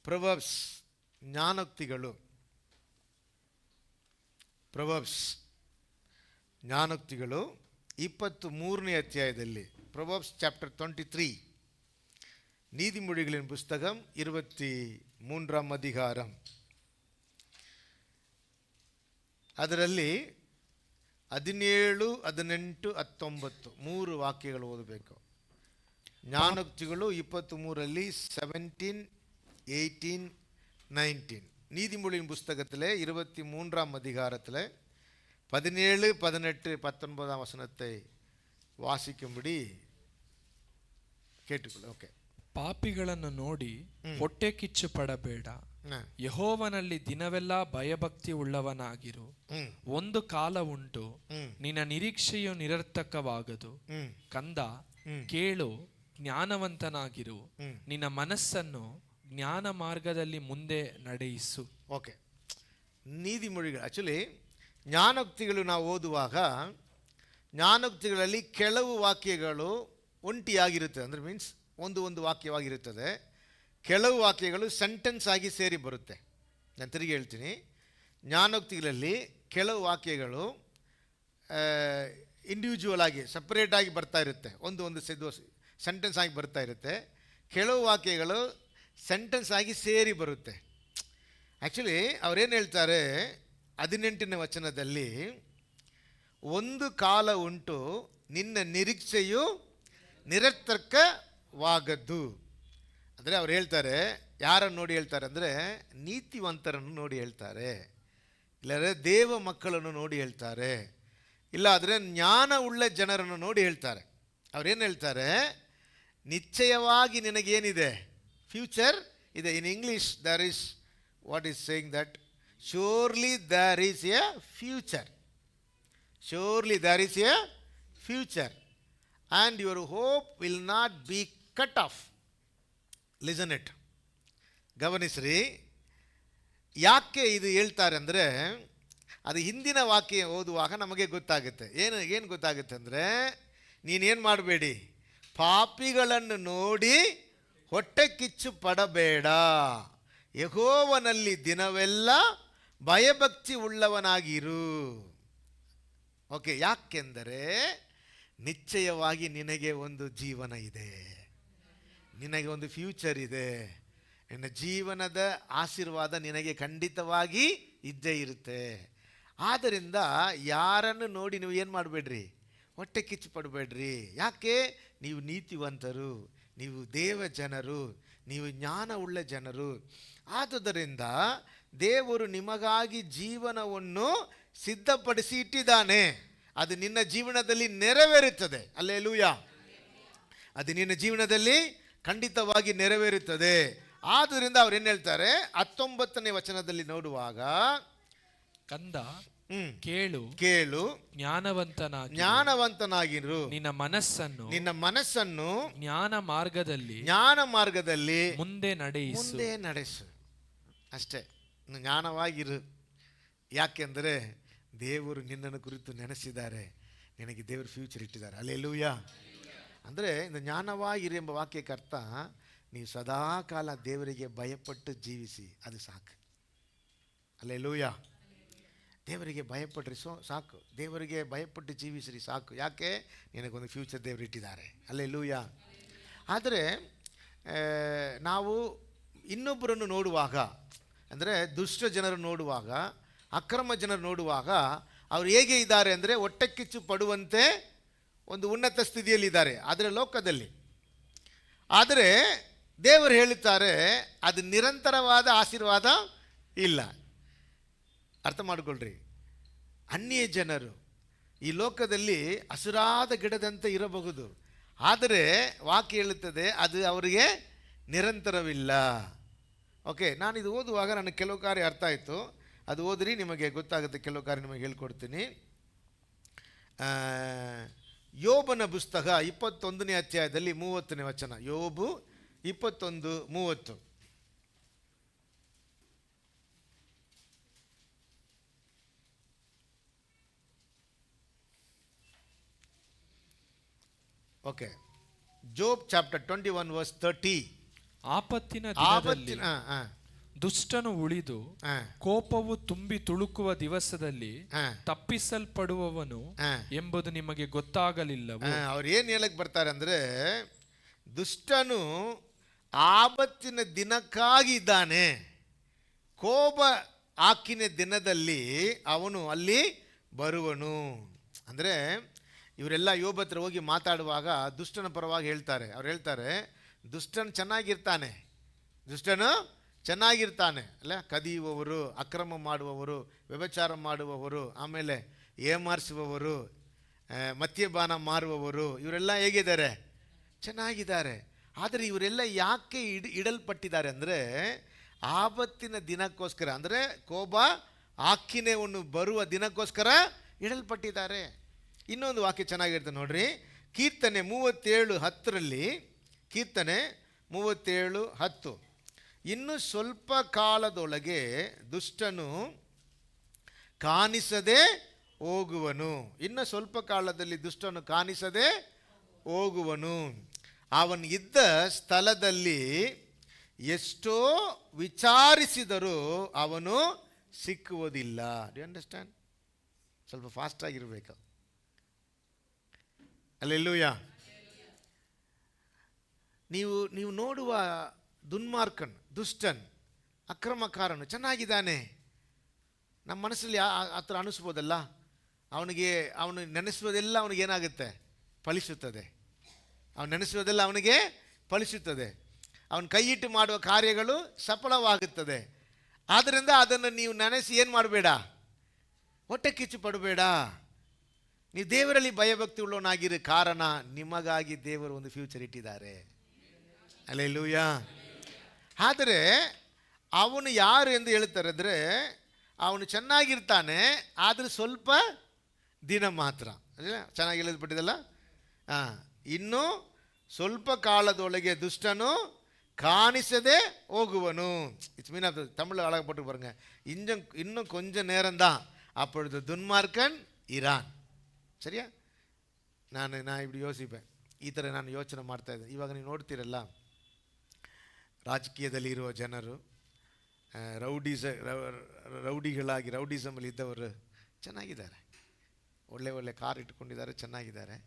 Proverbs ಜ್ಞಾನೋಕ್ತಿಗಳು, proverbs ಜ್ಞಾನೋಕ್ತಿಗಳು 23ನೇ ಅಧ್ಯಾಯದಲ್ಲಿ, proverbs chapter 23, நீதிமொழிகளின் புஸ்தகம் 23ஆம் அதிகாரம். ಅದರಲ್ಲಿ 17, 18, 19 3 ವಾಕ್ಯಗಳು ಓದಬೇಕು. ಜ್ಞಾನೋಕ್ತಿಗಳು 23ರಲ್ಲಿ 17, 18, 19. நீதிமொழியின் புஸ்தகத்தில் 23ஆம் அதிகாரத்தில் 17, 18, 19 வசனத்தை வாசிக்கும்படி ಕೇಳಿಕೊಳ್ಳಿ. ಓಕೆ. ಪಾಪಿಗಳನ್ನು ನೋಡಿ ಹೊಟ್ಟೆ ಕಿಚ್ಚು ಪಡಬೇಡ, ಯೆಹೋವನಲ್ಲಿ ದಿನವೆಲ್ಲ ಭಯಭಕ್ತಿ ಉಳ್ಳವನಾಗಿರು. ಒಂದು ಕಾಲ ಉಂಟು, ನಿನ್ನ ನಿರೀಕ್ಷೆಯು ನಿರರ್ಥಕವಾಗದು. ಕಂದ, ಕೇಳು, ಜ್ಞಾನವಂತನಾಗಿರು, ನಿನ್ನ ಮನಸ್ಸನ್ನು ಜ್ಞಾನ ಮಾರ್ಗದಲ್ಲಿ ಮುಂದೆ ನಡೆಯಿಸು. ಓಕೆ. ನೀತಿಮೊಳಿಗಳು ಆಕ್ಚುಲಿ ಜ್ಞಾನೋಕ್ತಿಗಳು ನಾವು ಓದುವಾಗ ಜ್ಞಾನೋಕ್ತಿಗಳಲ್ಲಿ ಕೆಲವು ವಾಕ್ಯಗಳು ಒಂಟಿಯಾಗಿರುತ್ತೆ, ಅಂದರೆ ಮೀನ್ಸ್ ಒಂದು ವಾಕ್ಯವಾಗಿರುತ್ತದೆ. ಕೆಲವು ವಾಕ್ಯಗಳು ಸೆಂಟೆನ್ಸ್ ಆಗಿ ಸೇರಿ ಬರುತ್ತೆ. ನಾನು ತಿರುಗಿ ಹೇಳ್ತೀನಿ, ಜ್ಞಾನೋಕ್ತಿಗಳಲ್ಲಿ ಕೆಲವು ವಾಕ್ಯಗಳು ಇಂಡಿವಿಜುವಲ್ ಆಗಿ ಸಪ್ರೇಟಾಗಿ ಬರ್ತಾ ಇರುತ್ತೆ, ಒಂದು ಸೆಂಟೆನ್ಸ್ ಆಗಿ ಬರ್ತಾ ಇರುತ್ತೆ. ಕೆಲವು ವಾಕ್ಯಗಳು ಸೆಂಟೆನ್ಸ್ ಆಗಿ ಸೇರಿ ಬರುತ್ತೆ. ಆ್ಯಕ್ಚುಲಿ ಅವರೇನು ಹೇಳ್ತಾರೆ 18ನೇ ವಚನದಲ್ಲಿ, ಒಂದು ಕಾಲ ಉಂಟು, ನಿನ್ನ ನಿರೀಕ್ಷೆಯು ನಿರರ್ಥಕವಾಗದ್ದು. ಅಂದರೆ ಅವ್ರು ಹೇಳ್ತಾರೆ, ಯಾರನ್ನು ನೋಡಿ ಹೇಳ್ತಾರೆ ಅಂದರೆ ನೀತಿವಂತರನ್ನು ನೋಡಿ ಹೇಳ್ತಾರೆ, ಇಲ್ಲದ್ರೆ ದೇವ ಮಕ್ಕಳನ್ನು ನೋಡಿ ಹೇಳ್ತಾರೆ, ಇಲ್ಲ ಆದರೆ ಜ್ಞಾನ ಉಳ್ಳ ಜನರನ್ನು ನೋಡಿ ಹೇಳ್ತಾರೆ. ಅವ್ರೇನು ಹೇಳ್ತಾರೆ, ನಿಶ್ಚಯವಾಗಿ ನಿನಗೇನಿದೆ, ಫ್ಯೂಚರ್ ಇದೆ. In English there is what is saying that surely there is a future, surely there is a future and your hope will not be cut off. Listen it. ಗಮನಿಸ್ರಿ, ಯಾಕೆ ಇದು ಹೇಳ್ತಾರೆ ಅಂದರೆ ಅದು ಹಿಂದಿನ ವಾಕ್ಯ ಓದುವಾಗ ನಮಗೆ ಗೊತ್ತಾಗುತ್ತೆ. ಏನು ಗೊತ್ತಾಗುತ್ತೆ ಅಂದರೆ, ನೀನೇನು ಮಾಡಬೇಡಿ, ಪಾಪಿಗಳನ್ನು ನೋಡಿ ಹೊಟ್ಟೆ ಕಿಚ್ಚು ಪಡಬೇಡ, ಯೆಹೋವನಲ್ಲಿ ದಿನವೆಲ್ಲ ಭಯಭಕ್ತಿ ಉಳ್ಳವನಾಗಿರು. ಓಕೆ. ಯಾಕೆಂದರೆ ನಿಶ್ಚಯವಾಗಿ ನಿನಗೆ ಒಂದು ಜೀವನ ಇದೆ, ನಿನಗೆ ಒಂದು ಫ್ಯೂಚರ್ ಇದೆ, ನಿನ್ನ ಜೀವನದ ಆಶೀರ್ವಾದ ನಿನಗೆ ಖಂಡಿತವಾಗಿ ಇದ್ದೇ ಇರುತ್ತೆ. ಆದ್ದರಿಂದ ಯಾರನ್ನು ನೋಡಿ ನೀವು ಏನು ಮಾಡಬೇಡ್ರಿ, ಹೊಟ್ಟೆ ಕಿಚ್ಚು ಪಡಬೇಡ್ರಿ. ಯಾಕೆ? ನೀವು ನೀತಿವಂತರು, ನೀವು ದೇವ ಜನರು, ನೀವು ಜ್ಞಾನ ಉಳ್ಳ ಜನರು. ಆದುದರಿಂದ ದೇವರು ನಿಮಗಾಗಿ ಜೀವನವನ್ನು ಸಿದ್ಧಪಡಿಸಿ ಇಟ್ಟಿದ್ದಾನೆ. ಅದು ನಿನ್ನ ಜೀವನದಲ್ಲಿ ನೆರವೇರುತ್ತದೆ. ಹಲ್ಲೆಲೂಯಾ. ಅದು ನಿನ್ನ ಜೀವನದಲ್ಲಿ ಖಂಡಿತವಾಗಿ ನೆರವೇರುತ್ತದೆ. ಆದ್ದರಿಂದ ಅವ್ರು ಏನು ಹೇಳ್ತಾರೆ 19ನೇ ವಚನದಲ್ಲಿ ನೋಡುವಾಗ, ಕಂದ, ಕೇಳು, ಜ್ಞಾನವಂತನಾಗಿರು, ನಿನ್ನ ಮನಸ್ಸನ್ನು ಜ್ಞಾನ ಮಾರ್ಗದಲ್ಲಿ ಮುಂದೆ ನಡೆಸು. ಅಷ್ಟೇ, ಜ್ಞಾನವಾಗಿರು. ಯಾಕೆಂದರೆ ದೇವರು ನಿನ್ನನ್ನು ಕುರಿತು ನೆನೆಸಿದ್ದಾರೆ, ನಿನಗೆ ದೇವರು ಫ್ಯೂಚರ್ ಇಟ್ಟಿದ್ದಾರೆ. ಹಲ್ಲೆಲೂಯಾ. ಅಂದರೆ இந்த ಜ್ಞಾನವಾಗಿರಿ ಎಂಬ ವಾಕ್ಯಕ್ಕೆ ಅರ್ಥ, ನೀವು ಸದಾಕಾಲ ದೇವರಿಗೆ ಭಯಪಟ್ಟು ಜೀವಿಸಿ, ಅದು ಸಾಕು. ಹಲ್ಲೆಲೂಯಾ. ದೇವರಿಗೆ ಭಯಪಟ್ರಿ ಸಾಕು, ದೇವರಿಗೆ ಭಯಪಟ್ಟು ಜೀವಿಸ್ರಿ ಸಾಕು. ಯಾಕೆ? ನಿನಗೊಂದು ಫ್ಯೂಚರ್ ದೇವರು ಇಟ್ಟಿದ್ದಾರೆ. ಹಲ್ಲೆಲೂಯಾ. ಆದರೆ ನಾವು ಇನ್ನೊಬ್ಬರನ್ನು ನೋಡುವಾಗ, ಅಂದರೆ ದುಷ್ಟ ಜನರು ನೋಡುವಾಗ, ಅಕ್ರಮ ಜನರು ನೋಡುವಾಗ ಅವರು ಹೇಗೆ ಇದ್ದಾರೆ ಅಂದರೆ ಹೊಟ್ಟೆ ಕಿಚ್ಚು ಪಡುವಂತೆ ಒಂದು ಉನ್ನತ ಸ್ಥಿತಿಯಲ್ಲಿದ್ದಾರೆ ಅದರ ಲೋಕದಲ್ಲಿ. ಆದರೆ ದೇವರು ಹೇಳುತ್ತಾರೆ, ಅದು ನಿರಂತರವಾದ ಆಶೀರ್ವಾದ ಇಲ್ಲ. ಅರ್ಥ ಮಾಡಿಕೊಳ್ಳ್ರಿ. ಅನ್ಯ ಜನರು ಈ ಲೋಕದಲ್ಲಿ ಹಸುರಾದ ಗಿಡದಂತೆ ಇರಬಹುದು, ಆದರೆ ವಾಕ್ಯ ಹೇಳುತ್ತದೆ ಅದು ಅವರಿಗೆ ನಿರಂತರವಿಲ್ಲ. ಓಕೆ. ನಾನು ಇದು ಓದುವಾಗ ನನಗೆ ಕೆಲವು ಕಾರ್ಯ ಅರ್ಥ ಆಯಿತು. ಅದು ಓದ್ರಿ, ನಿಮಗೆ ಗೊತ್ತಾಗುತ್ತೆ. ಕೆಲವು ಕಾರ್ಯ ನಿಮಗೆ ಹೇಳ್ಕೊಡ್ತೀನಿ. ಯೋಬನ ಪುಸ್ತಕ 21ನೇ ಅಧ್ಯಾಯದಲ್ಲಿ 30ನೇ ವಚನ. ಯೋಬು 21:30. ಓಕೆ. Job chapter 21 verse 30. ಆಪತ್ತಿನ ದಿನದಲ್ಲಿ ದುಷ್ಟನು ಉಳಿದು ಕೋಪವು ತುಂಬಿ ತುಳುಕುವ ದಿವಸದಲ್ಲಿ ತಪ್ಪಿಸಲ್ಪಡುವವನು ಎಂಬುದು ನಿಮಗೆ ಗೊತ್ತಾಗಲಿಲ್ಲವೋ. ಅವ್ರು ಏನು ಹೇಳಕ್ ಬರ್ತಾರೆ ಅಂದ್ರೆ, ದುಷ್ಟನು ಆಪತ್ತಿನ ದಿನಕ್ಕಾಗಿ ಇದ್ದಾನೆ, ಕೋಪ ಆಕಿನ ದಿನದಲ್ಲಿ ಅವನು ಅಲ್ಲಿ ಬರುವನು. ಅಂದರೆ ಇವರೆಲ್ಲ ಯೋಬ ಹತ್ರ ಹೋಗಿ ಮಾತಾಡುವಾಗ ದುಷ್ಟನ ಪರವಾಗಿ ಹೇಳ್ತಾರೆ. ಅವ್ರು ಹೇಳ್ತಾರೆ, ದುಷ್ಟನು ಚೆನ್ನಾಗಿರ್ತಾನೆ, ದುಷ್ಟನು ಚೆನ್ನಾಗಿರ್ತಾನೆ ಅಲ್ಲ, ಕದಿಯುವವರು, ಅಕ್ರಮ ಮಾಡುವವರು, ವ್ಯಭಿಚಾರ ಮಾಡುವವರು, ಆಮೇಲೆ ಏಮಾರಿಸುವವರು, ಮದ್ಯಪಾನ ಮಾರುವವರು, ಇವರೆಲ್ಲ ಹೇಗಿದ್ದಾರೆ? ಚೆನ್ನಾಗಿದ್ದಾರೆ. ಆದರೆ ಇವರೆಲ್ಲ ಯಾಕೆ ಇಡಲ್ಪಟ್ಟಿದ್ದಾರೆ ಅಂದರೆ, ಆಪತ್ತಿನ ದಿನಕ್ಕೋಸ್ಕರ, ಅಂದರೆ ಕೋಪ ಆಕಿನೆಯನ್ನು ಬರುವ ದಿನಕ್ಕೋಸ್ಕರ ಇಡಲ್ಪಟ್ಟಿದ್ದಾರೆ. ಇನ್ನೊಂದು ವಾಕ್ಯ ಚೆನ್ನಾಗಿರ್ತದೆ ನೋಡ್ರಿ, ಕೀರ್ತನೆ 37:10ರಲ್ಲಿ, ಕೀರ್ತನೆ 37:10, ಇನ್ನು ಸ್ವಲ್ಪ ಕಾಲದೊಳಗೆ ದುಷ್ಟನು ಕಾಣಿಸದೆ ಹೋಗುವನು. ಇನ್ನು ಸ್ವಲ್ಪ ಕಾಲದಲ್ಲಿ ದುಷ್ಟನು ಕಾಣಿಸದೆ ಹೋಗುವನು. ಅವನು ಇದ್ದ ಸ್ಥಳದಲ್ಲಿ ಎಷ್ಟೋ ವಿಚಾರಿಸಿದರೂ ಅವನು ಸಿಕ್ಕುವುದಿಲ್ಲ. Do you understand? ಸ್ವಲ್ಪ ಫಾಸ್ಟ್ ಆಗಿರಬೇಕು. ಅಲ್ಲೆಲ್ಲೂಯ್ಯ. ನೀವು ನೋಡುವ ದುನ್ಮಾರ್ಕನ್, ದುಷ್ಟನ್, ಅಕ್ರಮಕಾರನು ಚೆನ್ನಾಗಿದ್ದಾನೆ, ನಮ್ಮ ಮನಸ್ಸಲ್ಲಿ ಆ ಥರ ಅನಿಸ್ಬೋದಲ್ಲ. ಅವನು ನೆನೆಸುವುದೆಲ್ಲ ಅವನಿಗೆ ಏನಾಗುತ್ತೆ? ಫಲಿಸುತ್ತದೆ. ಅವನು ನೆನೆಸುವುದೆಲ್ಲ ಅವನಿಗೆ ಫಲಿಸುತ್ತದೆ. ಅವನು ಕೈಯಿಟ್ಟು ಮಾಡುವ ಕಾರ್ಯಗಳು ಸಫಲವಾಗುತ್ತದೆ. ಆದ್ದರಿಂದ ಅದನ್ನು ನೀವು ನೆನೆಸಿ ಏನು ಮಾಡಬೇಡ, ಹೊಟ್ಟೆ ಕಿಚ್ಚು ಪಡಬೇಡ. ನೀವು ದೇವರಲ್ಲಿ ಭಯಭಕ್ತಿ ಉಳ್ಳವನಾಗಿರಿ, ಕಾರಣ ನಿಮಗಾಗಿ ದೇವರು ಒಂದು ಫ್ಯೂಚರ್ ಇಟ್ಟಿದ್ದಾರೆ. ಹಲ್ಲೆಲೂಯಾ. ಆದರೆ ಅವನು ಯಾರು ಎಂದು ಹೇಳ್ತಾರೆ ಅಂದರೆ, ಅವನು ಚೆನ್ನಾಗಿರ್ತಾನೆ, ಆದರೆ ಸ್ವಲ್ಪ ದಿನ ಮಾತ್ರ. ಚೆನ್ನಾಗಿ ಹೇಳಲ್ಪಟ್ಟಿದಲ್ಲ. ಇನ್ನು ಸ್ವಲ್ಪ ಕಾಲದೊಳಗೆ ದುಷ್ಟನು ಕಾಣಿಸದೆ ಹೋಗುವನು. ಇಟ್ಸ್ ಮೀನ್ ಆಫ್ ತಮಿಳು அழகப்பட்டு பாருங்க, இன்னும் கொஞ்ச நேரம்தான் அப்பொழுது துன்மார்க்கன் இரான். ಸರಿಯಾ? ನಾನು இப்படி யோசிப்பேன், ಈ ಥರ ನಾನು ಯೋಚನೆ ಮಾಡ್ತಾಯಿದ್ದೆ. ಇವಾಗ ನೀವು ನೋಡ್ತೀರಲ್ಲ, ರಾಜಕೀಯದಲ್ಲಿ ಇರುವ ಜನರು, ರೌಡಿಸಮಲ್ಲಿ ಇದ್ದವರು ಚೆನ್ನಾಗಿದ್ದಾರೆ, ಒಳ್ಳೆ ಕಾರ್ ಇಟ್ಕೊಂಡಿದ್ದಾರೆ, ಚೆನ್ನಾಗಿದ್ದಾರೆ.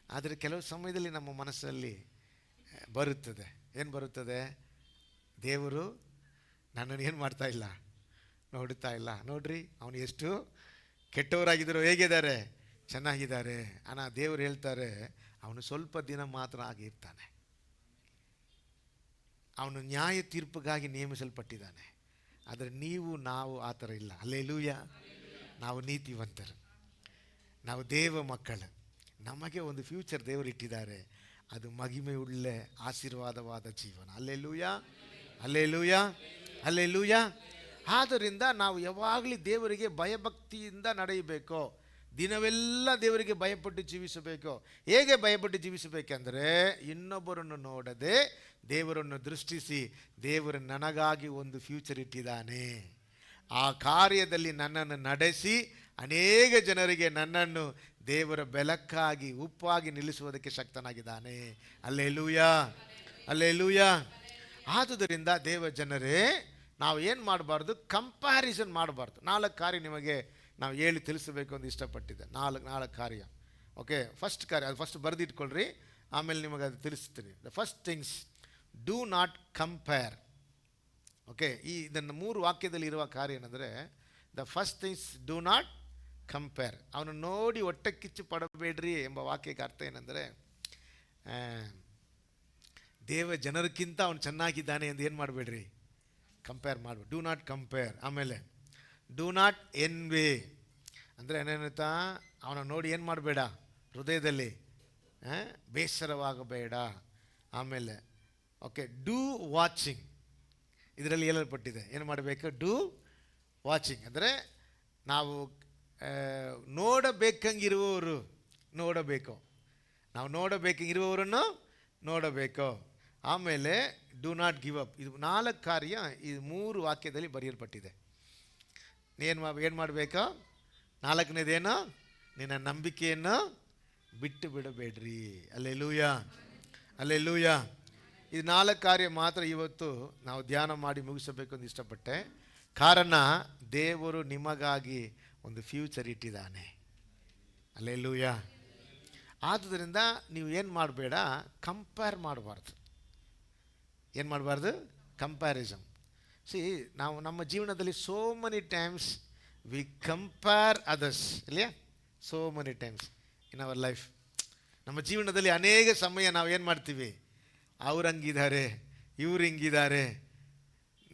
ಆದರೆ ಕೆಲವು ಸಮಯದಲ್ಲಿ ನಮ್ಮ ಮನಸ್ಸಲ್ಲಿ ಬರುತ್ತದೆ, ಏನು ಬರುತ್ತದೆ? ದೇವರು ನನ್ನನ್ನು ಏನು ಮಾಡ್ತಾ ಇಲ್ಲ, ನೋಡುತ್ತಾ ಇಲ್ಲ. ನೋಡ್ರಿ, ಅವನು ಎಷ್ಟು ಕೆಟ್ಟವರಾಗಿದ್ದರು, ಹೇಗಿದ್ದಾರೆ? ಚೆನ್ನಾಗಿದ್ದಾರೆ. ದೇವರು ಹೇಳ್ತಾರೆ, ಅವನು ಸ್ವಲ್ಪ ದಿನ ಮಾತ್ರ ಆಗಿರ್ತಾನೆ, ಅವನು ನ್ಯಾಯ ತೀರ್ಪಿಗಾಗಿ ನೇಮಿಸಲ್ಪಟ್ಟಿದ್ದಾನೆ. ಆದರೆ ನಾವು ಆ ಥರ ಇಲ್ಲ. ಹಲ್ಲೆಲೂಯಾ. ನಾವು ನೀತಿವಂತರು, ನಾವು ದೇವ ಮಕ್ಕಳು, ನಮಗೆ ಒಂದು ಫ್ಯೂಚರ್ ದೇವರು ಇಟ್ಟಿದ್ದಾರೆ. ಅದು ಮಹಿಮೆಯುಳ್ಳ ಆಶೀರ್ವಾದವಾದ ಜೀವನ. Hallelujah, hallelujah, hallelujah. ಆದ್ದರಿಂದ ನಾವು ಯಾವಾಗಲೂ ದೇವರಿಗೆ ಭಯಭಕ್ತಿಯಿಂದ ನಡೆಯಬೇಕು. ದಿನವೆಲ್ಲ ದೇವರಿಗೆ ಭಯಪಟ್ಟು ಜೀವಿಸಬೇಕು. ಹೇಗೆ ಭಯಪಟ್ಟು ಜೀವಿಸಬೇಕೆಂದರೆ, ಇನ್ನೊಬ್ಬರನ್ನು ನೋಡದೆ ದೇವರನ್ನು ದೃಷ್ಟಿಸಿ, ದೇವರು ನನಗಾಗಿ ಒಂದು ಫ್ಯೂಚರ್ ಇಟ್ಟಿದ್ದಾನೆ, ಆ ಕಾರ್ಯದಲ್ಲಿ ನನ್ನನ್ನು ನಡೆಸಿ ಅನೇಕ ಜನರಿಗೆ ನನ್ನನ್ನು ದೇವರ ಬೆಳಕಾಗಿ, ಉಪ್ಪಾಗಿ ನಿಲ್ಲಿಸುವುದಕ್ಕೆ ಶಕ್ತನಾಗಿದ್ದಾನೆ. Hallelujah, hallelujah. ಆದುದರಿಂದ ದೇವ ಜನರೇ, ನಾವು ಏನು ಮಾಡಬಾರ್ದು? ಕಂಪ್ಯಾರಿಸನ್ ಮಾಡಬಾರ್ದು. 4 ಕಾರ್ಯ ನಿಮಗೆ ನಾವು ಹೇಳಿ ತಿಳಿಸಬೇಕು ಅಂತ ಇಷ್ಟಪಟ್ಟಿದ್ದೆ. 4 ಕಾರ್ಯ. ಓಕೆ, ಫಸ್ಟ್ ಕಾರ್ಯ, ಅದು ಫಸ್ಟ್ ಬರೆದಿಟ್ಕೊಳ್ರಿ, ಆಮೇಲೆ ನಿಮಗೆ ಅದು ತಿಳಿಸ್ತೀನಿ. The first things, do not compare. Okay, ಇದನ್ನು 3 ವಾಕ್ಯದಲ್ಲಿ ಇರುವ ಕಾರ್ಯ ಏನಂದರೆ, the first things do not compare. ಅವನು ನೋಡಿ ಹೊಟ್ಟೆ ಕಿಚ್ಚು ಪಡಬೇಡ್ರಿ ಎಂಬ ವಾಕ್ಯಕ್ಕೆ ಅರ್ಥ ಏನಂದರೆ, ದೇವ ಜನರಕ್ಕಿಂತ ಅವನು ಚೆನ್ನಾಗಿದ್ದಾನೆ ಎಂದು ಏನು ಮಾಡಬೇಡ್ರಿ, ಕಂಪೇರ್ ಮಾಡಬೇಡಿ. Do not compare. ಆಮೇಲೆ ಡೂ ನಾಟ್ ಎನ್ವಿ, ಅಂದರೆ ಏನೇನುತ್ತಾ, ಅವನ ನೋಡಿ ಏನು ಮಾಡಬೇಡ, ಹೃದಯದಲ್ಲಿ ಬೇಸರವಾಗಬೇಡ. ಆಮೇಲೆ ಓಕೆ, ಡೂ ವಾಚಿಂಗ್. ಇದರಲ್ಲಿ ಹೇಳಲ್ಪಟ್ಟಿದೆ, ಏನು ಮಾಡಬೇಕು? ಡೂ ವಾಚಿಂಗ್ ಅಂದರೆ ನಾವು ನೋಡಬೇಕಂಗಿರುವವರು ನೋಡಬೇಕು, ನಾವು ನೋಡಬೇಕಂಗಿರುವವರನ್ನು ನೋಡಬೇಕು. ಆಮೇಲೆ ಡೂ ನಾಟ್ ಗಿವ್ ಅಪ್. ಇದು 4 ಕಾರ್ಯ ಈ 3 ವಾಕ್ಯದಲ್ಲಿ ಬರೆಯಲ್ಪಟ್ಟಿದೆ. ಏನು ಮಾಡಬೇಕು? 4ನೇದೇನು? ನಿನ್ನ ನಂಬಿಕೆಯನ್ನು ಬಿಟ್ಟು ಬಿಡಬೇಡ್ರಿ. Hallelujah, hallelujah. ಇದು 4 ಕಾರ್ಯ ಮಾತ್ರ ಇವತ್ತು ನಾವು ಧ್ಯಾನ ಮಾಡಿ ಮುಗಿಸಬೇಕು ಅಂತ ಇಷ್ಟಪಟ್ಟೆ. ಕಾರಣ ದೇವರು ನಿಮಗಾಗಿ ಒಂದು ಫ್ಯೂಚರ್ ಇಟ್ಟಿದ್ದಾನೆ. ಅಲ್ಲೆಲ್ಲೂಯ. ಆದುದರಿಂದ ನೀವು ಏನು ಮಾಡಬೇಡ, ಕಂಪೇರ್ ಮಾಡಬಾರ್ದು. ಏನು ಮಾಡಬಾರ್ದು? ಕಂಪ್ಯಾರಿಸಮ್. ನಾವು ನಮ್ಮ ಜೀವನದಲ್ಲಿ so many times we compare others, ಇಲ್ಲೇ so many times in our life. ನಮ್ಮ ಜೀವನದಲ್ಲಿ ಅನೇಕ ಸಮಯ ನಾವು ಏನು ಮಾಡ್ತೀವಿ, ಅವ್ರು ಹಂಗಿದ್ದಾರೆ, ಇವ್ರು ಹಿಂಗಿದ್ದಾರೆ,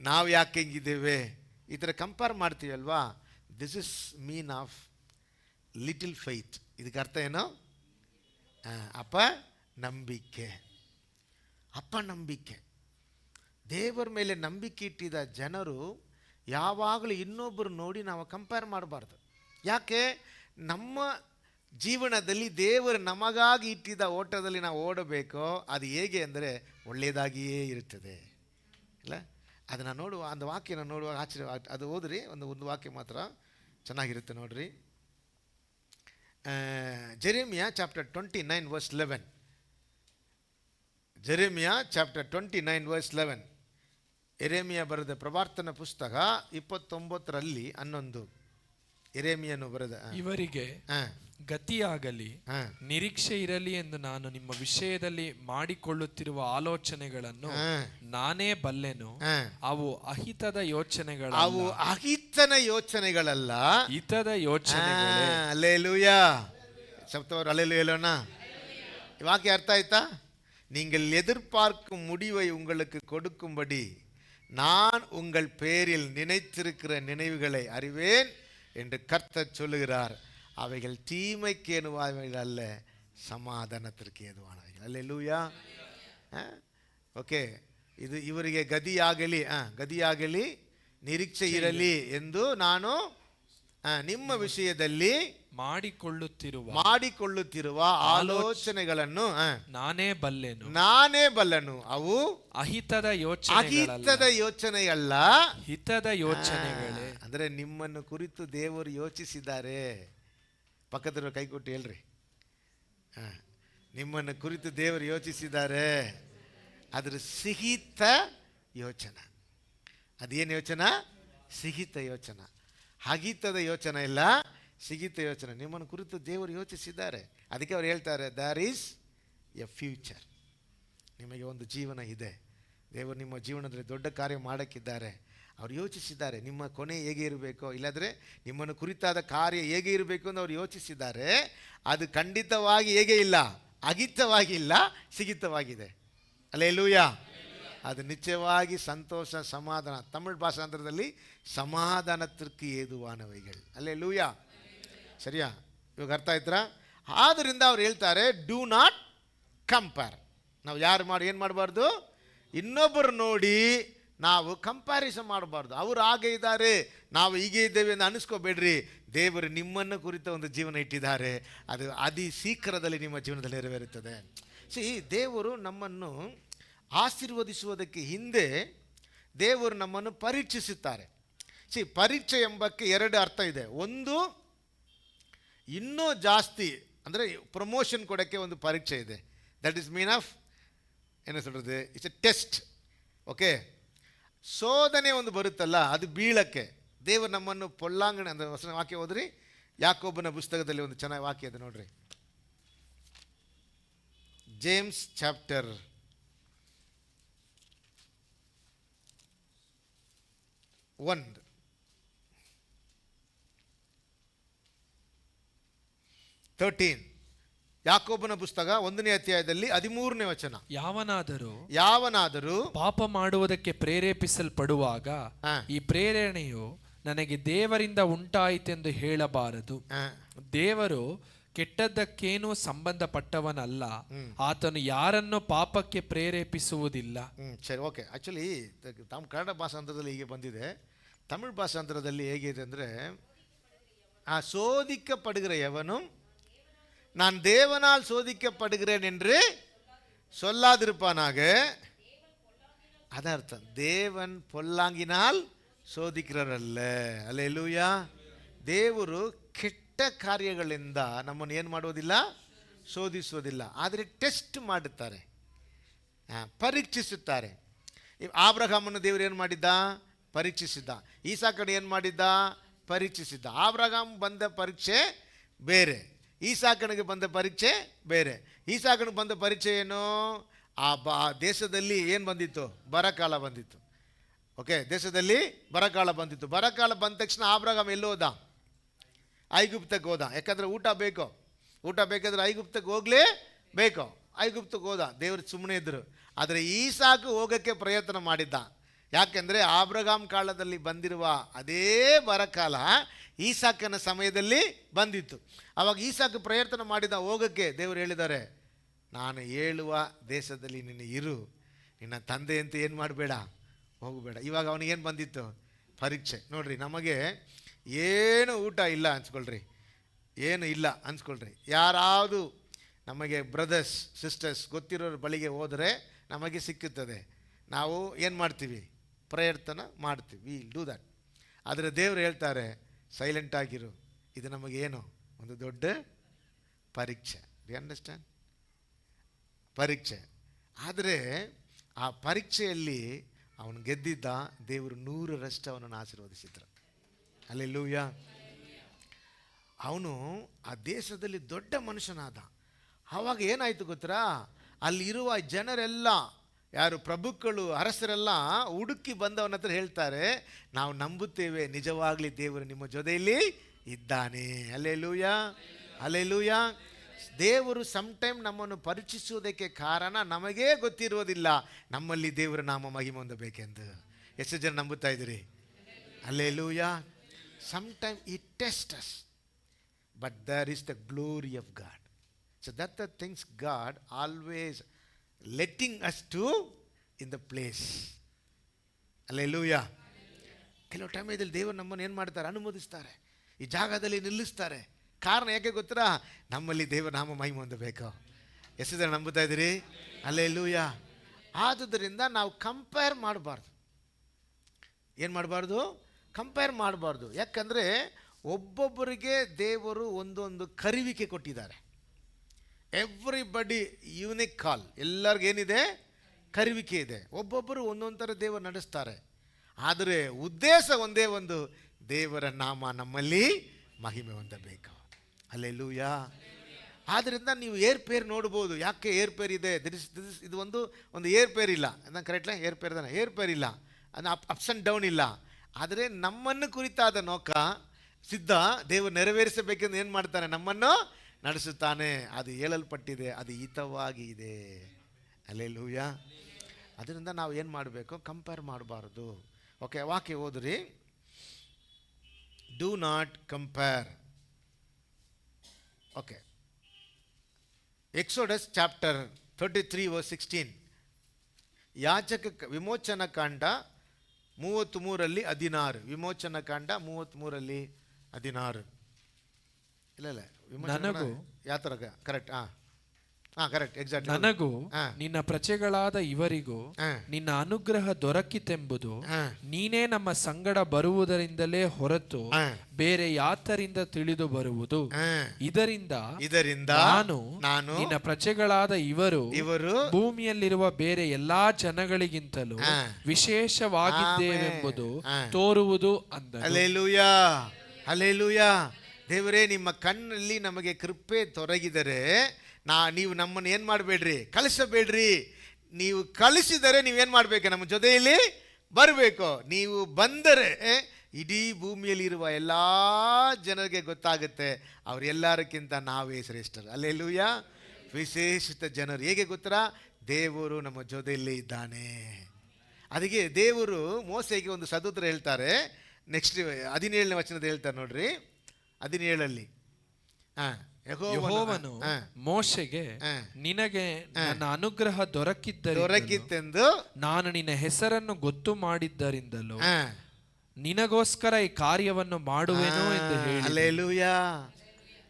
ನಾವು ಯಾಕೆ ಹಿಂಗಿದ್ದೇವೆ, ಈ ಥರ ಕಂಪೇರ್ ಮಾಡ್ತೀವಿ ಅಲ್ವಾ. This is mean of little faith. ಇದಕ್ಕೆ ಅರ್ಥ ಏನು? ಅಪನಂಬಿಕೆ. ಅಪನಂಬಿಕೆ. ದೇವರ ಮೇಲೆ ನಂಬಿಕೆ ಇಟ್ಟಿದ್ದ ಜನರು ಯಾವಾಗಲೂ ಇನ್ನೊಬ್ಬರು ನೋಡಿ ನಾವು ಕಂಪೇರ್ ಮಾಡಬಾರ್ದು. ಯಾಕೆ? ನಮ್ಮ ಜೀವನದಲ್ಲಿ ದೇವರು ನಮಗಾಗಿ ಇಟ್ಟಿದ್ದ ಓಟದಲ್ಲಿ ನಾವು ಓಡಬೇಕೋ ಅದು ಹೇಗೆ ಅಂದರೆ ಒಳ್ಳೆಯದಾಗಿಯೇ ಇರುತ್ತದೆ. ಇಲ್ಲ, ಅದನ್ನು ನೋಡುವ ಒಂದು ವಾಕ್ಯನ ನೋಡುವಾಗ ಆಶ್ಚರ್ಯ. ಅದು ಓದ್ರಿ, ಒಂದು ವಾಕ್ಯ ಮಾತ್ರ ಚೆನ್ನಾಗಿರುತ್ತೆ ನೋಡ್ರಿ. Jeremiah chapter 29 verse 11. Jeremiah chapter 29 verse 11. ಎರೇಮಿಯಾ ಬರೆದ ಪ್ರವಾರ್ತನ ಪುಸ್ತಕ 29ರಲ್ಲಿ 11. ಎರೇಮಿಯನು ಬರೆದ, ಇವರಿಗೆ ಗತಿಯಾಗಲಿ ನಿರೀಕ್ಷೆ ಇರಲಿ ಎಂದು ನಾನು ನಿಮ್ಮ ವಿಷಯದಲ್ಲಿ ಮಾಡಿಕೊಳ್ಳುತ್ತಿರುವ ಆಲೋಚನೆಗಳನ್ನು ನಾನೇ ಬಲ್ಲೆನು. ಅವು ಅಹಿತದ ಯೋಚನೆಗಳು, ಅವು ಅಹಿತನ ಯೋಚನೆಗಳಲ್ಲ, ಹಿತದ ಯೋಚನೆಗಳೇ. அல்லேலூயா. சப்தவர் அல்லேலூயா இல்லைன்னா வாக்கிய அர்த்தம் ஆயிட்டா? நீங்கள் எதிர்பார்க்கும் முடிவை உங்களுக்கு கொடுக்கும்படி நான் உங்கள் பேரில் நினைத்திருக்கிற நினைவுகளை அறிவேன் என்று கர்த்தர் சொல்லுகிறார். அவைகள் தீமைக்கு ஏதுவானவைகள் அல்ல, ಸಮಾಧಾನத்திற்கு ಏದುವಾನவைகள். அல்லேலூயா. ಓಕೆ, ಇದು ಇವರಿಗೆ ಗದಿಯಾಗಲಿ ನಿರೀಕ್ಷೆ ಇರಲಿ ಎಂದು ನಾನು ನಿಮ್ಮ ವಿಷಯದಲ್ಲಿ ಮಾಡಿಕೊಳ್ಳುತ್ತಿರುವ ಆಲೋಚನೆಗಳನ್ನು ನಾನೇ ಬಲ್ಲೆನು. ಅವು ಅಹಿತದ ಯೋಚನೆಯಲ್ಲ, ಹಿತದ ಯೋಚನೆಗಳೇ. ಅಂದರೆ ನಿಮ್ಮನ್ನು ಕುರಿತು ದೇವರು ಯೋಚಿಸಿದ್ದಾರೆ. ಪಕ್ಕದವರು ಕೈ ಕೊಟ್ಟು ಹೇಳ್ರಿ, ನಿಮ್ಮನ್ನು ಕುರಿತು ದೇವರು ಯೋಚಿಸಿದ್ದಾರೆ. ಅದರ ಸಿಹಿತ ಯೋಚನೆ. ಅದೇನು ಯೋಚನೆ? ಸಿಹಿತ ಯೋಚನೆ. ಹಗಿತದ ಯೋಚನೆ ಇಲ್ಲ, ಸಿಹಿತ ಯೋಚನೆ. ನಿಮ್ಮನ್ನು ಕುರಿತು ದೇವರು ಯೋಚಿಸಿದ್ದಾರೆ. ಅದಕ್ಕೆ ಅವ್ರು ಹೇಳ್ತಾರೆ, ದರ್ ಈಸ್ ಎ ಫ್ಯೂಚರ್. ನಿಮಗೆ ಒಂದು ಜೀವನ ಇದೆ. ದೇವರು ನಿಮ್ಮ ಜೀವನದಲ್ಲಿ ದೊಡ್ಡ ಕಾರ್ಯ ಮಾಡೋಕ್ಕಿದ್ದಾರೆ. ಅವ್ರು ಯೋಚಿಸಿದ್ದಾರೆ ನಿಮ್ಮ ಕೊನೆ ಹೇಗೆ ಇರಬೇಕೋ, ಇಲ್ಲಾಂದರೆ ನಿಮ್ಮನ್ನು ಕುರಿತಾದ ಕಾರ್ಯ ಹೇಗೆ ಇರಬೇಕು ಅಂತ ಅವ್ರು ಯೋಚಿಸಿದ್ದಾರೆ. ಅದು ಖಂಡಿತವಾಗಿ ಹೇಗೆ ಇಲ್ಲ, ಅಗಿತವಾಗಿಲ್ಲ, ಸಿಗಿತವಾಗಿದೆ. அல்லேலூயா. அது நிச்சயವಾಗಿ ಸಂತೋಷ, ಸಮಾಧಾನ. ತಮಿಳ್ ಭಾಷಾಂತರದಲ್ಲಿ ಸಮಾಧಾನத்திற்கு ಏದುವಾನவைகள். அல்லேலூயா. ಸರಿಯಾ? ಇವಾಗ ಅರ್ಥ ಆಯ್ತಾ? ಆದ್ದರಿಂದ ಅವ್ರು ಹೇಳ್ತಾರೆ, ಡೂ ನಾಟ್ ಕಂಪೇರ್. ನಾವು ಏನು ಮಾಡಬಾರ್ದು? ಇನ್ನೊಬ್ಬರು ನೋಡಿ ನಾವು ಕಂಪ್ಯಾರಿಸನ್ ಮಾಡಬಾರ್ದು. ಅವರು ಹಾಗೆ ಇದ್ದಾರೆ, ನಾವು ಹೀಗೆ ಇದ್ದೇವೆ ಅಂತ ಅನಿಸ್ಕೋಬೇಡ್ರಿ. ದೇವರು ನಿಮ್ಮನ್ನು ಕುರಿತ ಒಂದು ಜೀವನ ಇಟ್ಟಿದ್ದಾರೆ. ಅದು ಅತಿ ಶೀಘ್ರದಲ್ಲಿ ನಿಮ್ಮ ಜೀವನದಲ್ಲಿ ನೆರವೇರುತ್ತದೆ. ದೇವರು ನಮ್ಮನ್ನು ಆಶೀರ್ವದಿಸುವುದಕ್ಕೆ ಹಿಂದೆ ದೇವರು ನಮ್ಮನ್ನು ಪರೀಕ್ಷಿಸುತ್ತಾರೆ. ಪರೀಕ್ಷೆ ಎಂಬಕ್ಕೆ 2 ಅರ್ಥ ಇದೆ. ಒಂದು, ಇನ್ನೂ ಜಾಸ್ತಿ ಅಂದರೆ ಪ್ರಮೋಷನ್ ಕೊಡೋಕ್ಕೆ ಒಂದು ಪರೀಕ್ಷೆ ಇದೆ. ದಟ್ ಈಸ್ ಮೀನ್ ಆಫ್ ಏನು சொல்றது, ಇಟ್ಸ್ ಎ ಟೆಸ್ಟ್. ಓಕೆ, ಶೋಧನೆ ಒಂದು ಬರುತ್ತಲ್ಲ, ಅದು ಬೀಳಕ್ಕೆ ದೇವರು ನಮ್ಮನ್ನು ಪೊಲ್ಲಾಂಗಣ ಅಂದರೆ ಹೊಸ ವಾಕ್ಯ ಹೋದ್ರಿ. ಯಾಕೋಬನ ಪುಸ್ತಕದಲ್ಲಿ ಒಂದು ಚೆನ್ನಾಗಿ ವಾಕ್ಯ ಇದೆ ನೋಡ್ರಿ. James chapter 1:13. ಯಾಕೋಬನ ಪುಸ್ತಕ 1ನೇ ಅಧ್ಯಾಯದಲ್ಲಿ 13ನೇ ವಚನ. ಯಾವನಾದರೂ ಪಾಪ ಮಾಡುವುದಕ್ಕೆ ಪ್ರೇರೇಪಿಸಲ್ಪಡುವಾಗ ಈ ಪ್ರೇರಣೆಯು ನನಗೆ ದೇವರಿಂದ ಉಂಟಾಯಿತೆಂದು ಹೇಳಬಾರದು. ದೇವರು ಕೆಟ್ಟದ್ದಕ್ಕೇನೂ ಸಂಬಂಧಪಟ್ಟವನಲ್ಲ, ಆತನು ಯಾರನ್ನು ಪಾಪಕ್ಕೆ ಪ್ರೇರೇಪಿಸುವುದಿಲ್ಲ. ಸರಿ, ಓಕೆ. ಆ್ಯಕ್ಚುಲಿ ತಮ್ಮ ಕನ್ನಡ ಭಾಷಾಂತರದಲ್ಲಿ ಹೀಗೆ ಬಂದಿದೆ. ತಮಿಳ್ ಭಾಷಾಂತರದಲ್ಲಿ ಹೇಗಿದೆ ಅಂದರೆ, சோதிக்கப்படுகிற எவனும் நான் தேவனால் சோதிக்கப்படுகிறேன் என்று சொல்லாதிருப்பானாக. அதான் அர்த்தம். தேவன் பொல்லாங்கினால் ಸೋದಿக்கிறರಲ್ಲ. அல்லேலூயா. ದೇವರು ಕೆಟ್ಟ ಕಾರ್ಯಗಳಿಂದ ನಮ್ಮನ್ನು ಏನು ಮಾಡೋದಿಲ್ಲ, ಶೋಧಿಸೋದಿಲ್ಲ. ಆದರೆ ಟೆಸ್ಟ್ ಮಾಡುತ್ತಾರೆ. ಪರೀಕ್ಷಿಸುತ್ತಾರೆ. ಆಬ್ರಹಾಮನ ದೇವರು ಏನು ಮಾಡಿದ್ದ? ಪರೀಕ್ಷಿಸಿದ್ದ. ಈಸಾಕನ ಏನು ಮಾಡಿದ್ದ? ಪರೀಕ್ಷಿಸಿದ್ದ. ಆಬ್ರಹಾಮ್ ಬಂದ ಪರೀಕ್ಷೆ ಬೇರೆ, ಈಸಾಕನಿಗೆ ಬಂದ ಪರೀಕ್ಷೆ ಬೇರೆ. ಈಸಾಕನಿಗೆ ಬಂದ ಪರೀಕ್ಷೆ ಏನು? ಆ ದೇಶದಲ್ಲಿ ಏನು ಬಂದಿತ್ತು? ಬರಕಾಲ ಬಂದಿತ್ತು. ಓಕೆ, ದೇಶದಲ್ಲಿ ಬರಕಾಲ ಬಂದಿತ್ತು. ಬರಕಾಲ ಬಂದ ತಕ್ಷಣ ಆಬ್ರಹಾಮ್ ಎಲ್ಲೋದ? ಐಗುಪ್ತಕ್ಕೆ ಹೋದ. ಯಾಕಂದರೆ ಊಟ ಬೇಕು, ಊಟ ಬೇಕಾದ್ರೆ ಐಗುಪ್ತಕ್ಕೆ ಹೋಗಲೇ ಬೇಕು. ಐಗುಪ್ತಕ್ಕೆ ಹೋದ. ದೇವರು ಸುಮ್ಮನೆ ಇದ್ದರು. ಆದರೆ ಈಸಾಕು ಹೋಗೋಕ್ಕೆ ಪ್ರಯತ್ನ ಮಾಡಿದ್ದ. ಯಾಕೆಂದರೆ ಆಬ್ರಹಾಮ್ ಕಾಲದಲ್ಲಿ ಬಂದಿರುವ ಅದೇ ಬರಕಾಲ ಈಸಾಕನ ಸಮಯದಲ್ಲಿ ಬಂದಿತ್ತು. ಆವಾಗ ಈಸಾಕು ಪ್ರಯತ್ನ ಮಾಡಿದ ಹೋಗೋಕ್ಕೆ. ದೇವರು ಹೇಳಿದ್ದಾರೆ, ನಾನು ಹೇಳುವ ದೇಶದಲ್ಲಿ ನಿನ್ನ ಇರು, ನಿನ್ನ ತಂದೆ ಅಂತ ಏನು ಮಾಡಬೇಡ, ಹೋಗಬೇಡ. ಇವಾಗ ಅವನಿಗೇನು ಬಂದಿತ್ತು? ಪರೀಕ್ಷೆ. ನೋಡ್ರಿ, ನಮಗೆ ಏನು ಊಟ ಇಲ್ಲ ಅನ್ಸ್ಕೊಳ್ರಿ, ಏನು ಇಲ್ಲ ಅನ್ಸ್ಕೊಳ್ರಿ. ಯಾರಾವುದು ನಮಗೆ ಬ್ರದರ್ಸ್ ಸಿಸ್ಟರ್ಸ್ ಗೊತ್ತಿರೋರ ಬಳಿಗೆ ಹೋದರೆ ನಮಗೆ ಸಿಕ್ಕುತ್ತದೆ. ನಾವು ಏನು ಮಾಡ್ತೀವಿ? ಪ್ರಯತ್ನ ಮಾಡ್ತೀವಿ. We do that. ಆದರೆ ದೇವರು ಹೇಳ್ತಾರೆ, ಸೈಲೆಂಟಾಗಿರು, ಇದು ನಮಗೇನು? ಒಂದು ದೊಡ್ಡ ಪರೀಕ್ಷೆ. D understand? ಪರೀಕ್ಷೆ. ಆದರೆ ಆ ಪರೀಕ್ಷೆಯಲ್ಲಿ ಅವನು ಗೆದ್ದಿದ್ದ. ದೇವರು 100ರಷ್ಟು ಅವನನ್ನು ಆಶೀರ್ವದಿಸಿದ್ರು. ಹಲ್ಲೆಲೂಯಾ. ಅವನು ಆ ದೇಶದಲ್ಲಿ ದೊಡ್ಡ ಮನುಷ್ಯನಾದ. ಆವಾಗ ಏನಾಯಿತು ಗೊತ್ತಾ? ಅಲ್ಲಿರುವ ಜನರೆಲ್ಲ, ಯಾರು ಪ್ರಭುಗಳು, ಅರಸರೆಲ್ಲ ಹುಡುಕಿ ಬಂದವನ ಹತ್ರ ಹೇಳ್ತಾರೆ, ನಾವು ನಂಬುತ್ತೇವೆ, ನಿಜವಾಗ್ಲಿ ದೇವರು ನಿಮ್ಮ ಜೊತೆಯಲ್ಲಿ ಇದ್ದಾನೆ. Hallelujah, hallelujah. ದೇವರು ಸಮ್ಟೈಮ್ ನಮ್ಮನ್ನು ಪರೀಕ್ಷಿಸುವುದಕ್ಕೆ ಕಾರಣ ನಮಗೇ ಗೊತ್ತಿರೋದಿಲ್ಲ ನಮ್ಮಲ್ಲಿ ದೇವರ ನಾಮ ಮಹಿಮೆ ಹೊಂದಬೇಕೆಂದು. ಎಷ್ಟು ಜನ ನಂಬುತ್ತಾ ಇದ್ದೀರಿ? Hallelujah. Sometime he test us, but there is the glory of God. So that the things God always letting us to in the place. Hallelujah. ಕೆಲವು ಟೈಮಲ್ಲಿ ದೇವರು ನಮ್ಮನ್ನು ಏನು ಮಾಡ್ತಾರೆ? ಅನುಮೋದಿಸ್ತಾರೆ, ಈ ಜಾಗದಲ್ಲಿ ನಿಲ್ಲಿಸ್ತಾರೆ. ಕಾರಣ ಯಾಕೆ ಗೊತ್ತಾ? ನಮ್ಮಲ್ಲಿ ದೇವರ ನಾಮ ಮಹಿಮೆ ಹೊಂದಬೇಕು. ಎಷ್ಟು ಜನ ನಂಬುತ್ತಾ ಇದ್ದೀರಿ? ಹಲ್ಲೆಲೂಯಾ. ಆದುದರಿಂದ ನಾವು ಕಂಪೇರ್ ಮಾಡಬಾರ್ದು. ಏನು ಮಾಡಬಾರ್ದು? ಕಂಪೇರ್ ಮಾಡಬಾರ್ದು. ಯಾಕಂದರೆ ಒಬ್ಬೊಬ್ಬರಿಗೆ ದೇವರು ಒಂದೊಂದು ಕರಿವಿಕೆ ಕೊಟ್ಟಿದ್ದಾರೆ. ಎವ್ರಿಬಡಿ ಯೂನಿಕ್ ಕಾಲ್. ಎಲ್ಲರಿಗೇನಿದೆ? ಕರಿವಿಕೆ ಇದೆ. ಒಬ್ಬೊಬ್ಬರು ಒಂದೊಂದು ಥರ ದೇವರು ನಡೆಸ್ತಾರೆ. ಆದರೆ ಉದ್ದೇಶ ಒಂದೇ ಒಂದು, ದೇವರ ನಾಮ ನಮ್ಮಲ್ಲಿ ಮಹಿಮೆ ಹೊಂದಬೇಕು. ಹಲ್ಲೆಲೂಯಾ. ಆದ್ದರಿಂದ ನೀವು ಏರ್ಪೇರ್ ನೋಡ್ಬೋದು. ಯಾಕೆ ಏರ್ಪೇರ್ ಇದೆ? ಇದು ಒಂದು ಏರ್ಪೇರ್ ಇಲ್ಲ. ನಾನು ಕರೆಕ್ಟ್ಲ? ಏರ್ಪೇರ್ ತಾನೆ? ಏರ್ಪೇರ್ ಇಲ್ಲ, ಅದು ಅಪ್ಸ್ ಆ್ಯಂಡ್ ಡೌನ್ ಇಲ್ಲ. ಆದರೆ ನಮ್ಮನ್ನು ಕುರಿತಾದ ನೌಕ ಸಿದ್ಧ ದೇವರು ನೆರವೇರಿಸಬೇಕೆಂದು ಏನು ಮಾಡ್ತಾನೆ? ನಮ್ಮನ್ನು ನಡೆಸುತ್ತಾನೆ. ಅದು ಹೇಳಲ್ಪಟ್ಟಿದೆ, ಅದು ಹಿತವಾಗಿ ಇದೆ. ಹಲ್ಲೆಲೂಯಾ. ಅದರಿಂದ ನಾವು ಏನು ಮಾಡಬೇಕು? ಕಂಪೇರ್ ಮಾಡಬಾರ್ದು. ಓಕೆ, ವಾಕ್ಯ ಓದ್ರಿ. Do not compare. Okay, Exodus chapter 33 verse 16. ಯಾಜಕ ವಿಮೋಚನ ಕಾಂಡ 33 16. ವಿಮೋಚನ ಕಾಂಡ 33 16. ಇಲ್ಲ ನನಗೂ ಯಾವ ಥರ? ಕರೆಕ್ಟ್. Correct, exact. ನನಗೂ ನಿನ್ನ ಪ್ರಜೆಗಳಾದ ಇವರಿಗೂ ನಿನ್ನ ಅನುಗ್ರಹ ದೊರಕಿತೆಂಬುದು ನೀನೇ ನಮ್ಮ ಸಂಗಡ ಬರುವುದರಿಂದಲೇ ಹೊರತು ಬೇರೆ ಯಾತರಿಂದ ತಿಳಿದು ಬರುವುದು. ಇದರಿಂದ ನಾನು ನಿನ್ನ ಪ್ರಜೆಗಳಾದ ಇವರು ಭೂಮಿಯಲ್ಲಿರುವ ಬೇರೆ ಎಲ್ಲಾ ಜನಗಳಿಗಿಂತಲೂ ವಿಶೇಷವಾಗಿದ್ದೇವೆಂಬುದು ತೋರುವುದು ಅಂದ. Hallelujah, hallelujah. ದೇವರೇ, ನಿಮ್ಮ ಕಣ್ಣಲ್ಲಿ ನಮಗೆ ಕೃಪೆ ತೊರಗಿದರೆ ನೀವು ನಮ್ಮನ್ನು ಏನು ಮಾಡಬೇಡ್ರಿ? ಕಳಿಸಬೇಡ್ರಿ. ನೀವು ಕಳಿಸಿದರೆ ನೀವೇನು ಮಾಡಬೇಕು? ನಮ್ಮ ಜೊತೆಯಲ್ಲಿ ಬರಬೇಕು. ನೀವು ಬಂದರೆ ಇಡೀ ಭೂಮಿಯಲ್ಲಿರುವ ಎಲ್ಲ ಜನರಿಗೆ ಗೊತ್ತಾಗುತ್ತೆ ಅವರೆಲ್ಲರಿಗಿಂತ ನಾವೇ ಶ್ರೇಷ್ಠರು. ಹಲ್ಲೆಲೂಯಾ. ವಿಶೇಷಿತ ಜನರು. ಹೇಗೆ ಗೊತ್ತಾ? ದೇವರು ನಮ್ಮ ಜೊತೆಯಲ್ಲಿ ಇದ್ದಾನೆ. ಅದಕ್ಕೆ ದೇವರು ಮೋಸೆಗೆ ಒಂದು ಸದುತ್ರ ಹೇಳ್ತಾರೆ. ನೆಕ್ಸ್ಟ್ 17ನೇ ವಚನದ ಹೇಳ್ತಾರೆ ನೋಡ್ರಿ. 17 ಯೆಹೋವನು ಮೋಶೆಗೆ, ನಿನಗೆ ನನ್ನ ಅನುಗ್ರಹ ದೊರಕಿತ್ತೆಂದು ನಾನು ನಿನ್ನ ಹೆಸರನ್ನು ಗೊತ್ತು ಮಾಡಿದ್ದರಿಂದಲೂ ನಿನಗೋಸ್ಕರ ಈ ಕಾರ್ಯವನ್ನು ಮಾಡುವೆನು ಎಂದು ಹೇಳಿ. ಹಲ್ಲೆಲೂಯಾ.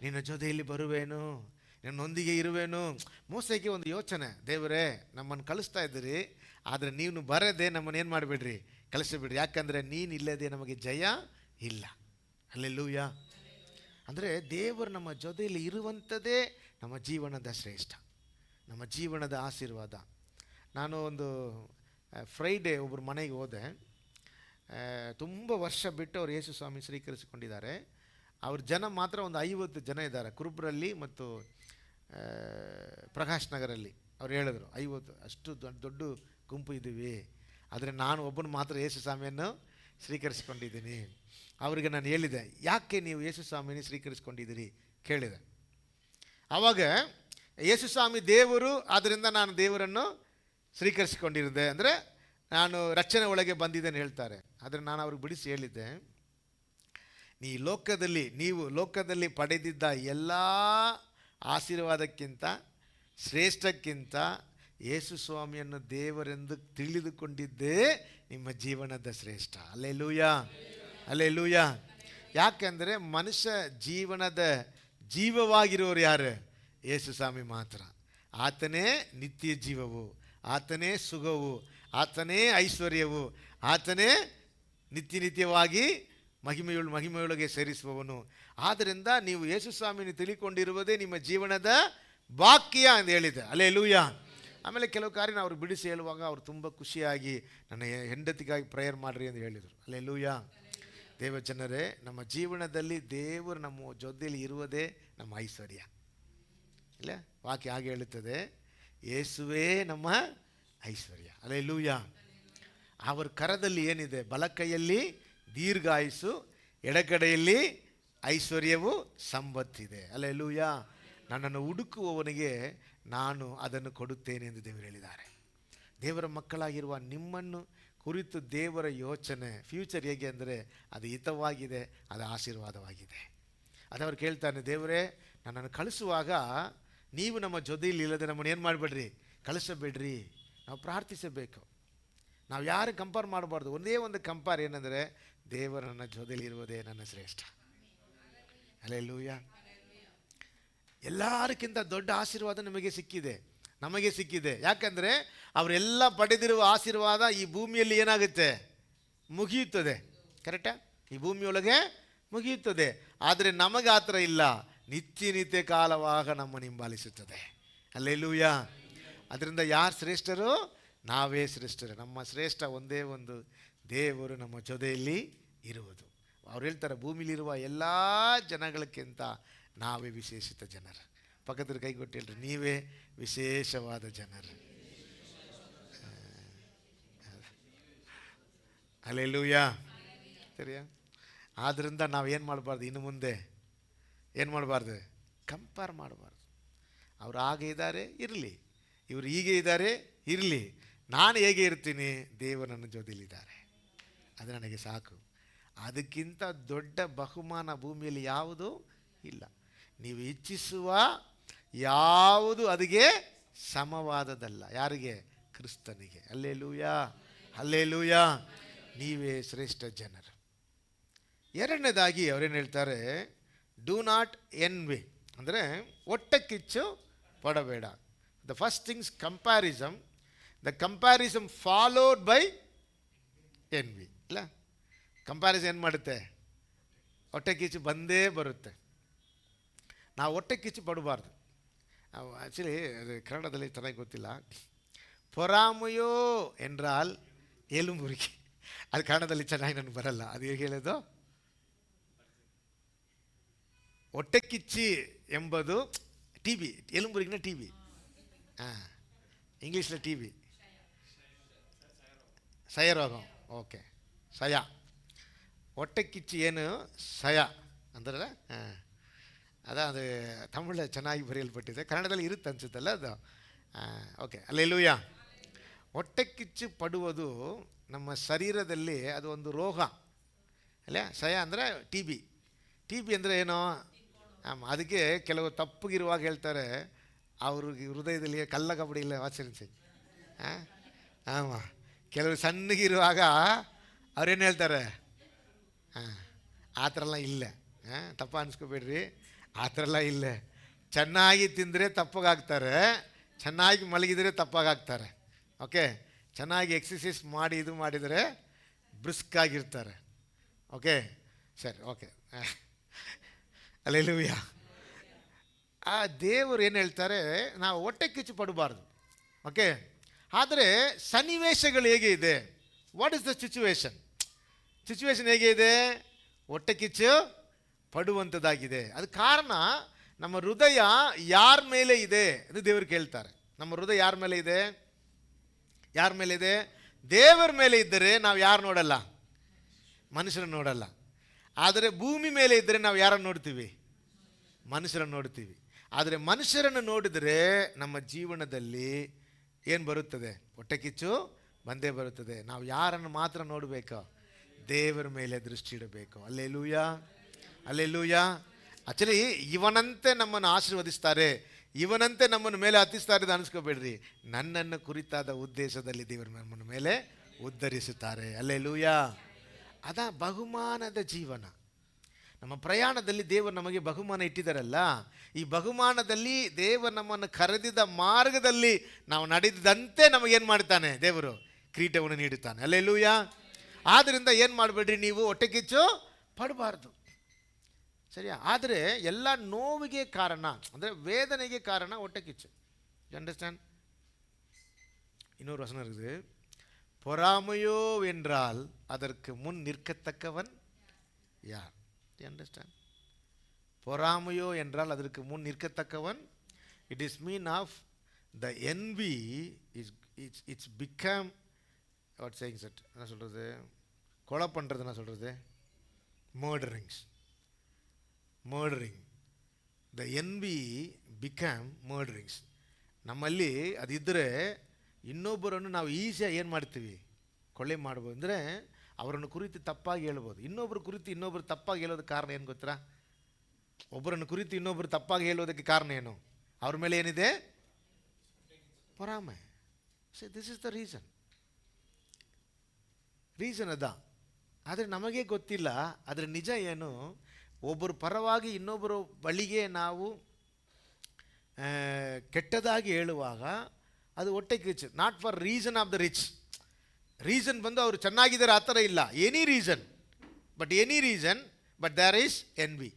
ನಿನ್ನ ಜೊತೆಯಲ್ಲಿ ಬರುವೇನು, ನಿನ್ನೊಂದಿಗೆ ಇರುವೇನು. ಮೋಸೆಗೆ ಒಂದು ಯೋಚನೆ, ದೇವರೇ ನಮ್ಮನ್ನು ಕಳಿಸ್ತಾ ಇದ್ದೀರಿ, ಆದರೆ ನೀವು ಬರದೆ ನಮ್ಮನ್ನು ಏನು ಮಾಡಬೇಡ್ರಿ? ಕಳಿಸಿಬಿಡ್ರಿ. ಯಾಕಂದರೆ ನೀನು ಇಲ್ಲದೆ ನಮಗೆ ಜಯ ಇಲ್ಲ. ಹಲ್ಲೆಲೂಯಾ. ಅಂದರೆ ದೇವರು ನಮ್ಮ ಜೊತೆಯಲ್ಲಿ ಇರುವಂಥದ್ದೇ ನಮ್ಮ ಜೀವನದ ಶ್ರೇಷ್ಠ, ನಮ್ಮ ಜೀವನದ ಆಶೀರ್ವಾದ. ನಾನು ಒಂದು ಫ್ರೈಡೇ ಒಬ್ಬರು ಮನೆಗೆ ಹೋದೆ. ತುಂಬ ವರ್ಷ ಬಿಟ್ಟು ಅವರು ಯೇಸು ಸ್ವಾಮಿ ಸ್ವೀಕರಿಸಿಕೊಂಡಿದ್ದಾರೆ. ಅವ್ರ ಜನ ಮಾತ್ರ ಒಂದು 50 ಜನ ಇದ್ದಾರೆ, ಕುರುಬ್ರಲ್ಲಿ ಮತ್ತು ಪ್ರಕಾಶ್ ನಗರಲ್ಲಿ. ಅವ್ರು ಹೇಳಿದ್ರು 50 ಅಷ್ಟು ದೊಡ್ಡ ಗುಂಪು ಇದ್ದೀವಿ, ಆದರೆ ನಾನು ಒಬ್ಬನು ಮಾತ್ರ ಯೇಸು ಸ್ವಾಮಿಯನ್ನು ಸ್ವೀಕರಿಸಿಕೊಂಡಿದ್ದೀನಿ. ಅವರಿಗೆ ನಾನು ಹೇಳಿದೆ, ಯಾಕೆ ನೀವು ಯೇಸು ಸ್ವಾಮಿಯನ್ನು ಸ್ವೀಕರಿಸಿಕೊಂಡಿದ್ದೀರಿ ಕೇಳಿದೆ. ಆವಾಗ ಯೇಸು ಸ್ವಾಮಿ ದೇವರು, ಆದ್ದರಿಂದ ನಾನು ದೇವರನ್ನು ಸ್ವೀಕರಿಸಿಕೊಂಡಿದ್ದೆ, ಅಂದರೆ ನಾನು ರಚನೆ ಒಳಗೆ ಬಂದಿದ್ದೇನೆ ಹೇಳ್ತಾರೆ. ಆದರೆ ನಾನು ಅವ್ರಿಗೆ ಬಿಡಿಸಿ ಹೇಳಿದ್ದೆ, ನೀವು ಲೋಕದಲ್ಲಿ ಪಡೆದಿದ್ದ ಎಲ್ಲ ಆಶೀರ್ವಾದಕ್ಕಿಂತ ಶ್ರೇಷ್ಠಕ್ಕಿಂತ ಯೇಸು ಸ್ವಾಮಿಯನ್ನು ದೇವರೆಂದು ತಿಳಿದುಕೊಂಡಿದ್ದೇ ನಿಮ್ಮ ಜೀವನದ ಶ್ರೇಷ್ಠ. Alleluia, alleluia. ಯಾಕೆಂದರೆ ಮನುಷ್ಯ ಜೀವನದ ಜೀವವಾಗಿರೋರು ಯಾರು? ಯೇಸು ಸ್ವಾಮಿ ಮಾತ್ರ. ಆತನೇ ನಿತ್ಯ ಜೀವವು, ಆತನೇ ಸುಖವು, ಆತನೇ ಐಶ್ವರ್ಯವು, ಆತನೇ ನಿತ್ಯವಾಗಿ ಮಹಿಮೆಯೊಳಗೆ ಸೇರಿಸುವವನು. ಆದ್ದರಿಂದ ನೀವು ಯೇಸು ಸ್ವಾಮಿಯನ್ನು ತಿಳಿಕೊಂಡಿರುವುದೇ ನಿಮ್ಮ ಜೀವನದ ಭಾಗ್ಯ ಎಂದು ಹೇಳಿದೆ. ಅಲ್ಲೆಲೂಯಾ. ಆಮೇಲೆ ಕೆಲವು ಕಾರ್ಯ ಅವ್ರು ಬಿಡಿಸಿ ಹೇಳುವಾಗ ಅವರು ತುಂಬ ಖುಷಿಯಾಗಿ ನನ್ನ ಹೆಂಡತಿಗಾಗಿ ಪ್ರೇಯರ್ ಮಾಡಿರಿ ಎಂದು ಹೇಳಿದರು. ಅಲ್ಲೆಲೂಯಾ. ದೇವಜನರೇ, ನಮ್ಮ ಜೀವನದಲ್ಲಿ ದೇವರು ನಮ್ಮ ಜೊತೆಯಲ್ಲಿ ಇರುವುದೇ ನಮ್ಮ ಐಶ್ವರ್ಯ. ಇಲ್ಲ, ವಾಕ್ಯ ಹಾಗೆ ಹೇಳುತ್ತದೆ, ಯೇಸುವೇ ನಮ್ಮ ಐಶ್ವರ್ಯ. ಅಲ್ಲೆಲೂಯಾ. ಅವರ ಕರದಲ್ಲಿ ಏನಿದೆ? ಬಲಕೈಯಲ್ಲಿ ದೀರ್ಘಾಯುಸ್ಸು, ಎಡಗಡೆಯಲ್ಲಿ ಐಶ್ವರ್ಯವು ಸಂಪತ್ತಿದೆ. ಅಲ್ಲೆಲೂಯಾ. ನನ್ನನ್ನು ಹುಡುಕುವವನಿಗೆ ನಾನು ಅದನ್ನು ಕೊಡುತ್ತೇನೆ ಎಂದು ದೇವರು ಹೇಳಿದ್ದಾರೆ. ದೇವರ ಮಕ್ಕಳಾಗಿರುವ ನಿಮ್ಮನ್ನು ಕುರಿತು ದೇವರ ಯೋಚನೆ, ಫ್ಯೂಚರ್ ಹೇಗೆ ಅಂದರೆ ಅದು ಹಿತವಾಗಿದೆ, ಅದು ಆಶೀರ್ವಾದವಾಗಿದೆ. ಅದವರು ಕೇಳ್ತಾನೆ, ದೇವರೇ ನನ್ನನ್ನು ಕಳಿಸುವಾಗ ನೀವು ನಮ್ಮ ಜೊತೆಯಲ್ಲಿ ಇಲ್ಲದೆ ನಮ್ಮನ್ನು ಏನು ಮಾಡಬೇಡ್ರಿ, ಕಳಿಸಬೇಡ್ರಿ. ನಾವು ಪ್ರಾರ್ಥಿಸಬೇಕು. ನಾವು ಯಾರು ಕಂಪೇರ್ ಮಾಡಬಾರ್ದು. ಒಂದೇ ಒಂದು ಕಂಪೇರ್ ಏನಂದರೆ, ದೇವರು ನನ್ನ ಜೊತೆಯಲ್ಲಿ ಇರುವುದೇ ನನ್ನ ಶ್ರೇಷ್ಠ. ಹಲ್ಲೆಲೂಯಾ. ಎಲ್ಲರಿಗಿಂತ ದೊಡ್ಡ ಆಶೀರ್ವಾದ ನಮಗೆ ಸಿಕ್ಕಿದೆ. ಯಾಕಂದರೆ ಅವರೆಲ್ಲ ಪಡೆದಿರುವ ಆಶೀರ್ವಾದ ಈ ಭೂಮಿಯಲ್ಲಿ ಏನಾಗುತ್ತೆ? ಮುಗಿಯುತ್ತದೆ. ಕರೆಕ್ಟಾ? ಈ ಭೂಮಿಯೊಳಗೆ ಮುಗಿಯುತ್ತದೆ. ಆದರೆ ನಮಗೆ ಆ ಥರ ಇಲ್ಲ. ನಿತ್ಯ ಕಾಲವಾಗ ನಮ್ಮನ್ನು ಹಿಂಬಾಲಿಸುತ್ತದೆ. ಹಲ್ಲೆಲೂಯಾ. ಅದರಿಂದ ಯಾರು ಶ್ರೇಷ್ಠರು? ನಾವೇ ಶ್ರೇಷ್ಠರು. ನಮ್ಮ ಶ್ರೇಷ್ಠ ಒಂದೇ ಒಂದು, ದೇವರು ನಮ್ಮ ಜೊತೆಯಲ್ಲಿ ಇರುವುದು. ಅವ್ರು ಹೇಳ್ತಾರೆ, ಭೂಮಿಲಿರುವ ಎಲ್ಲ ಜನಗಳಕ್ಕಿಂತ ನಾವೇ ವಿಶೇಷಿತ ಜನರು. ಪಕ್ಕದಲ್ಲಿ ಕೈಗೊಟ್ಟು ಹೇಳ್ರಿ, ನೀವೇ ವಿಶೇಷವಾದ ಜನರು. ಹಲ್ಲೆಲೂಯಾ. ಸರಿಯಾ? ಆದ್ದರಿಂದ ನಾವೇನು ಮಾಡಬಾರ್ದು, ಇನ್ನು ಮುಂದೆ ಏನು ಮಾಡಬಾರ್ದು? ಕಂಪೇರ್ ಮಾಡಬಾರ್ದು. ಅವ್ರು ಹಾಗೆ ಇದ್ದಾರೆ, ಇರಲಿ. ಇವರು ಹೀಗೆ ಇದ್ದಾರೆ, ಇರಲಿ. ನಾನು ಹೇಗೆ ಇರ್ತೀನಿ? ದೇವರು ನನ್ನ ಜೊತೆಯಲ್ಲಿದ್ದಾರೆ, ಅದು ನನಗೆ ಸಾಕು. ಅದಕ್ಕಿಂತ ದೊಡ್ಡ ಬಹುಮಾನ ಭೂಮಿಯಲ್ಲಿ ಯಾವುದೂ ಇಲ್ಲ. ನೀವು ಇಚ್ಛಿಸುವ ಯಾವುದು ಅದಕ್ಕೆ ಸಮವಾದದಲ್ಲ. ಯಾರಿಗೆ? ಕ್ರಿಸ್ತನಿಗೆ. Hallelujah, hallelujah. ನೀವೇ ಶ್ರೇಷ್ಠ ಜನರು. ಎರಡನೇದಾಗಿ ಅವರೇನು ಹೇಳ್ತಾರೆ? ಡೂ ನಾಟ್ ಎನ್ವಿ, ಅಂದರೆ ಹೊಟ್ಟೆ ಕಿಚ್ಚು ಪಡಬೇಡ. The first things comparison, the comparison followed by envy. ಇಲ್ಲ, ಕಂಪ್ಯಾರಿಸನ್ ಏನು ಮಾಡುತ್ತೆ? ಹೊಟ್ಟೆ ಕಿಚ್ಚು ಬಂದೇ ಬರುತ್ತೆ. ನಾವು ಹೊಟ್ಟೆ ಕಿಚ್ಚು ಪಡಬಾರ್ದು. ಆ್ಯಕ್ಚುಲಿ ಅದು ಕನ್ನಡದಲ್ಲಿ ಚೆನ್ನಾಗಿ ಗೊತ್ತಿಲ್ಲ. ಪೊರಾಮುಯೋ ಎಂದ್ರಾಲ್ ಎಲುಮುರುಗಿ, ಅದು ಕನ್ನಡದಲ್ಲಿ ಚೆನ್ನಾಗಿ ನನಗೆ ಬರಲ್ಲ. ಅದು ಹೇಗೆ ಹೇಳೋದು? ಹೊಟ್ಟೆ ಕಿಚ್ಚಿ ಎಂಬುದು ಟಿ ಬಿ, ಎಲುಮುರುಗಿನ ಟಿ ಬಿ. ಇಂಗ್ಲೀಷಲ್ಲಿ ಟಿ ಬಿ, ಕ್ಷಯರೋಗ. ಓಕೆ, ಕ್ಷಯ. ಹೊಟ್ಟೆ ಕಿಚ್ಚಿ ಏನು? ಕ್ಷಯ ಅಂದ್ರೆ ಅದು ತಮಿಳು ಚೆನ್ನಾಗಿ ಬರೆಯಲ್ಪಟ್ಟಿದೆ, ಕನ್ನಡದಲ್ಲಿ ಇರುತ್ತೆ ಅನಿಸುತ್ತಲ್ಲ ಅದು. Okay, hallelujah. ಹೊಟ್ಟೆ ಕಿಚ್ಚು ಪಡುವುದು ನಮ್ಮ ಶರೀರದಲ್ಲಿ ಅದು ಒಂದು ರೋಗ ಅಲ್ಲ. ಕ್ಷಯ ಅಂದರೆ ಟಿ ಬಿ. ಅಂದರೆ ಏನೋ? ಅದಕ್ಕೆ ಕೆಲವು ತಪ್ಪಗಿರುವಾಗ ಹೇಳ್ತಾರೆ, ಅವ್ರಿಗೆ ಹೃದಯದಲ್ಲಿ ಕಲ್ಲ ಕಬಡ್ಡಿ ಇಲ್ಲ ಆಚರಿಸಿ. ಕೆಲವರು ಸಣ್ಣಗಿರುವಾಗ ಅವ್ರೇನು ಹೇಳ್ತಾರೆ? ಆ ಥರ ಎಲ್ಲ ಇಲ್ಲ. ತಪ್ಪ ಅನ್ಸ್ಕೊಬೇಡ್ರಿ, ಆ ಥರ ಎಲ್ಲ ಇಲ್ಲ. ಚೆನ್ನಾಗಿ ತಿಂದರೆ ತಪ್ಪಗಾಗ್ತಾರೆ, ಚೆನ್ನಾಗಿ ಮಲಗಿದರೆ ತಪ್ಪಾಗ್ತಾರೆ. ಓಕೆ, ಚೆನ್ನಾಗಿ ಎಕ್ಸಸೈಸ್ ಮಾಡಿ ಇದು ಮಾಡಿದರೆ ಬ್ರಿಸ್ಕಾಗಿರ್ತಾರೆ. ಓಕೆ, ಸರಿ, ಓಕೆ. ಹಲ್ಲೆಲೂಯಾ. ಆ ದೇವರು ಏನು ಹೇಳ್ತಾರೆ? ನಾವು ಹೊಟ್ಟೆ ಕಿಚ್ಚು ಪಡಬಾರ್ದು. ಓಕೆ, ಆದರೆ ಸನ್ನಿವೇಶಗಳು ಹೇಗೆ ಇದೆ? ವಾಟ್ ಇಸ್ ದ ಸಿಚುವೇಶನ್ ಹೇಗೆ ಇದೆ? ಹೊಟ್ಟೆ ಕಿಚ್ಚು ಪಡುವಂಥದ್ದಾಗಿದೆ. ಅದು ಕಾರಣ ನಮ್ಮ ಹೃದಯ ಯಾರ ಮೇಲೆ ಇದೆ ಅದು ದೇವರು ಕೇಳ್ತಾರೆ. ನಮ್ಮ ಹೃದಯ ಯಾರ ಮೇಲೆ ಇದೆ? ಯಾರ ಮೇಲೆ ಇದೆ? ದೇವರ ಮೇಲೆ ಇದ್ದರೆ ನಾವು ಯಾರು ನೋಡಲ್ಲ? ಮನುಷ್ಯರನ್ನು ನೋಡಲ್ಲ. ಆದರೆ ಭೂಮಿ ಮೇಲೆ ಇದ್ದರೆ ನಾವು ಯಾರನ್ನು ನೋಡ್ತೀವಿ? ಮನುಷ್ಯರನ್ನು ನೋಡ್ತೀವಿ. ಆದರೆ ಮನುಷ್ಯರನ್ನು ನೋಡಿದರೆ ನಮ್ಮ ಜೀವನದಲ್ಲಿ ಏನು ಬರುತ್ತದೆ? ಹೊಟ್ಟೆ ಕಿಚ್ಚು ಬಂದೇ ಬರುತ್ತದೆ. ನಾವು ಯಾರನ್ನು ಮಾತ್ರ ನೋಡಬೇಕು? ದೇವರ ಮೇಲೆ ದೃಷ್ಟಿ ಇಡಬೇಕು. Alleluia, alleluia. ಆಕ್ಚುಲಿ ಇವನಂತೆ ನಮ್ಮನ್ನು ಆಶೀರ್ವದಿಸ್ತಾರೆ, ಇವನಂತೆ ನಮ್ಮನ್ನು ಮೇಲೆ ಹತ್ತಿಸ್ತಾರೆ ಅಂತ ಅನಿಸ್ಕೋಬೇಡ್ರಿ. ನನ್ನನ್ನು ಕುರಿತಾದ ಉದ್ದೇಶದಲ್ಲಿ ದೇವರು ನಮ್ಮನ್ನು ಮೇಲೆ ಉದ್ಧರಿಸುತ್ತಾರೆ. ಅಲ್ಲೇಲೂಯಾ. ಅದ ಬಹುಮಾನದ ಜೀವನ. ನಮ್ಮ ಪ್ರಯಾಣದಲ್ಲಿ ದೇವರು ನಮಗೆ ಬಹುಮಾನ ಇಟ್ಟಿದ್ದಾರಲ್ಲ, ಈ ಬಹುಮಾನದಲ್ಲಿ ದೇವರು ನಮ್ಮನ್ನು ಕರೆದಿದ್ದ ಮಾರ್ಗದಲ್ಲಿ ನಾವು ನಡೆದಂತೆ ನಮಗೇನು ಮಾಡ್ತಾನೆ? ದೇವರು ಕಿರೀಟವನ್ನು ನೀಡುತ್ತಾನೆ. ಅಲ್ಲೇಲೂಯಾ. ಆದ್ದರಿಂದ ಏನು ಮಾಡಬೇಡ್ರಿ, ನೀವು ಹೊಟ್ಟೆ ಕಿಚ್ಚು ಪಡಬಾರ್ದು, ಸರಿಯಾ? ಆದರೆ ಎಲ್ಲ ನೋವಿಗೆ ಕಾರಣ, ಅಂದರೆ ವೇದನೆಗೆ ಕಾರಣ ಹೊಟ್ಟೆ ಕಿಚ್ಚು. You understand? இன்னொரு வசனம் இருக்குது, பொறாமையோ என்றால் அதற்கு முன் நிற்கத்தக்கவன் யார்? You understand? பொறாமையோ என்றால் அதற்கு முன் நிற்கத்தக்கவன். It is mean of the envy it's become what saying said என்ன சொல்கிறது? கொலை பண்ணுறது என்ன சொல்கிறது? Murdering. The envy become murderings. ನಮ್ಮಲ್ಲಿ ಅದಿದ್ದರೆ ಇನ್ನೊಬ್ಬರನ್ನು ನಾವು ಈಸಿಯಾಗಿ ಏನು ಮಾಡ್ತೀವಿ? ಕೊಳ್ಳೆ ಮಾಡ್ಬೋದು. ಅಂದರೆ ಅವರನ್ನು ಕುರಿತು ತಪ್ಪಾಗಿ ಹೇಳ್ಬೋದು. ಇನ್ನೊಬ್ಬರು ಕುರಿತು ಇನ್ನೊಬ್ಬರು ತಪ್ಪಾಗಿ ಹೇಳೋದಕ್ಕೆ ಕಾರಣ ಏನು ಗೊತ್ತಾ? ಒಬ್ಬರನ್ನು ಕುರಿತು ಇನ್ನೊಬ್ಬರು ತಪ್ಪಾಗಿ ಹೇಳೋದಕ್ಕೆ ಕಾರಣ ಏನು? ಅವ್ರ ಮೇಲೆ ಏನಿದೆ? ಪರಾಮೆ. ದಿಸ್ ಇಸ್ ದ ರೀಸನ್ ಅದ. ಆದರೆ ನಮಗೆ ಗೊತ್ತಿಲ್ಲ ಅದರ ನಿಜ ಏನು. ಒಬ್ಬರು ಪರವಾಗಿ ಇನ್ನೊಬ್ಬರು ಬಳಿಗೆ ನಾವು ಕೆಟ್ಟದಾಗಿ ಹೇಳುವಾಗ ಅದು ಹೊಟ್ಟೆ ಕಿಚ್ಚು. Not for reason of the rich. Reason ಬಂದು ಅವರು ಚೆನ್ನಾಗಿದ್ದಾರೆ ಆ ಥರ ಇಲ್ಲ. Any reason but there is envy.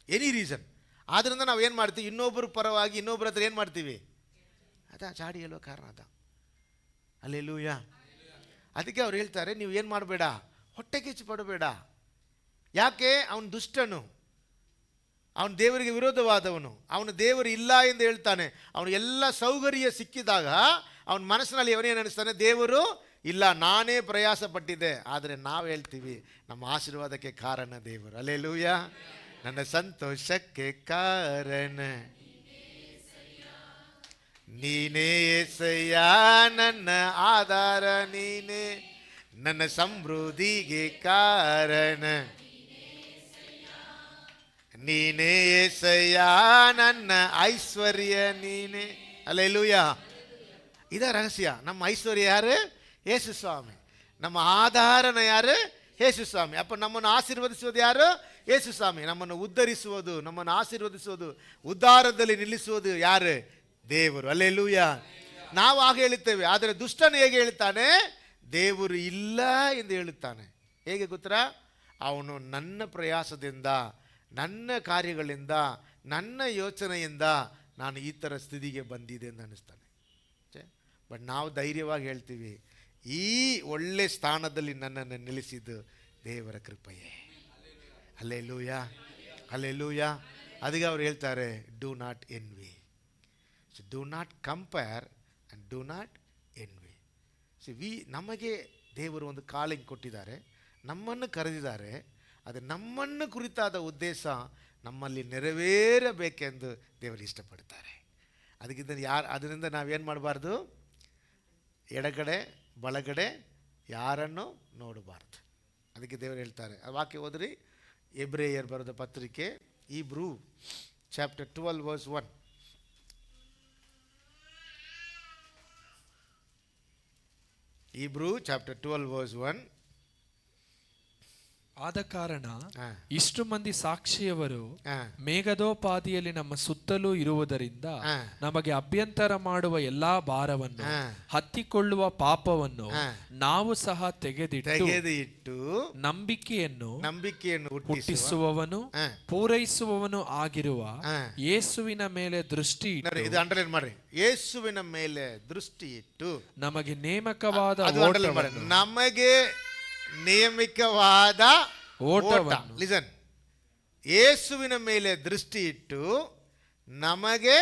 Any reason. ಆದ್ದರಿಂದ ನಾವು ಏನು ಮಾಡ್ತೀವಿ? ಇನ್ನೊಬ್ಬರು ಪರವಾಗಿ ಇನ್ನೊಬ್ಬರ ಹತ್ರ ಏನು ಮಾಡ್ತೀವಿ? ಅದ ಚಾಡಿ ಹೇಳುವ ಕಾರಣ ಅದ. ಅಲ್ಲೇಲೂಯಾ. ಅದಕ್ಕೆ ಅವ್ರು ಹೇಳ್ತಾರೆ, ನೀವು ಏನು ಮಾಡಬೇಡ, ಹೊಟ್ಟೆ ಕಿಚ್ಚು ಪಡಬೇಡ. ಯಾಕೆ? ಅವನು ದುಷ್ಟನು, ಅವನು ದೇವರಿಗೆ ವಿರೋಧವಾದವನು, ಅವನು ದೇವರು ಇಲ್ಲ ಎಂದು ಹೇಳ್ತಾನೆ. ಅವನು ಎಲ್ಲ ಸೌಕರ್ಯ ಸಿಕ್ಕಿದಾಗ ಅವನ ಮನಸ್ಸಿನಲ್ಲಿ ಅವನೇನು ಅನಿಸ್ತಾನೆ? ದೇವರು ಇಲ್ಲ, ನಾನೇ ಪ್ರಯಾಸ ಪಟ್ಟಿದ್ದೆ. ಆದರೆ ನಾವು ಹೇಳ್ತೀವಿ ನಮ್ಮ ಆಶೀರ್ವಾದಕ್ಕೆ ಕಾರಣ ದೇವರು. ಅಲ್ಲೇಲೂಯಾ. ನನ್ನ ಸಂತೋಷಕ್ಕೆ ಕಾರಣ ನೀನೇ యేసయ్య, ನನ್ನ ಆಧಾರ ನೀನೇ, ನನ್ನ ಸಮೃದ್ಧಿಗೆ ಕಾರಣ ನೀನೇ యేసయ్య, ನನ್ನ ಐಶ್ವರ್ಯ ನೀನೇ. ಅಲ್ಲೇಲೂಯಾ. ಇದ ರಹಸ್ಯ. ನಮ್ಮ ಐಶ್ವರ್ಯ ಯಾರು? ಯೇಸು ಸ್ವಾಮಿ. ನಮ್ಮ ಆಧಾರನ ಯಾರು? ಯೇಸು ಸ್ವಾಮಿ. ಅಪ್ಪ ನಮ್ಮನ್ನು ಆಶೀರ್ವದಿಸುವುದು ಯಾರು? ಯೇಸು ಸ್ವಾಮಿ. ನಮ್ಮನ್ನು ಉದ್ಧರಿಸುವುದು, ನಮ್ಮನ್ನು ಆಶೀರ್ವದಿಸುವುದು, ಉದ್ಧಾರದಲ್ಲಿ ನಿಲ್ಲಿಸುವುದು ಯಾರು? ದೇವರು. ಅಲ್ಲೇಲೂಯಾ. ನಾವು ಹಾಗೆ ಹೇಳುತ್ತೇವೆ. ಆದರೆ ದುಷ್ಟನು ಹೇಗೆ ಹೇಳ್ತಾನೆ? ದೇವರು ಇಲ್ಲ ಎಂದು ಹೇಳುತ್ತಾನೆ. ಹೇಗೆ ಗೊತ್ತಾ? ಅವನು ನನ್ನ ಪ್ರಯಾಸದಿಂದ, ನನ್ನ ಕಾರ್ಯಗಳಿಂದ, ನನ್ನ ಯೋಚನೆಯಿಂದ ನಾನು ಈ ಥರ ಸ್ಥಿತಿಗೆ ಬಂದಿದೆ ಎಂದು ಅನ್ನಿಸ್ತಾನೆ. ಬಟ್ ನಾವು ಧೈರ್ಯವಾಗಿ ಹೇಳ್ತೀವಿ, ಈ ಒಳ್ಳೆ ಸ್ಥಾನದಲ್ಲಿ ನನ್ನನ್ನು ನಿಲ್ಲಿಸಿದ್ದು ದೇವರ ಕೃಪೆಯೇ. Alleluia, alleluia. ಅದಕ್ಕೆ ಅವ್ರು ಹೇಳ್ತಾರೆ, do not envy. Do not compare and do not envy. ನಮಗೆ ದೇವರು ಒಂದು ಕಾಲಿಂಗ್ ಕೊಟ್ಟಿದ್ದಾರೆ, ನಮ್ಮನ್ನು ಕರೆದಿದ್ದಾರೆ. ಅದು ನಮ್ಮನ್ನು ಕುರಿತಾದ ಉದ್ದೇಶ ನಮ್ಮಲ್ಲಿ ನೆರವೇರಬೇಕೆಂದು ದೇವರು ಇಷ್ಟಪಡ್ತಾರೆ. ಅದರಿಂದ ನಾವೇನು ಮಾಡಬಾರ್ದು? ಎಡಗಡೆ ಬಲಗಡೆ ಯಾರನ್ನು ನೋಡಬಾರ್ದು. ಅದಕ್ಕೆ ದೇವರು ಹೇಳ್ತಾರೆ. ಆ ವಾಕ್ಯ ಓದ್ರಿ, ಎಬ್ರೇಯರ್ ಬರೆದ ಪತ್ರಿಕೆ, Hebrew chapter 12 verse 1. Hebrew chapter 12 verse 1. ಆದ ಕಾರಣ ಹಾ. ಇಷ್ಟು ಮಂದಿ ಸಾಕ್ಷಿಯವರು ಹಾ. ಮೇಘದೋಪಾದಿಯಲ್ಲಿ ನಮ್ಮ ಸುತ್ತಲೂ ಇರುವುದರಿಂದ ಹಾ. ನಮಗೆ ಅಭ್ಯಂತರ ಮಾಡುವ ಎಲ್ಲಾ ಭಾರವನ್ನು ಹಾ. ಹತ್ತಿಕೊಳ್ಳುವ ಪಾಪವನ್ನು ಹಾ. ನಾವು ಸಹ ತೆಗೆದಿಟ್ಟು ನಂಬಿಕೆಯನ್ನು ಹುಟ್ಟಿಸುವ ಹುಟ್ಟಿಸುವವನು ಹಾ. ಪೂರೈಸುವವನು ಆಗಿರುವ ಹಾ. ಯೇಸುವಿನ ಮೇಲೆ ದೃಷ್ಟಿ ನೋಡ್ರಿ, ಇಟ್ಟು ಇದು ಅಂಡರ್ಲೈನ್ ಮಾಡ್ರಿ. ಯೇಸುವಿನ ಮೇಲೆ ದೃಷ್ಟಿ ಇಟ್ಟು ನಮಗೆ ನೇಮಕವಾದ ಅದು underline ಮಾಡಿ. ಓಟವನ್ನು ನಮಗೆ ನೇಮಿಕವಾದ ಓಟವನ್ನು ಲಿಸನ್, ಯೇಸುವಿನ ಮೇಲೆ ದೃಷ್ಟಿ ಇಟ್ಟು ನಮಗೆ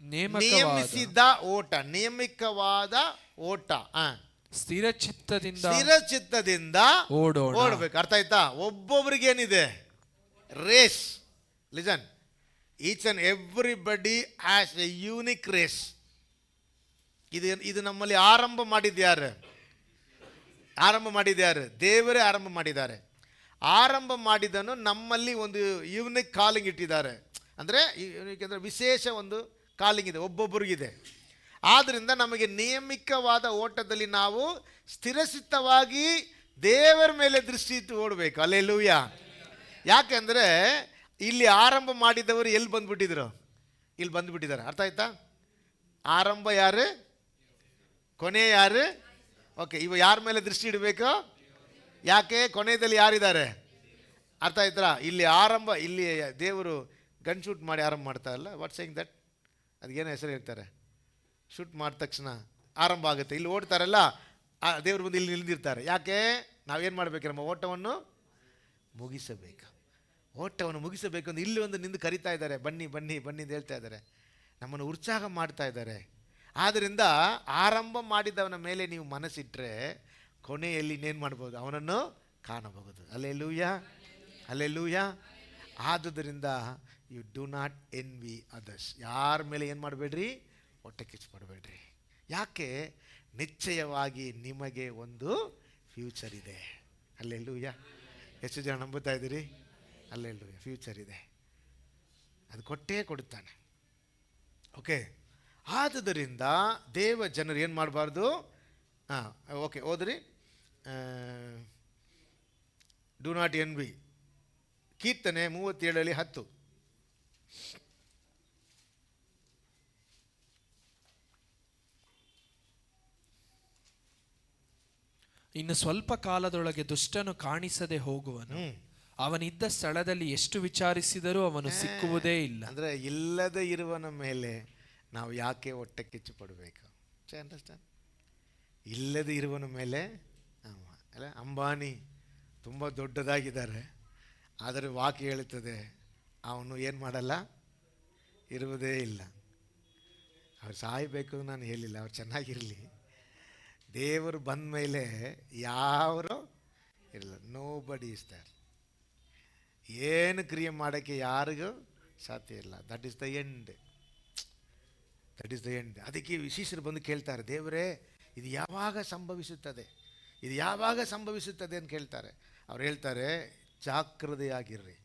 ನೇಮಿಸಿದ ಓಟ, ನೇಮಿಕವಾದ ಓಟ, ಸ್ಥಿರಚಿತ್ತದಿಂದ ಓಡಬೇಕು. ಅರ್ಥ ಆಯ್ತಾ? ಒಬ್ಬೊಬ್ರಿಗೆ ಏನಿದೆ race. Listen, each and everybody has a unique race. ಇದು ನಮ್ಮಲ್ಲಿ ಆರಂಭ ಮಾಡಿದ್ಯಾರು? ದೇವರೇ ಆರಂಭ ಮಾಡಿದ್ದಾರೆ. ಆರಂಭ ಮಾಡಿದನು ನಮ್ಮಲ್ಲಿ ಒಂದು ಯೂನಿಕ್ ಕಾಲಿಂಗ್ ಇಟ್ಟಿದ್ದಾರೆ. ಅಂದರೆ ವಿಶೇಷ ಒಂದು ಕಾಲಿಂಗ್ ಇದೆ, ಒಬ್ಬೊಬ್ಬರಿಗಿದೆ. ಆದ್ದರಿಂದ ನಮಗೆ ನೇಮಿಕವಾದ ಓಟದಲ್ಲಿ ನಾವು ಸ್ಥಿರಚಿತ್ತವಾಗಿ ದೇವರ ಮೇಲೆ ದೃಷ್ಟಿ ಇಟ್ಟು ಓಡಬೇಕು. ಹಲ್ಲೆಲೂಯಾ. ಯಾಕೆಂದರೆ ಇಲ್ಲಿ ಆರಂಭ ಮಾಡಿದವರು ಎಲ್ಲಿ ಬಂದ್ಬಿಟ್ಟಿದ್ರು? ಇಲ್ಲಿ ಬಂದುಬಿಟ್ಟಿದ್ದಾರೆ. ಅರ್ಥ ಆಯ್ತಾ? ಆರಂಭ ಯಾರು, ಕೊನೆ ಯಾರು? ಓಕೆ, ಇವ ಯಾರ ಮೇಲೆ ದೃಷ್ಟಿ ಇಡಬೇಕು? ಯಾಕೆ? ಕೊನೆಯಲ್ಲಿ ಯಾರಿದ್ದಾರೆ? ಅರ್ಥ ಆಯ್ತಾ? ಇಲ್ಲಿ ಆರಂಭ, ಇಲ್ಲಿ ದೇವರು ಗನ್ ಶೂಟ್ ಮಾಡಿ ಆರಂಭ ಮಾಡ್ತಾರಲ್ಲ, ವಾಟ್ ಸೇಯಿಂಗ್ ದಟ್, ಅದಕ್ಕೇನೋ ಹೆಸರು ಹೇಳ್ತಾರೆ. ಶೂಟ್ ಮಾಡಿದ ತಕ್ಷಣ ಆರಂಭ ಆಗುತ್ತೆ. ಇಲ್ಲಿ ಓಡ್ತಾರಲ್ಲ, ದೇವ್ರು ಬಂದು ಇಲ್ಲಿ ನಿಲ್ದಿರ್ತಾರೆ. ಯಾಕೆ? ನಾವೇನು ಮಾಡಬೇಕು? ನಮ್ಮ ಓಟವನ್ನು ಮುಗಿಸಬೇಕು. ಓಟವನ್ನು ಮುಗಿಸಬೇಕು ಅಂತ ಇಲ್ಲಿ ಒಂದು ನಿಂದು ಕರಿತಾ ಇದ್ದಾರೆ, ಬನ್ನಿ ಬನ್ನಿ ಬನ್ನಿ ಅಂತ ಹೇಳ್ತಾ ಇದ್ದಾರೆ, ನಮ್ಮನ್ನು ಉತ್ಸಾಹ ಮಾಡ್ತಾ ಇದ್ದಾರೆ. ಆದ್ದರಿಂದ ಆರಂಭ ಮಾಡಿದವನ ಮೇಲೆ ನೀವು ಮನಸ್ಸಿಟ್ಟರೆ ಕೊನೆಯಲ್ಲಿ ಇನ್ನೇನು ಮಾಡ್ಬೋದು? ಅವನನ್ನು ಕಾಣಬಹುದು. Hallelujah, hallelujah. ಆದುದರಿಂದ you do not envy others. ಯಾರ ಮೇಲೆ ಏನು ಮಾಡಬೇಡ್ರಿ? ಹೊಟ್ಟೆ ಕಿಚ್ಚು ಪಡಬೇಡ್ರಿ. ಯಾಕೆ? ನಿಶ್ಚಯವಾಗಿ ನಿಮಗೆ ಒಂದು ಫ್ಯೂಚರ್ ಇದೆ. ಹಲ್ಲೆಲೂಯಾ. ಎಷ್ಟು ಜನ ನಂಬುತ್ತಾ ಇದ್ದೀರಿ? ಹಲ್ಲೆಲೂಯಾ. ಫ್ಯೂಚರ್ ಇದೆ, ಅದು ಕೊಟ್ಟೇ ಕೊಡುತ್ತಾನೆ. ಓಕೆ, ಆದುದರಿಂದ ದೇವ ಜನರು ಏನು ಮಾಡಬಾರ್ದು? ಓಕೆ, ಓದ್ರಿ. ಡು ನಾಟ್ ಎನ್ವಿ, ಕೀರ್ತನೆ 37:10. ಇನ್ನು ಸ್ವಲ್ಪ ಕಾಲದೊಳಗೆ ದುಷ್ಟನು ಕಾಣಿಸದೆ ಹೋಗುವನು, ಅವನಿದ್ದ ಸ್ಥಳದಲ್ಲಿ ಎಷ್ಟು ವಿಚಾರಿಸಿದರೂ ಅವನು ಸಿಕ್ಕುವುದೇ ಇಲ್ಲ. ಅಂದರೆ ಇಲ್ಲದೆ ಇರುವನ ಮೇಲೆ ನಾವು ಯಾಕೆ ಹೊಟ್ಟೆ ಕಿಚ್ಚು ಪಡಬೇಕು? ಅಂಡರ್ಸ್ಟ್ಯಾಂಡ್? ಇಲ್ಲದೆ ಇರುವನ ಮೇಲೆ ಅಲ್ಲ, ಅಂಬಾನಿ ತುಂಬ ದೊಡ್ಡದಾಗಿದ್ದಾರೆ, ಆದರೆ ವಾಕ್ಯ ಹೇಳುತ್ತದೆ ಅವನು ಏನು ಮಾಡಲ್ಲ, ಇರುವುದೇ ಇಲ್ಲ. ಅವ್ರು ಸಾಯಬೇಕು ನಾನು ಹೇಳಿಲ್ಲ, ಅವ್ರು ಚೆನ್ನಾಗಿರಲಿ. ದೇವರು ಬಂದ ಮೇಲೆ ಯಾರು ಇರಲ್ಲ. ನೋ ಬಡಿ ಇಸ್ ದರ್. ಏನು ಕ್ರಿಯೆ ಮಾಡೋಕ್ಕೆ ಯಾರಿಗೂ ಸಾಧ್ಯ ಇಲ್ಲ. That is the end. That is the end. ಅದಕ್ಕೆ ಶಿಷ್ಯರು ಬಂದು ಕೇಳ್ತಾರೆ, ದೇವರೇ ಇದು ಯಾವಾಗ ಸಂಭವಿಸುತ್ತದೆ, ಇದು ಯಾವಾಗ ಸಂಭವಿಸುತ್ತದೆ ಅಂತ ಕೇಳ್ತಾರೆ. ಅವ್ರು ಹೇಳ್ತಾರೆ, ಜಾಗೃತೆಯಾಗಿರ್ರಿ,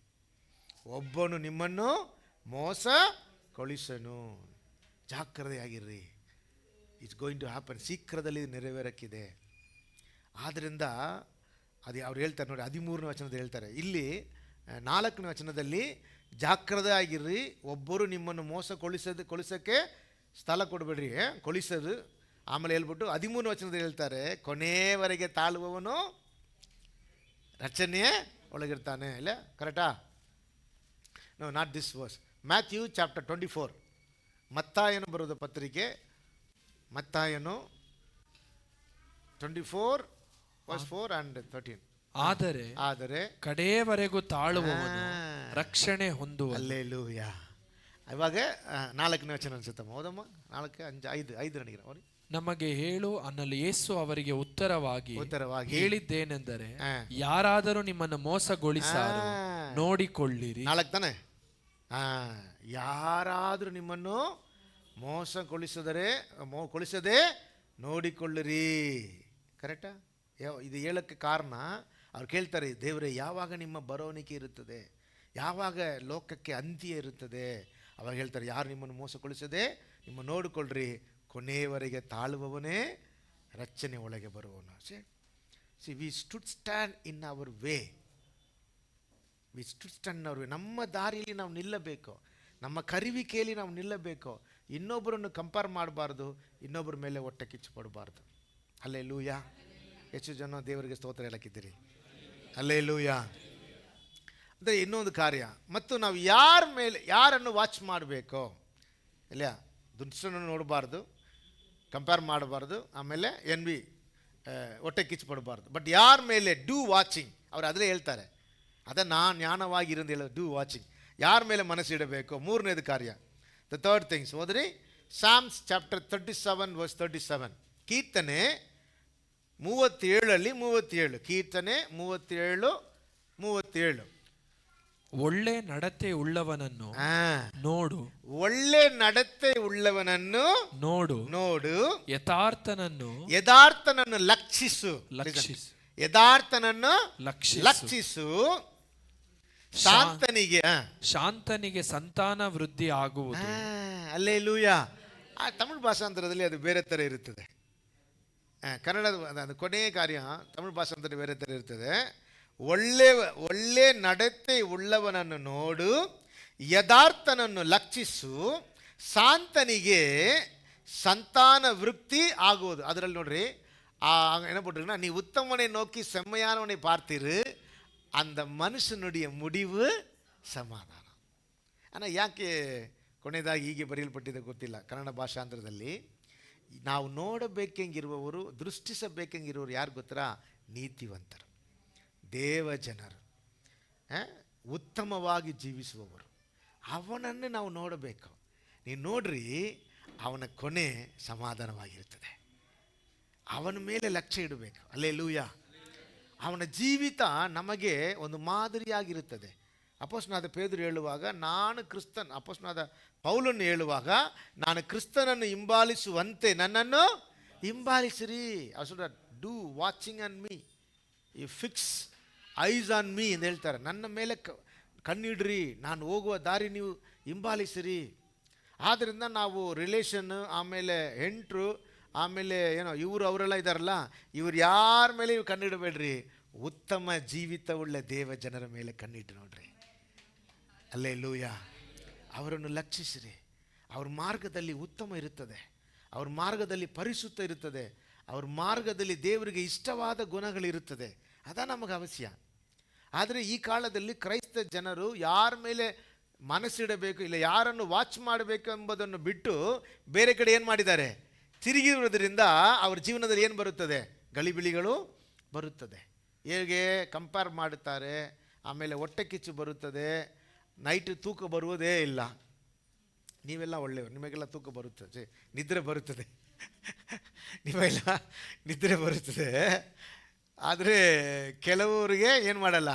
ಒಬ್ಬನು ನಿಮ್ಮನ್ನು ಮೋಸ ಕೊಳಿಸನು. ಜಾಗೃತೆಯಾಗಿರ್ರಿ, ಇಟ್ಸ್ ಗೋಯಿಂಗ್ ಟು ಹ್ಯಾಪನ್. ಶೀಘ್ರದಲ್ಲಿ ನೆರವೇರಕ್ಕಿದೆ. ಆದ್ದರಿಂದ ಅದು ಅವ್ರು ಹೇಳ್ತಾರೆ ನೋಡಿ, 13ನೇ ವಚನದಲ್ಲಿ ಹೇಳ್ತಾರೆ. ಇಲ್ಲಿ 4ನೇ ವಚನದಲ್ಲಿ ಜಾಗೃತೆ ಆಗಿರ್ರಿ, ಒಬ್ಬರು ನಿಮ್ಮನ್ನು ಮೋಸ ಕೊಳಿಸೋಕ್ಕೆ ಸ್ಥಳ ಕೊಡಬೇಡ್ರಿ, ಕೊಳಿಸೋದು. ಆಮೇಲೆ ಹೇಳ್ಬಿಟ್ಟು 13ನೇ ವಚನದಲ್ಲಿ ಹೇಳ್ತಾರೆ, ಕೊನೆಯವರೆಗೆ ತಾಳುವವನು ರಚನೆಯೇ ಒಳಗಿರ್ತಾನೆ. ಇಲ್ಲ, ಕರೆಕ್ಟಾ? No, not this verse. Matthew chapter 24. ಮತ್ತಾಯನು ಬರೆದ ಪತ್ರಿಕೆ, ಮತ್ತಾಯನು 24:4 and 13. ಆದರೆ ಕಡೆಯವರೆಗೂ ತಾಳುವವನು ರಕ್ಷಣೆ ಹೊಂದುವ. ಹಲ್ಲೆಲೂಯಾ. ಇವಾಗ 4ನೇ ವಚನ ಅನ್ಸುತ್ತಮ್ಮ, ಓದಮ್ಮ. 4:5 ನನಗೆ ಅವ್ರಿ. ನಮಗೆ ಹೇಳು ಅನ್ನಲು ಯೇಸು ಅವರಿಗೆ ಉತ್ತರವಾಗಿ ಹೇಳಿದ್ದೇನೆಂದರೆ, ಯಾರಾದರೂ ನಿಮ್ಮನ್ನು ಮೋಸಗೊಳಿಸಾರು ನೋಡಿಕೊಳ್ಳಿರಿ. 4 ತಾನೆ? ಯಾರಾದರೂ ನಿಮ್ಮನ್ನು ಮೋಸಗೊಳಿಸದೆ ನೋಡಿಕೊಳ್ಳಿರಿ. ಕರೆಕ್ಟಾ? ಇದು ಹೇಳೋಕ್ಕೆ ಕಾರಣ, ಅವ್ರು ಕೇಳ್ತಾರೆ, ದೇವರೇ ಯಾವಾಗ ನಿಮ್ಮ ಬರೋಣಿಕೆ ಇರುತ್ತದೆ, ಯಾವಾಗ ಲೋಕಕ್ಕೆ ಅಂತ್ಯ ಇರುತ್ತದೆ? ಅವಾಗ ಹೇಳ್ತಾರೆ, ಯಾರು ನಿಮ್ಮನ್ನು ಮೋಸಗೊಳಿಸದೆ ನಿಮ್ಮ ನೋಡಿಕೊಳ್ಳ್ರಿ, ಕೊನೆಯವರೆಗೆ ತಾಳುವವನೇ ರಚನೆ ಒಳಗೆ ಬರುವವನು. See we stood stand in our way. We stood stand in our way. ನಮ್ಮ ದಾರಿಯಲ್ಲಿ ನಾವು ನಿಲ್ಲಬೇಕು, ನಮ್ಮ ಕರಿವಿಕೆಯಲ್ಲಿ ನಾವು ನಿಲ್ಲಬೇಕು. ಇನ್ನೊಬ್ಬರನ್ನು ಕಂಪೇರ್ ಮಾಡಬಾರ್ದು, ಇನ್ನೊಬ್ಬರ ಮೇಲೆ ಹೊಟ್ಟೆ ಕಿಚ್ಚು ಪಡಬಾರ್ದು. ಹಲ್ಲೆಲೂಯಾ. ಹೆಚ್ಚು ಜನ ದೇವರಿಗೆ ಸ್ತೋತ್ರ ಹೇಳಕ್ಕಿದ್ದೀರಿ. ಹಲ್ಲೆಲೂಯಾ. ಅಂದರೆ ಇನ್ನೊಂದು ಕಾರ್ಯ, ಮತ್ತು ನಾವು ಯಾರನ್ನು ವಾಚ್ ಮಾಡಬೇಕು ಇಲ್ಲ, ದುಷ್ಟನನ್ನು ನೋಡಬಾರ್ದು, ಕಂಪೇರ್ ಮಾಡಬಾರ್ದು, ಆಮೇಲೆ ಹೊಟ್ಟೆ ಕಿಚ್ಚು ಪಡಬಾರ್ದು. ಬಟ್ ಯಾರ ಮೇಲೆ ಡೂ ವಾಚಿಂಗ್, ಅವ್ರು ಅದರೇ ಹೇಳ್ತಾರೆ, ಅದೇ ನಾನು ಜ್ಞಾನವಾಗಿರಂದು ಹೇಳೋದು, ಡೂ ವಾಚಿಂಗ್. ಯಾರ ಮೇಲೆ ಮನಸ್ಸಿಡಬೇಕು. ಮೂರನೇದು ಕಾರ್ಯ, ದ ಥರ್ಡ್ ಥಿಂಗ್ಸ್ ಓದ್ರಿ. Psalms chapter 37 verse 37. ಕೀರ್ತನೆ 37 ಕೀರ್ತನೆ 37. ಒಳ್ಳೆ ನಡತೆ ಉಳ್ಳವನನ್ನು ನೋಡು, ಒಳ್ಳೆ ನಡತೆ ಉಳ್ಳವನನ್ನು ನೋಡು, ಯಥಾರ್ಥನನ್ನು ಲಕ್ಷಿಸು. ಯಥಾರ್ಥನನ್ನು ಲಕ್ಷಿಸು. ಶಾಂತನಿಗೆ ಸಂತಾನ ವೃದ್ಧಿ ಆಗುವುದು. ಹಲ್ಲೆಲೂಯಾ. ಆ ತಮಿಳು ಭಾಷಾಂತರದಲ್ಲಿ ಅದು ಬೇರೆ ಥರ ಇರುತ್ತದೆ. ಕನ್ನಡದ ಕೊನೆಯ ಕಾರ್ಯ ತಮಿಳು ಭಾಷಾಂತರ ಬೇರೆ ಥರ ಇರ್ತದೆ. ಒಳ್ಳೆ ನಡತೆ ಉಳ್ಳವನನ್ನು ನೋಡು, ಯಥಾರ್ಥನನ್ನು ಲಕ್ಷಿಸು, ಶಾಂತನಿಗೆ ಸಂತಾನ ವೃದ್ಧಿ ಆಗುವುದು. ಅದರಲ್ಲಿ ನೋಡ್ರಿ, என்ன போட்டிருக்குன்னா, நீ உத்தமனை நோக்கி செம்மையானவனை பார்த்திரு, அந்த ಮನುಷ್ಯನುடைய முடிவு ಸಮಾಧಾನ. ಯಾಕೆ ಕೊನೆಯದಾಗಿ ಹೀಗೆ ಬರೆಯಲ್ಪಟ್ಟಿದೆ ಗೊತ್ತಿಲ್ಲ. ಕನ್ನಡ ಭಾಷಾಂತರದಲ್ಲಿ ನಾವು ನೋಡಬೇಕೆಂಗಿರುವವರು, ದೃಷ್ಟಿಸಬೇಕೆಂಗಿರುವವರು ಯಾರು ಗೊತ್ತಾ? ನೀತಿವಂತರು, ದೇವಜನರು, ಉತ್ತಮವಾಗಿ ಜೀವಿಸುವವರು. ಅವನನ್ನು ನಾವು ನೋಡಬೇಕು. ನೀವು ನೋಡ್ರಿ, ಅವನ ಕೊನೆ ಸಮಾಧಾನವಾಗಿರುತ್ತದೆ. ಅವನ ಮೇಲೆ ಲಕ್ಷ್ಯ ಇಡಬೇಕು. ಹಲ್ಲೆಲೂಯಾ. ಅವನ ಜೀವಿತ ನಮಗೆ ಒಂದು ಮಾದರಿಯಾಗಿರುತ್ತದೆ. ಅಪೊಸ್ತಲನಾದ ಪೇದ್ರು ಹೇಳುವಾಗ, ಅಪೊಸ್ತಲನಾದ ಪೌಲನು ಹೇಳುವಾಗ, ನಾನು ಕ್ರಿಸ್ತನನ್ನು ಹಿಂಬಾಲಿಸುವಂತೆ ನನ್ನನ್ನು ಹಿಂಬಾಲಿಸಿರಿ. Do watching on me, you fix eyes on me ಎಂದು ಹೇಳ್ತಾರೆ. ನನ್ನ ಮೇಲೆ ಕಣ್ಣಿಡ್ರಿ, ನಾನು ಹೋಗುವ ದಾರಿ ನೀವು ಹಿಂಬಾಲಿಸಿರಿ. ಆದ್ದರಿಂದ ನಾವು ರಿಲೇಷನ್, ಆಮೇಲೆ ಹೆಂಟರು, ಆಮೇಲೆ ಅವರೆಲ್ಲ ಇದ್ದಾರಲ್ಲ, ಇವ್ರು ಯಾರ ಮೇಲೆ ಇವು ಕಣ್ಣಿಡಬೇಡ್ರಿ, ಉತ್ತಮ ಜೀವಿತವುಳ್ಳ ದೇವ ಜನರ ಮೇಲೆ ಕಣ್ಣಿಟ್ಟು ನೋಡ್ರಿ. ಹಲ್ಲೆಲೂಯಾ. ಅವರನ್ನು ಲಕ್ಷಿಸಿರಿ. ಅವ್ರ ಮಾರ್ಗದಲ್ಲಿ ಉತ್ತಮ ಇರುತ್ತದೆ, ಅವ್ರ ಮಾರ್ಗದಲ್ಲಿ ಪರಿಶುದ್ಧ ಇರುತ್ತದೆ, ಅವ್ರ ಮಾರ್ಗದಲ್ಲಿ ದೇವರಿಗೆ ಇಷ್ಟವಾದ ಗುಣಗಳಿರುತ್ತದೆ. ಅದ ನಮಗೆ ಅವಶ್ಯ. ಆದರೆ ಈ ಕಾಲದಲ್ಲಿ ಕ್ರೈಸ್ತ ಜನರು ಯಾರ ಮೇಲೆ ಮನಸ್ಸಿಡಬೇಕು, ಇಲ್ಲ ಯಾರನ್ನು ವಾಚ್ ಮಾಡಬೇಕು ಎಂಬುದನ್ನು ಬಿಟ್ಟು ಬೇರೆ ಕಡೆ ಏನು ಮಾಡಿದ್ದಾರೆ? ತಿರುಗಿರುವುದರಿಂದ ಅವ್ರ ಜೀವನದಲ್ಲಿ ಏನು ಬರುತ್ತದೆ? ಗಲಿಬಿಲಿಗಳು ಬರುತ್ತದೆ. ಹೇಗೆ ಕಂಪೇರ್ ಮಾಡುತ್ತಾರೆ, ಆಮೇಲೆ ಹೊಟ್ಟೆ ಕಿಚ್ಚು ಬರುತ್ತದೆ, ನೈಟ್ ತೂಕ ಬರುವುದೇ ಇಲ್ಲ. ನೀವೆಲ್ಲ ಒಳ್ಳೆಯವರು, ನಿಮಗೆಲ್ಲ ತೂಕ ಬರುತ್ತದೆ, ನಿದ್ರೆ ಬರುತ್ತದೆ, ನಿಮಗೆಲ್ಲ ನಿದ್ರೆ ಬರುತ್ತದೆ. ಆದರೆ ಕೆಲವರಿಗೆ ಏನು ಮಾಡಲ್ಲ.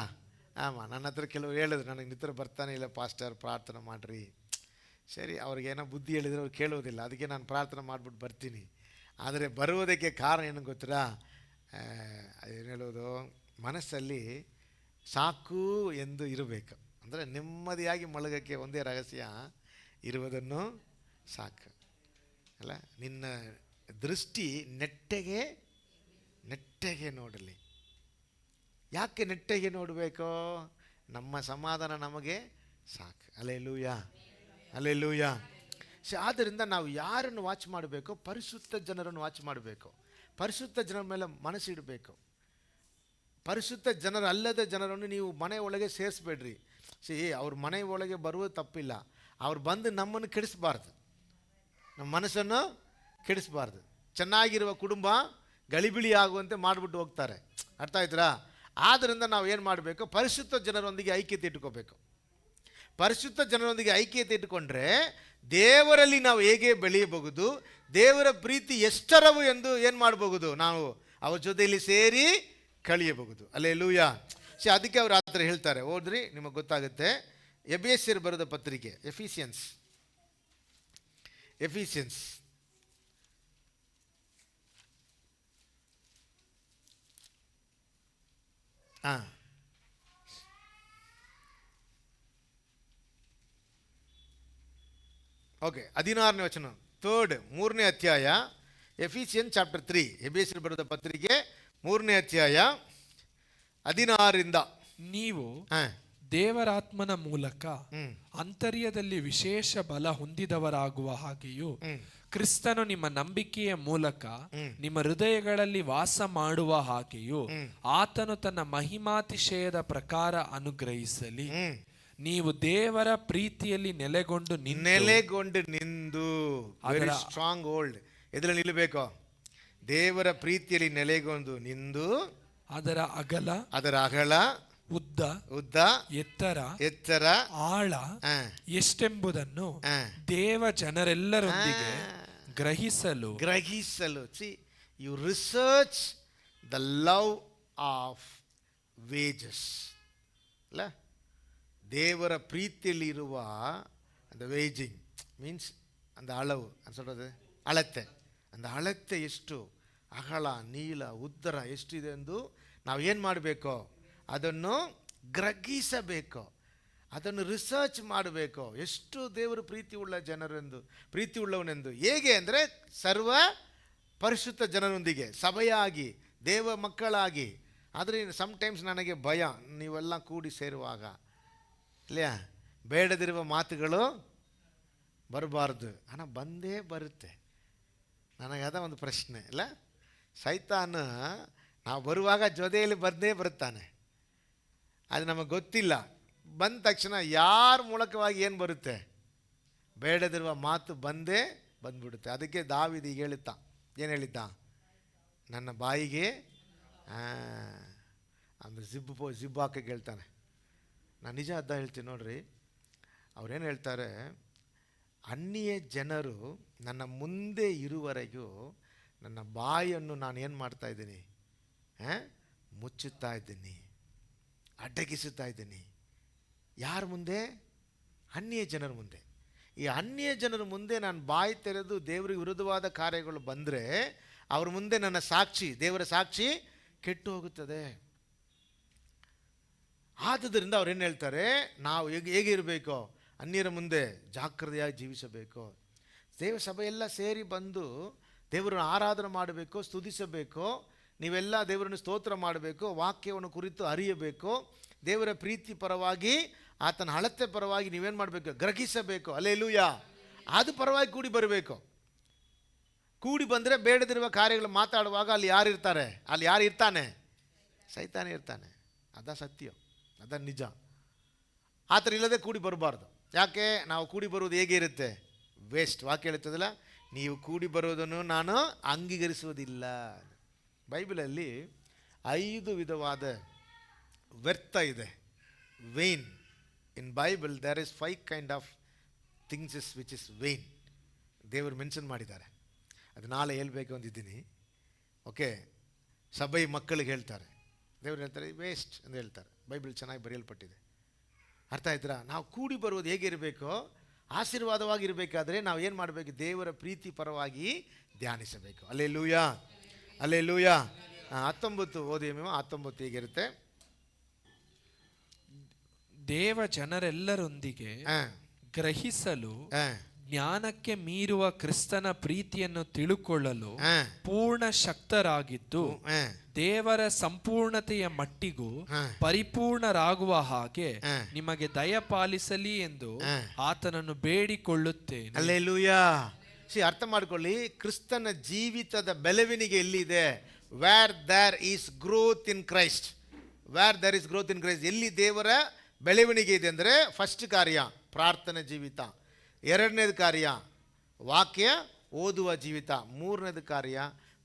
ನನ್ನ ಹತ್ರ ಕೆಲವರು ಹೇಳಿದ್ರು, ನನಗೆ ನಿದ್ರೆ ಬರ್ತಾನೆ ಇಲ್ಲ ಪಾಸ್ಟರ್, ಪ್ರಾರ್ಥನೆ ಮಾಡಿರಿ. ಸರಿ, ಅವ್ರಿಗೇನೋ ಬುದ್ಧಿ ಹೇಳಿದರೆ ಅವ್ರು ಕೇಳೋದಿಲ್ಲ, ಅದಕ್ಕೆ ನಾನು ಪ್ರಾರ್ಥನೆ ಮಾಡಿಬಿಟ್ಟು ಬರ್ತೀನಿ. ಆದರೆ ಬರುವುದಕ್ಕೆ ಕಾರಣ ಏನು ಗೊತ್ತಾ? ಏನು ಹೇಳೋದು, ಮನಸ್ಸಲ್ಲಿ ಸಾಕು ಎಂದು ಇರಬೇಕು. ಅಂದರೆ ನೆಮ್ಮದಿಯಾಗಿ ಮಲಗಕ್ಕೆ ಒಂದೇ ರಹಸ್ಯ, ಇರುವುದನ್ನು ಸಾಕು ಅಲ್ಲ. ನಿನ್ನ ದೃಷ್ಟಿ ನೆಟ್ಟಗೆ ನೋಡಲಿ. ಯಾಕೆ ನೆಟ್ಟಗೆ ನೋಡಬೇಕು? ನಮ್ಮ ಸಮಾಧಾನ ನಮಗೆ ಸಾಕು. Hallelujah, hallelujah. ಆದ್ದರಿಂದ ನಾವು ಯಾರನ್ನು ವಾಚ್ ಮಾಡಬೇಕು? ಪರಿಶುದ್ಧ ಜನರನ್ನು ವಾಚ್ ಮಾಡಬೇಕು. ಪರಿಶುದ್ಧ ಜನರ ಮೇಲೆ ಮನಸ್ಸಿಡಬೇಕು. ಪರಿಶುದ್ಧ ಜನರಲ್ಲದ ಜನರನ್ನು ನೀವು ಮನೆ ಒಳಗೆ ಸೇರಿಸ್ಬೇಡ್ರಿ. ಅವ್ರ ಮನೆ ಒಳಗೆ ಬರುವುದು ತಪ್ಪಿಲ್ಲ, ಅವ್ರು ಬಂದು ನಮ್ಮನ್ನು ಕೆಡಿಸ್ಬಾರ್ದು, ನಮ್ಮ ಮನಸ್ಸನ್ನು ಕೆಡಿಸ್ಬಾರ್ದು. ಚೆನ್ನಾಗಿರುವ ಕುಟುಂಬ ಗಲಿಬಿಲಿ ಆಗುವಂತೆ ಮಾಡಿಬಿಟ್ಟು ಹೋಗ್ತಾರೆ. ಅರ್ಥ ಆಯ್ತಾ? ಆದ್ದರಿಂದ ನಾವು ಏನು ಮಾಡಬೇಕು? ಪರಿಶುದ್ಧ ಜನರೊಂದಿಗೆ ಐಕ್ಯತೆ ಇಟ್ಕೋಬೇಕು. ಪರಿಶುದ್ಧ ಜನರೊಂದಿಗೆ ಐಕ್ಯತೆ ಇಟ್ಟುಕೊಂಡ್ರೆ ದೇವರಲ್ಲಿ ನಾವು ಹೇಗೆ ಬೆಳೆಯಬಹುದು, ದೇವರ ಪ್ರೀತಿ ಎಷ್ಟರವು ಎಂದು ಏನು ಮಾಡಬಹುದು? ನಾವು ಅವ್ರ ಜೊತೆಯಲ್ಲಿ ಸೇರಿ ಕಳಿಯಬಹುದು. ಹಲ್ಲೆಲೂಯಾ. ಅದಕ್ಕೆ ಅವರು ಆ ಥರ ಹೇಳ್ತಾರೆ. ಓದ್ರಿ, ನಿಮಗೆ ಗೊತ್ತಾಗುತ್ತೆ. ಎಫೆಸಿಯರು ಬರೆದ ಪತ್ರಿಕೆ, ಎಫಿಸಿಯನ್ಸ್ ಓಕೆ, 16ನೇ ವಚನ, 3ನೇ ಅಧ್ಯಾಯ, ಎಫಿಸಿಯನ್ ಚಾಪ್ಟರ್ 3. ಎಫೆಸಿಯರು ಬರೆದ ಪತ್ರಿಕೆ 3ನೇ ಅಧ್ಯಾಯ 16ರಿಂದ. ನೀವು ಹಾಂ, ದೇವರಾತ್ಮನ ಮೂಲಕ ಹ್ಮ್. ಅಂತರ್ಯದಲ್ಲಿ ವಿಶೇಷ ಬಲ ಹೊಂದಿದವರಾಗುವ ಹಾಗೆಯೂ ಹ್ಮ್. ಕ್ರಿಸ್ತನು ನಿಮ್ಮ ನಂಬಿಕೆಯ ಮೂಲಕ ಹ್ಮ್. ನಿಮ್ಮ ಹೃದಯಗಳಲ್ಲಿ ವಾಸ ಮಾಡುವ ಹಾಗೆಯೂ ಹ್ಮ್. ಆತನು ತನ್ನ ಮಹಿಮಾತಿಶಯದ ಪ್ರಕಾರ ಅನುಗ್ರಹಿಸಲಿ. ಹ್ಮ್. ನೀವು ದೇವರ ಪ್ರೀತಿಯಲ್ಲಿ ನೆಲೆಗೊಂಡು ನೆಲೆಗೊಂಡು ನಿಂದು, ವೆರಿ ಅದರ- ಸ್ಟ್ರಾಂಗ್ ಹೋಲ್ಡ್. ಎದ್ರಲ್ಲಿ ನಿಲ್ಲಬೇಕು? ದೇವರ ಪ್ರೀತಿಯಲ್ಲಿ ನೆಲೆಗೊಂಡು ನಿಂದು, ಅದರ ಅಗಲ, ಅದರ ಅಗಲ, ಉದ್ದ, ಉದ್ದ, ಎತ್ತರ, ಆಳ ಆ, ಎಷ್ಟೆಂಬುದನ್ನು ಆ. ದೇವ ಜನರೆಲ್ಲರೊಂದಿಗೆ ಗ್ರಹಿಸಲು. See, you research the love of wages. ಅಲ್ಲ, ದೇವರ ಪ್ರೀತಿಯಲ್ಲಿರುವ அந்த ವೇಜಿಂಗ್ ಮೀನ್ಸ್ அந்த அளவு ಅಂತ சொல்றது ಅಳತೆ. அந்த ಅಳತೆ ಎಷ್ಟು ಅಗಲ, ನೀಳ, ಉತ್ತರ ಎಷ್ಟಿದೆ ಎಂದು ನಾವು ಏನು ಮಾಡಬೇಕು? ಅದನ್ನು ಗ್ರಹಿಸಬೇಕು, ಅದನ್ನು ರಿಸರ್ಚ್ ಮಾಡಬೇಕು. ಎಷ್ಟು ದೇವರು ಪ್ರೀತಿ ಉಳ್ಳ ಜನರೆಂದು, ಪ್ರೀತಿ ಉಳ್ಳವನೆಂದು. ಹೇಗೆ ಅಂದರೆ ಸರ್ವ ಪರಿಶುದ್ಧ ಜನರೊಂದಿಗೆ ಸಭೆಯಾಗಿ, ದೇವ ಮಕ್ಕಳಾಗಿ. ಆದರೆ ಸಮ್ಟೈಮ್ಸ್ ನನಗೆ ಭಯ, ನೀವೆಲ್ಲ ಕೂಡಿ ಸೇರುವಾಗ ಇಲ್ಲಯಾ ಬೇಡದಿರುವ ಮಾತುಗಳು ಬರಬಾರ್ದು. ಹಣ ಬಂದೇ ಬರುತ್ತೆ. ನನಗೆ ಅದ ಒಂದು ಪ್ರಶ್ನೆ ಇಲ್ಲ, ಸೈತಾನ ನಾವು ಬರುವಾಗ ಜೊತೆಯಲ್ಲಿ ಬಂದೇ ಬರುತ್ತಾನೆ, ಅದು ನಮಗೆ ಗೊತ್ತಿಲ್ಲ. ಬಂದ ತಕ್ಷಣ ಯಾರ ಮೂಲಕವಾಗಿ ಏನು ಬರುತ್ತೆ? ಬೇಡದಿರುವ ಮಾತು ಬಂದ್ಬಿಡುತ್ತೆ. ಅದಕ್ಕೆ ದಾವೀದ ಹೇಳಿದ್ದ, ಏನು ಹೇಳಿದ್ದ? ನನ್ನ ಬಾಯಿಗೆ ಅಂದರೆ ಜಿಬ್ಬು ಹಾಕಕ್ಕೆ ಹೇಳ್ತಾನೆ. ನಾನು ನಿಜ ಅರ್ಧ ಹೇಳ್ತೀನಿ ನೋಡ್ರಿ. ಅವ್ರೇನು ಹೇಳ್ತಾರೆ? ಅನ್ಯ ಜನರು ನನ್ನ ಮುಂದೆ ಇರುವವರೆಗೂ ನನ್ನ ಬಾಯನ್ನು ನಾನು ಏನು ಮಾಡ್ತಾ ಇದ್ದೀನಿ? ಮುಚ್ಚುತ್ತಾ ಇದ್ದೀನಿ, ಅಡ್ಡಗಿಸುತ್ತಾ ಇದ್ದೀನಿ. ಯಾರ ಮುಂದೆ? ಅನ್ಯ ಜನರ ಮುಂದೆ. ಈ ಅನ್ಯ ಜನರ ಮುಂದೆ ನಾನು ಬಾಯಿ ತೆರೆದು ದೇವರಿಗೆ ವಿರುದ್ಧವಾದ ಕಾರ್ಯಗಳು ಬಂದರೆ ಅವ್ರ ಮುಂದೆ ನನ್ನ ಸಾಕ್ಷಿ, ದೇವರ ಸಾಕ್ಷಿ ಕೆಟ್ಟು ಹೋಗುತ್ತದೆ. ಆದುದರಿಂದ ಅವ್ರೇನು ಹೇಳ್ತಾರೆ? ನಾವು ಹೇಗೆ ಇರಬೇಕು? ಅನ್ಯರ ಮುಂದೆ ಜಾಗ್ರತೆಯಾಗಿ ಜೀವಿಸಬೇಕು. ದೇವ ಸಭೆಯೆಲ್ಲ ಸೇರಿ ಬಂದು ದೇವರನ್ನು ಆರಾಧನೆ ಮಾಡಬೇಕು, ಸ್ತುತಿಸಬೇಕು. ನೀವೆಲ್ಲ ದೇವರನ್ನು ಸ್ತೋತ್ರ ಮಾಡಬೇಕು, ವಾಕ್ಯವನ್ನು ಕುರಿತು ಅರಿಯಬೇಕು. ದೇವರ ಪ್ರೀತಿ ಪರವಾಗಿ, ಆತನ ಅಳತೆ ಪರವಾಗಿ ನೀವೇನು ಮಾಡಬೇಕು? ಗ್ರಹಿಸಬೇಕು. ಹಲ್ಲೆಲೂಯಾ. ಅದು ಪರವಾಗಿ ಕೂಡಿ ಬರಬೇಕು. ಕೂಡಿ ಬಂದರೆ ಬೇಡದಿರುವ ಕಾರ್ಯಗಳು ಮಾತಾಡುವಾಗ ಅಲ್ಲಿ ಯಾರು ಇರ್ತಾರೆ? ಅಲ್ಲಿ ಯಾರು ಇರ್ತಾನೆ? ಸೈತಾನೇ ಇರ್ತಾನೆ. ಅದ ಸತ್ಯ, ಅದ ನಿಜ. ಆ ಥರ ಇಲ್ಲದೆ ಕೂಡಿ ಬರಬಾರ್ದು. ಯಾಕೆ? ನಾವು ಕೂಡಿ ಬರುವುದು ಹೇಗೆ ಇರುತ್ತೆ? ವೇಸ್ಟ್. ವಾಕ್ಯ ಹೇಳ್ತದಲ್ಲ, ನೀವು ಕೂಡಿ ಬರುವುದನ್ನು ನಾನು ಅಂಗೀಕರಿಸುವುದಿಲ್ಲ. ಬೈಬಲಲ್ಲಿ 5 ವಿಧವಾದ ವ್ಯರ್ಥ ಇದೆ, vain. In Bible there is 5 kind of things is which is vain. ದೇವರು ಮೆನ್ಷನ್ ಮಾಡಿದ್ದಾರೆ. ಅದು ನಾಳೆ ಹೇಳ್ಬೇಕು ಅಂತಿದ್ದೀನಿ. ಓಕೆ, ಸಭೆ ಮಕ್ಕಳಿಗೆ ಹೇಳ್ತಾರೆ, ದೇವರು ಹೇಳ್ತಾರೆ ವೇಸ್ಟ್ ಅಂತ ಹೇಳ್ತಾರೆ. ಬೈಬಲ್ ಚೆನ್ನಾಗಿ ಬರೆಯಲ್ಪಟ್ಟಿದೆ. ಅರ್ಥ ಆಯ್ತಾ? ನಾವು ಕೂಡಿ ಬರುವುದು ಹೇಗಿರಬೇಕು? ಆಶೀರ್ವಾದವಾಗಿರಬೇಕಾದ್ರೆ ನಾವು ಏನು ಮಾಡಬೇಕು? ದೇವರ ಪ್ರೀತಿ ಪರವಾಗಿ ಧ್ಯಾನಿಸಬೇಕು. Hallelujah, hallelujah. 19 ಓದಿ, 19 ಹೀಗಿರುತ್ತೆ. ದೇವ ಜನರೆಲ್ಲರೊಂದಿಗೆ ಗ್ರಹಿಸಲು, ಜ್ಞಾನಕ್ಕೆ ಮೀರುವ ಕ್ರಿಸ್ತನ ಪ್ರೀತಿಯನ್ನು ತಿಳುಕೊಳ್ಳಲು ಪೂರ್ಣ ಶಕ್ತರಾಗಿದ್ದು, ದೇವರ ಸಂಪೂರ್ಣತೆಯ ಮಟ್ಟಿಗೂ ಪರಿಪೂರ್ಣರಾಗುವ ಹಾಗೆ ನಿಮಗೆ ದಯಪಾಲಿಸಲಿ ಎಂದು ಆತನನ್ನು ಬೇಡಿಕೊಳ್ಳುತ್ತೇನೆ. ಹಲ್ಲೆಲೂಯಾ. ಅರ್ಥ ಮಾಡ್ಕೊಳ್ಳಿ, ಕ್ರಿಸ್ತನ ಜೀವಿತದ ಬೆಳವಣಿಗೆ ಎಲ್ಲಿದೆ? Where there is growth in Christ. Where there is growth in Christ. ಎಲ್ಲಿ ದೇವರ ಬೆಳವಣಿಗೆ ಇದೆ ಅಂದರೆ, ಫಸ್ಟ್ ಕಾರ್ಯ ಪ್ರಾರ್ಥನೆ ಜೀವಿತ, 2ನೇದು ಕಾರ್ಯ ವಾಕ್ಯ ಓದುವ ಜೀವಿತ, 3ನೇದು ಕಾರ್ಯ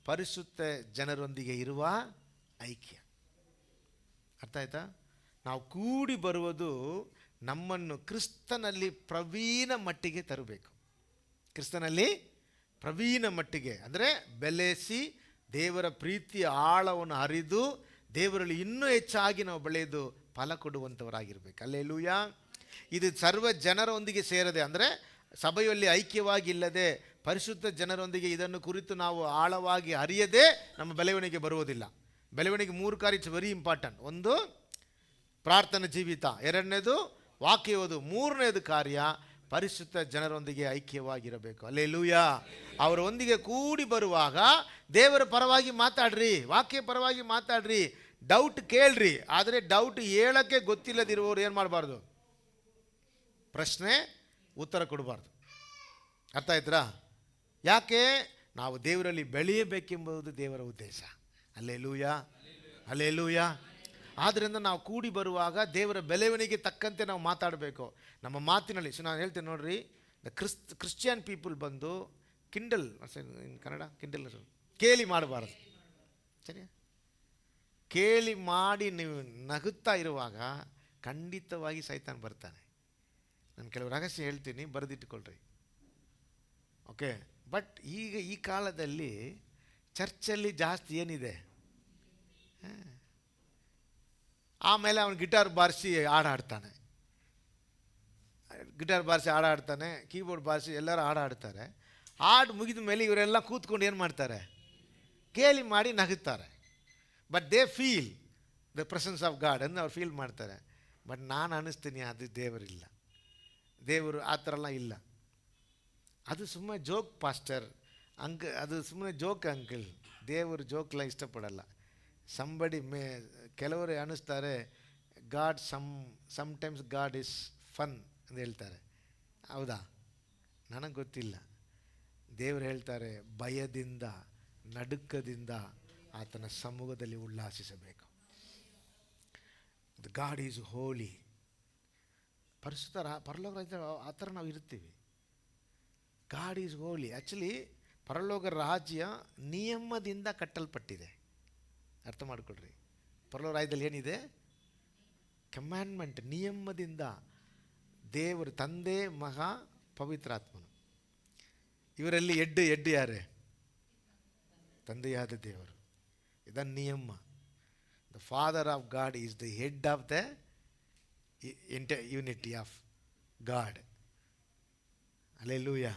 ಪರಿಶುದ್ಧ ಜನರೊಂದಿಗೆ ಇರುವ ಐಕ್ಯ. ಅರ್ಥ ಆಯ್ತಾ? ನಾವು ಕೂಡಿ ಬರುವುದು ನಮ್ಮನ್ನು ಕ್ರಿಸ್ತನಲ್ಲಿ ಪ್ರವೀಣ ಮಟ್ಟಿಗೆ ತರಬೇಕು. ಕ್ರಿಸ್ತನಲ್ಲಿ ಪ್ರವೀಣ ಮಟ್ಟಿಗೆ ಅಂದರೆ ಬೆಳೆಸಿ, ದೇವರ ಪ್ರೀತಿಯ ಆಳವನ್ನು ಅರಿದು ದೇವರಲ್ಲಿ ಇನ್ನೂ ಹೆಚ್ಚಾಗಿ ನಾವು ಬೆಳೆದು ಫಲ ಕೊಡುವಂಥವರಾಗಿರ್ಬೇಕು. ಹಲ್ಲೆಲೂಯಾ. ಇದು ಸರ್ವ ಜನರೊಂದಿಗೆ ಸೇರದೆ, ಅಂದರೆ ಸಭೆಯಲ್ಲಿ ಐಕ್ಯವಾಗಿಲ್ಲದೆ ಪರಿಶುದ್ಧ ಜನರೊಂದಿಗೆ ಇದನ್ನು ಕುರಿತು ನಾವು ಆಳವಾಗಿ ಅರಿಯದೆ ನಮ್ಮ ಬೆಳವಣಿಗೆ ಬರುವುದಿಲ್ಲ. ಬೆಳವಣಿಗೆ 3 ಕಾರ್ಯ ಇಟ್ಸ್ ವೆರಿ ಇಂಪಾರ್ಟೆಂಟ್. 1 ಪ್ರಾರ್ಥನಾ ಜೀವಿತ, 2ನೇದು ವಾಕ್ಯ ಓದು, 3ನೇದು ಕಾರ್ಯ ಪರಿಶುದ್ಧ ಜನರೊಂದಿಗೆ ಐಕ್ಯವಾಗಿರಬೇಕು. ಅಲ್ಲೇಲೂಯ. ಅವರೊಂದಿಗೆ ಕೂಡಿ ಬರುವಾಗ ದೇವರ ಪರವಾಗಿ ಮಾತಾಡ್ರಿ, ವಾಕ್ಯ ಪರವಾಗಿ ಮಾತಾಡ್ರಿ, ಡೌಟ್ ಕೇಳ್ರಿ. ಆದರೆ ಡೌಟ್ ಹೇಳಕ್ಕೆ ಗೊತ್ತಿಲ್ಲದಿರುವವರು ಏನು ಮಾಡಬಾರ್ದು? ಪ್ರಶ್ನೆ ಉತ್ತರ ಕೊಡಬಾರ್ದು. ಅರ್ಥ ಆಯ್ತಾ? ಯಾಕೆ? ನಾವು ದೇವರಲ್ಲಿ ಬೆಳೆಯಬೇಕೆಂಬುದು ದೇವರ ಉದ್ದೇಶ. Alleluia, alleluia. ಆದ್ದರಿಂದ ನಾವು ಕೂಡಿ ಬರುವಾಗ ದೇವರ ಬೆಳವಣಿಗೆ ತಕ್ಕಂತೆ ನಾವು ಮಾತಾಡಬೇಕು. ನಮ್ಮ ಮಾತಿನಲ್ಲಿ ನಾನು ಹೇಳ್ತೇನೆ ನೋಡ್ರಿ, ಕ್ರಿಶ್ಚಿಯನ್ ಪೀಪಲ್ ಬಂದು ಕಿಂಡಲ್ ಇನ್ ಕನ್ನಡ ಕಿಂಡಲ್ ಕೇಲಿ ಮಾಡಬಾರ್ದು. ಸರಿಯಾ? ಕೇಳಿ ಮಾಡಿ ನೀವು ನಗುತ್ತಾ ಇರುವಾಗ ಖಂಡಿತವಾಗಿ ಸೈತಾನ್ ಬರ್ತಾನೆ. ನಾನು ಕೆಲವು ರಹಸ್ಯ ಹೇಳ್ತೀನಿ, ಬರೆದಿಟ್ಟುಕೊಳ್ರಿ. ಓಕೆ. ಬಟ್ ಈಗ ಈ ಕಾಲದಲ್ಲಿ ಚರ್ಚಲ್ಲಿ ಜಾಸ್ತಿ ಏನಿದೆ, ಆಮೇಲೆ ಅವನು ಗಿಟಾರ್ ಬಾರಿಸಿ ಹಾಡಾಡ್ತಾನೆ, ಕೀಬೋರ್ಡ್ ಬಾರಿಸಿ ಎಲ್ಲರೂ ಹಾಡಾಡ್ತಾರೆ. ಹಾಡು ಮುಗಿದ ಮೇಲೆ ಇವರೆಲ್ಲ ಕೂತ್ಕೊಂಡು ಏನು ಮಾಡ್ತಾರೆ? ಕೇಳಿ ಮಾಡಿ ನಗುತ್ತಾರೆ. But they feel the presence of God ಎಂದು ಅವ್ರು ಫೀಲ್ ಮಾಡ್ತಾರೆ. ಬಟ್ ನಾನು ಅನ್ನಿಸ್ತೀನಿ ಅದು ದೇವರಿಲ್ಲ, ದೇವರು ಆ ಥರ ಎಲ್ಲ ಇಲ್ಲ. ಅದು ಸುಮ್ಮನೆ ಜೋಕ್ ಪಾಸ್ಟರ್ ಅದು ಸುಮ್ಮನೆ ಜೋಕ್ ಅಂಕಲ್. ದೇವರು ಜೋಕ್ಲ ಇಷ್ಟಪಡಲ್ಲ. ಕೆಲವರು ಅನ್ನಿಸ್ತಾರೆ God sometimes God is fun ಅಂತ ಹೇಳ್ತಾರೆ. ಹೌದಾ? ನನಗೆ ಗೊತ್ತಿಲ್ಲ. ದೇವರು ಹೇಳ್ತಾರೆ ಭಯದಿಂದ ನಡುಕದಿಂದ ಆತನ ಸಮ್ಮುಖದಲ್ಲಿ ಉಲ್ಲಾಸಿಸಬೇಕು. ದ ಗಾಡ್ ಈಸ್ ಹೋಲಿ. ಪರಿಶುದ್ಧ ಪರಲೋಕ ಆ ಥರ ನಾವು ಇರ್ತೀವಿ. God is Holi. ಆ್ಯಕ್ಚುಲಿ ಪರಲೋಕ ರಾಜ್ಯ ನಿಯಮದಿಂದ ಕಟ್ಟಲ್ಪಟ್ಟಿದೆ. ಅರ್ಥ ಮಾಡ್ಕೊಳ್ರಿ. ಪರಲೋಕ ರಾಜ್ಯದಲ್ಲಿ ಏನಿದೆ? ಕಮ್ಯಾಂಡ್ಮೆಂಟ್, ನಿಯಮದಿಂದ. ದೇವರು ತಂದೆ, ಮಗ, ಪವಿತ್ರಾತ್ಮನು. ಇವರಲ್ಲಿ ಎಡ್ಡು ಯಾರೇ? ತಂದೆಯಾದ ದೇವರು. ಇದನ್ನು ನಿಯಮ. The father of god is the head of the unity of god. Alleluia.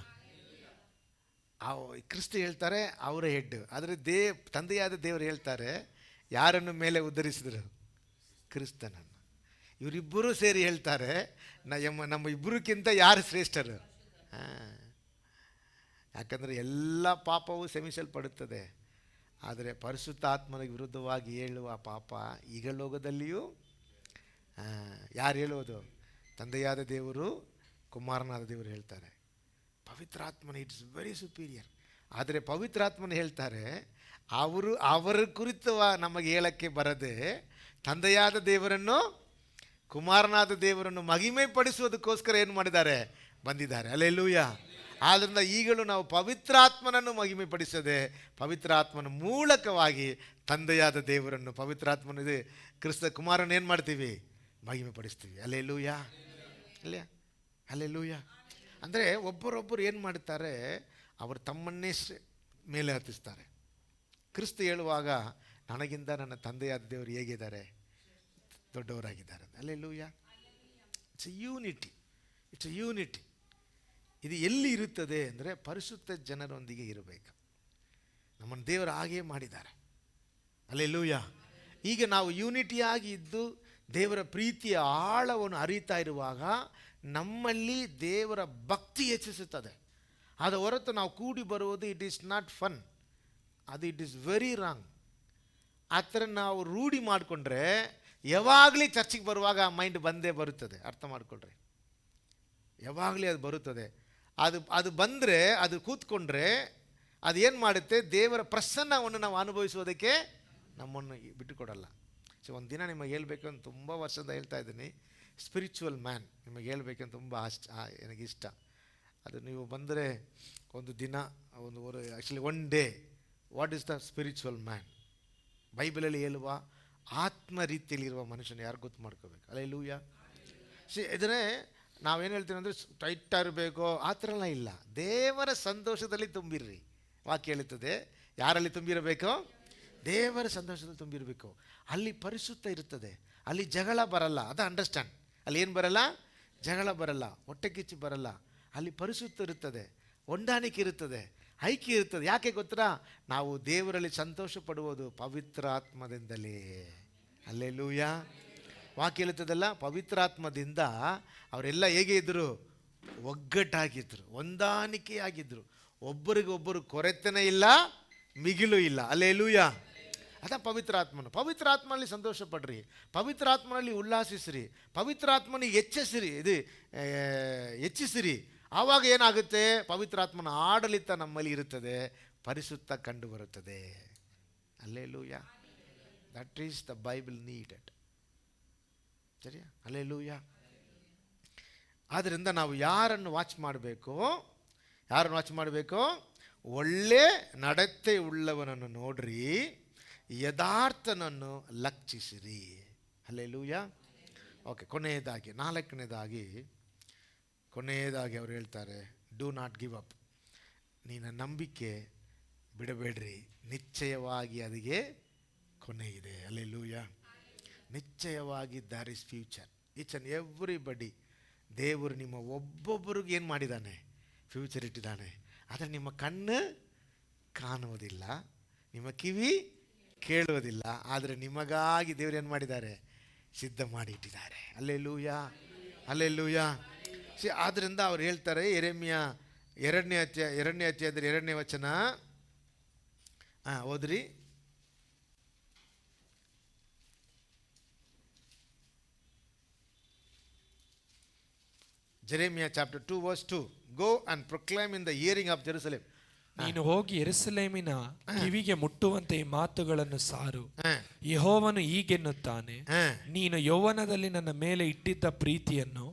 ಕ್ರಿಸ್ತ ಹೇಳ್ತಾರೆ ಅವರ ಹೆಡ್. ಆದರೆ ತಂದೆಯಾದ ದೇವರು ಹೇಳ್ತಾರೆ ಯಾರನ್ನು ಮೇಲೆ ಉದ್ಧರಿಸಿದರು? ಕ್ರಿಸ್ತನನ್ನು. ಇವರಿಬ್ಬರೂ ಸೇರಿ ಹೇಳ್ತಾರೆ ನಮ್ಮ ಇಬ್ಬರಿಗಿಂತ ಯಾರು ಶ್ರೇಷ್ಠರು? ಯಾಕಂದರೆ ಎಲ್ಲ ಪಾಪವೂ ಕ್ಷಮಿಸಲ್ಪಡುತ್ತದೆ. ಆದರೆ ಪರಿಶುದ್ಧಾತ್ಮನಿಗೆ ವಿರುದ್ಧವಾಗಿ ಹೇಳುವ ಪಾಪ ಈಗ ಲೋಕದಲ್ಲಿಯೂ ಯಾರು ಹೇಳುವುದು? ತಂದೆಯಾದ ದೇವರು, ಕುಮಾರನಾದ ದೇವರು ಹೇಳ್ತಾರೆ. ಪವಿತ್ರಾತ್ಮನ ಇಟ್ಸ್ ವೆರಿ ಸುಪೀರಿಯರ್. ಆದರೆ ಪವಿತ್ರಾತ್ಮನ ಹೇಳ್ತಾರೆ ಅವರ ಕುರಿತು ನಮಗೆ ಹೇಳಕ್ಕೆ ಬರದೆ ತಂದೆಯಾದ ದೇವರನ್ನು, ಕುಮಾರನಾದ ದೇವರನ್ನು ಮಹಿಮೆ ಪಡಿಸುವುದಕ್ಕೋಸ್ಕರ ಏನು ಮಾಡಿದ್ದಾರೆ? ಬಂದಿದ್ದಾರೆ. ಅಲ್ಲೇಲೂಯ. ಆದ್ದರಿಂದ ಈಗಲೂ ನಾವು ಪವಿತ್ರಾತ್ಮನನ್ನು ಮಹಿಮೆ ಪಡಿಸದೆ ಪವಿತ್ರಾತ್ಮನ ಮೂಲಕವಾಗಿ ತಂದೆಯಾದ ದೇವರನ್ನು, ಪವಿತ್ರಾತ್ಮನಿದೆ ಕ್ರಿಸ್ತ ಕುಮಾರನ ಏನು ಮಾಡ್ತೀವಿ? ಮಹಿಮೆ ಪಡಿಸ್ತೀವಿ. ಅಲ್ಲೇಲೂಯ, ಅಲ್ಲೇ ಅಲ್ಲೇಲೂಯ. ಅಂದರೆ ಒಬ್ಬರೊಬ್ಬರು ಏನು ಮಾಡ್ತಾರೆ? ಅವರು ತಮ್ಮನ್ನೇ ಮೇಲೆ ಹತ್ತಿಸ್ತಾರೆ. ಕ್ರಿಸ್ತ ಹೇಳುವಾಗ ನನಗಿಂತ ನನ್ನ ತಂದೆಯಾದ ದೇವರು ಹೇಗಿದ್ದಾರೆ? ದೊಡ್ಡವರಾಗಿದ್ದಾರೆ. ಅಲ್ಲೇಲೂಯ. It's A unity. ಇದು ಎಲ್ಲಿ ಇರುತ್ತದೆ ಅಂದರೆ ಪರಿಶುದ್ಧ ಜನರೊಂದಿಗೆ ಇರಬೇಕು. ನಮ್ಮನ್ನು ದೇವರು ಹಾಗೇ ಮಾಡಿದ್ದಾರೆ. ಅಲ್ಲೇಲೂಯ. ಈಗ ನಾವು ಯೂನಿಟಿಯಾಗಿ ಇದ್ದು ದೇವರ ಪ್ರೀತಿಯ ಆಳವನ್ನು ಅರಿತಾ ಇರುವಾಗ ನಮ್ಮಲ್ಲಿ ದೇವರ ಭಕ್ತಿ ಹೆಚ್ಚಿಸುತ್ತದೆ. ಅದು ಹೊರತು ನಾವು ಕೂಡಿ ಬರುವುದು ಇಟ್ ಈಸ್ ನಾಟ್ ಫನ್, ಅದು ಇಟ್ ಈಸ್ ವೆರಿ ರಾಂಗ್. ಆ ಥರ ನಾವು ರೂಢಿ ಮಾಡಿಕೊಂಡ್ರೆ ಯಾವಾಗಲೇ ಚರ್ಚಿಗೆ ಬರುವಾಗ ಮೈಂಡ್ ಬಂದೇ ಬರುತ್ತದೆ. ಅರ್ಥ ಮಾಡಿಕೊಳ್ರಿ, ಯಾವಾಗಲೇ ಅದು ಬರುತ್ತದೆ. ಅದು ಬಂದರೆ, ಅದು ಕೂತ್ಕೊಂಡ್ರೆ ಅದು ಏನು ಮಾಡುತ್ತೆ? ದೇವರ ಪ್ರಸನ್ನವನ್ನು ನಾವು ಅನುಭವಿಸೋದಕ್ಕೆ ನಮ್ಮನ್ನು ಬಿಟ್ಟುಕೊಡಲ್ಲ. ಸೊ ಒಂದು ದಿನ ನಿಮಗೆ ಹೇಳ್ಬೇಕಂತ ತುಂಬ ವರ್ಷದ ಹೇಳ್ತಾ ಇದ್ದೀನಿ, ಸ್ಪಿರಿಚುವಲ್ ಮ್ಯಾನ್ ನಿಮಗೆ ಹೇಳ್ಬೇಕಂತ ತುಂಬ ನನಗಿಷ್ಟ. ಅದು ನೀವು ಬಂದರೆ ಒಂದು ದಿನ actually one day what is the spiritual man? ಬೈಬಲಲ್ಲಿ ಹೇಳುವ ಆತ್ಮ ರೀತಿಯಲ್ಲಿರುವ ಮನುಷ್ಯನ ಯಾರು ಗೊತ್ತು ಮಾಡ್ಕೋಬೇಕು. ಅಲ್ಲೇಲೂಯ. ಇದನ್ನೇ ನಾವೇನು ಹೇಳ್ತೀವಿ ಅಂದರೆ ಟೈಟಾಗಿರಬೇಕು ಆ ಥರ ಎಲ್ಲ ಇಲ್ಲ. ದೇವರ ಸಂತೋಷದಲ್ಲಿ ತುಂಬಿರ್ರಿ. ವಾಕ್ಯ ಹೇಳುತ್ತದೆ ಯಾರಲ್ಲಿ ತುಂಬಿರಬೇಕು? ದೇವರ ಸಂತೋಷದಲ್ಲಿ ತುಂಬಿರಬೇಕು. ಅಲ್ಲಿ ಪರಿಶುದ್ಧ ಇರುತ್ತದೆ, ಅಲ್ಲಿ ಜಗಳ ಬರಲ್ಲ. ಅದು ಅಂಡರ್ಸ್ಟ್ಯಾಂಡ್. ಅಲ್ಲಿ ಏನು ಬರಲ್ಲ? ಜಗಳ ಬರಲ್ಲ, ಹೊಟ್ಟೆ ಕಿಚ್ಚು ಬರಲ್ಲ. ಅಲ್ಲಿ ಪರಿಶುದ್ಧ ಇರುತ್ತದೆ, ಹೊಂದಾಣಿಕೆ ಇರುತ್ತದೆ, ಐಕ್ಯ ಇರುತ್ತದೆ. ಯಾಕೆ ಗೊತ್ತಾ? ನಾವು ದೇವರಲ್ಲಿ ಸಂತೋಷ ಪಡುವುದು ಪವಿತ್ರಾತ್ಮದಿಂದಲೇ. ಅಲ್ಲೇಲೂಯ. ವಾಕ್ಯ ಹೇಳುತ್ತದಲ್ಲ, ಪವಿತ್ರಾತ್ಮದಿಂದ ಅವರೆಲ್ಲ ಹೇಗೆ ಇದ್ದರು? ಒಗ್ಗಟ್ಟಾಗಿದ್ದರು, ಹೊಂದಾಣಿಕೆಯಾಗಿದ್ದರು. ಒಬ್ಬರಿಗೊಬ್ಬರು ಕೊರೆತನೇ ಇಲ್ಲ, ಮಿಗಿಲು ಇಲ್ಲ. ಅಲ್ಲೇಲೂಯ. ಅದ ಪವಿತ್ರಾತ್ಮನು. ಪವಿತ್ರಾತ್ಮನಲ್ಲಿ ಸಂತೋಷ ಪಡ್ರಿ, ಪವಿತ್ರಾತ್ಮನಲ್ಲಿ ಉಲ್ಲಾಸಿಸ್ರಿ, ಪವಿತ್ರಾತ್ಮನಿಗೆ ಹೆಚ್ಚಿಸಿರಿ. ಆವಾಗ ಏನಾಗುತ್ತೆ? ಪವಿತ್ರಾತ್ಮನ ಆಡಳಿತ ನಮ್ಮಲ್ಲಿ ಇರುತ್ತದೆ, ಪರಿಶುದ್ಧ ಕಂಡು ಬರುತ್ತದೆ. Alleluia. That is the Bible needed. ಸರಿಯಾ? ಅಲ್ಲೇಲೂಯ. ಆದ್ದರಿಂದ ನಾವು ಯಾರನ್ನು ವಾಚ್ ಮಾಡಬೇಕು? ಒಳ್ಳೆ ನಡತೆ ಉಳ್ಳವನನ್ನು ನೋಡ್ರಿ, ಯಥಾರ್ಥನನ್ನು ಲಕ್ಷಿಸಿರಿ. ಹಲ್ಲೆಲೂಯ. ಓಕೆ, ಕೊನೆಯದಾಗಿ ಅವರು ಹೇಳ್ತಾರೆ, ಡೂ ನಾಟ್ ಗಿವ್ ಅಪ್. ನಿನ್ನ ನಂಬಿಕೆ ಬಿಡಬೇಡ್ರಿ, ನಿಶ್ಚಯವಾಗಿ ಅದಕ್ಕೆ ಕೊನೆ ಇದೆ. ಹಲ್ಲೆಲೂಯ. ನಿಶ್ಚಯವಾಗಿ there is future. Each and everybody. ದೇವರು ನಿಮ್ಮ ಒಬ್ಬೊಬ್ಬರಿಗೆ ಏನು ಮಾಡಿದ್ದಾನೆ? ಫ್ಯೂಚರ್ ಇಟ್ಟಿದ್ದಾನೆ. ಆದರೆ ನಿಮ್ಮ ಕಣ್ಣು ಕಾಣುವುದಿಲ್ಲ, ನಿಮ್ಮ ಕಿವಿ ಕೇಳುವುದಿಲ್ಲ, ಆದರೆ ನಿಮಗಾಗಿ ದೇವರು ಏನು ಮಾಡಿದ್ದಾರೆ? ಸಿದ್ಧ ಮಾಡಿ ಇಟ್ಟಿದ್ದಾರೆ. ಅಲ್ಲೆಲೂಯ. ಆದ್ದರಿಂದ ಅವ್ರು ಹೇಳ್ತಾರೆ, ಯೆರೆಮೀಯ 2ನೇ ಅಧ್ಯಾಯದಲ್ಲಿ 2ನೇ ವಚನ ಓದ್ರಿ. Jeremiah chapter 2 verse 2. Go and proclaim in the hearing of Jerusalem. ನೀನು ಹೋಗಿ ಯೆರೂಸಲೇಮಿನ ಕಿವಿಗೆ ಮುಟ್ಟುವಂತೆ ಈ ಮಾತುಗಳನ್ನು ಸಾರು. ಯೆಹೋವನು ಹೀಗೆನ್ನುತ್ತಾನೆ, ನೀನು ಯೌವನದಲ್ಲಿ ನನ್ನ ಮೇಲೆ ಇಟ್ಟಿದ್ದ ಪ್ರೀತಿಯನ್ನು,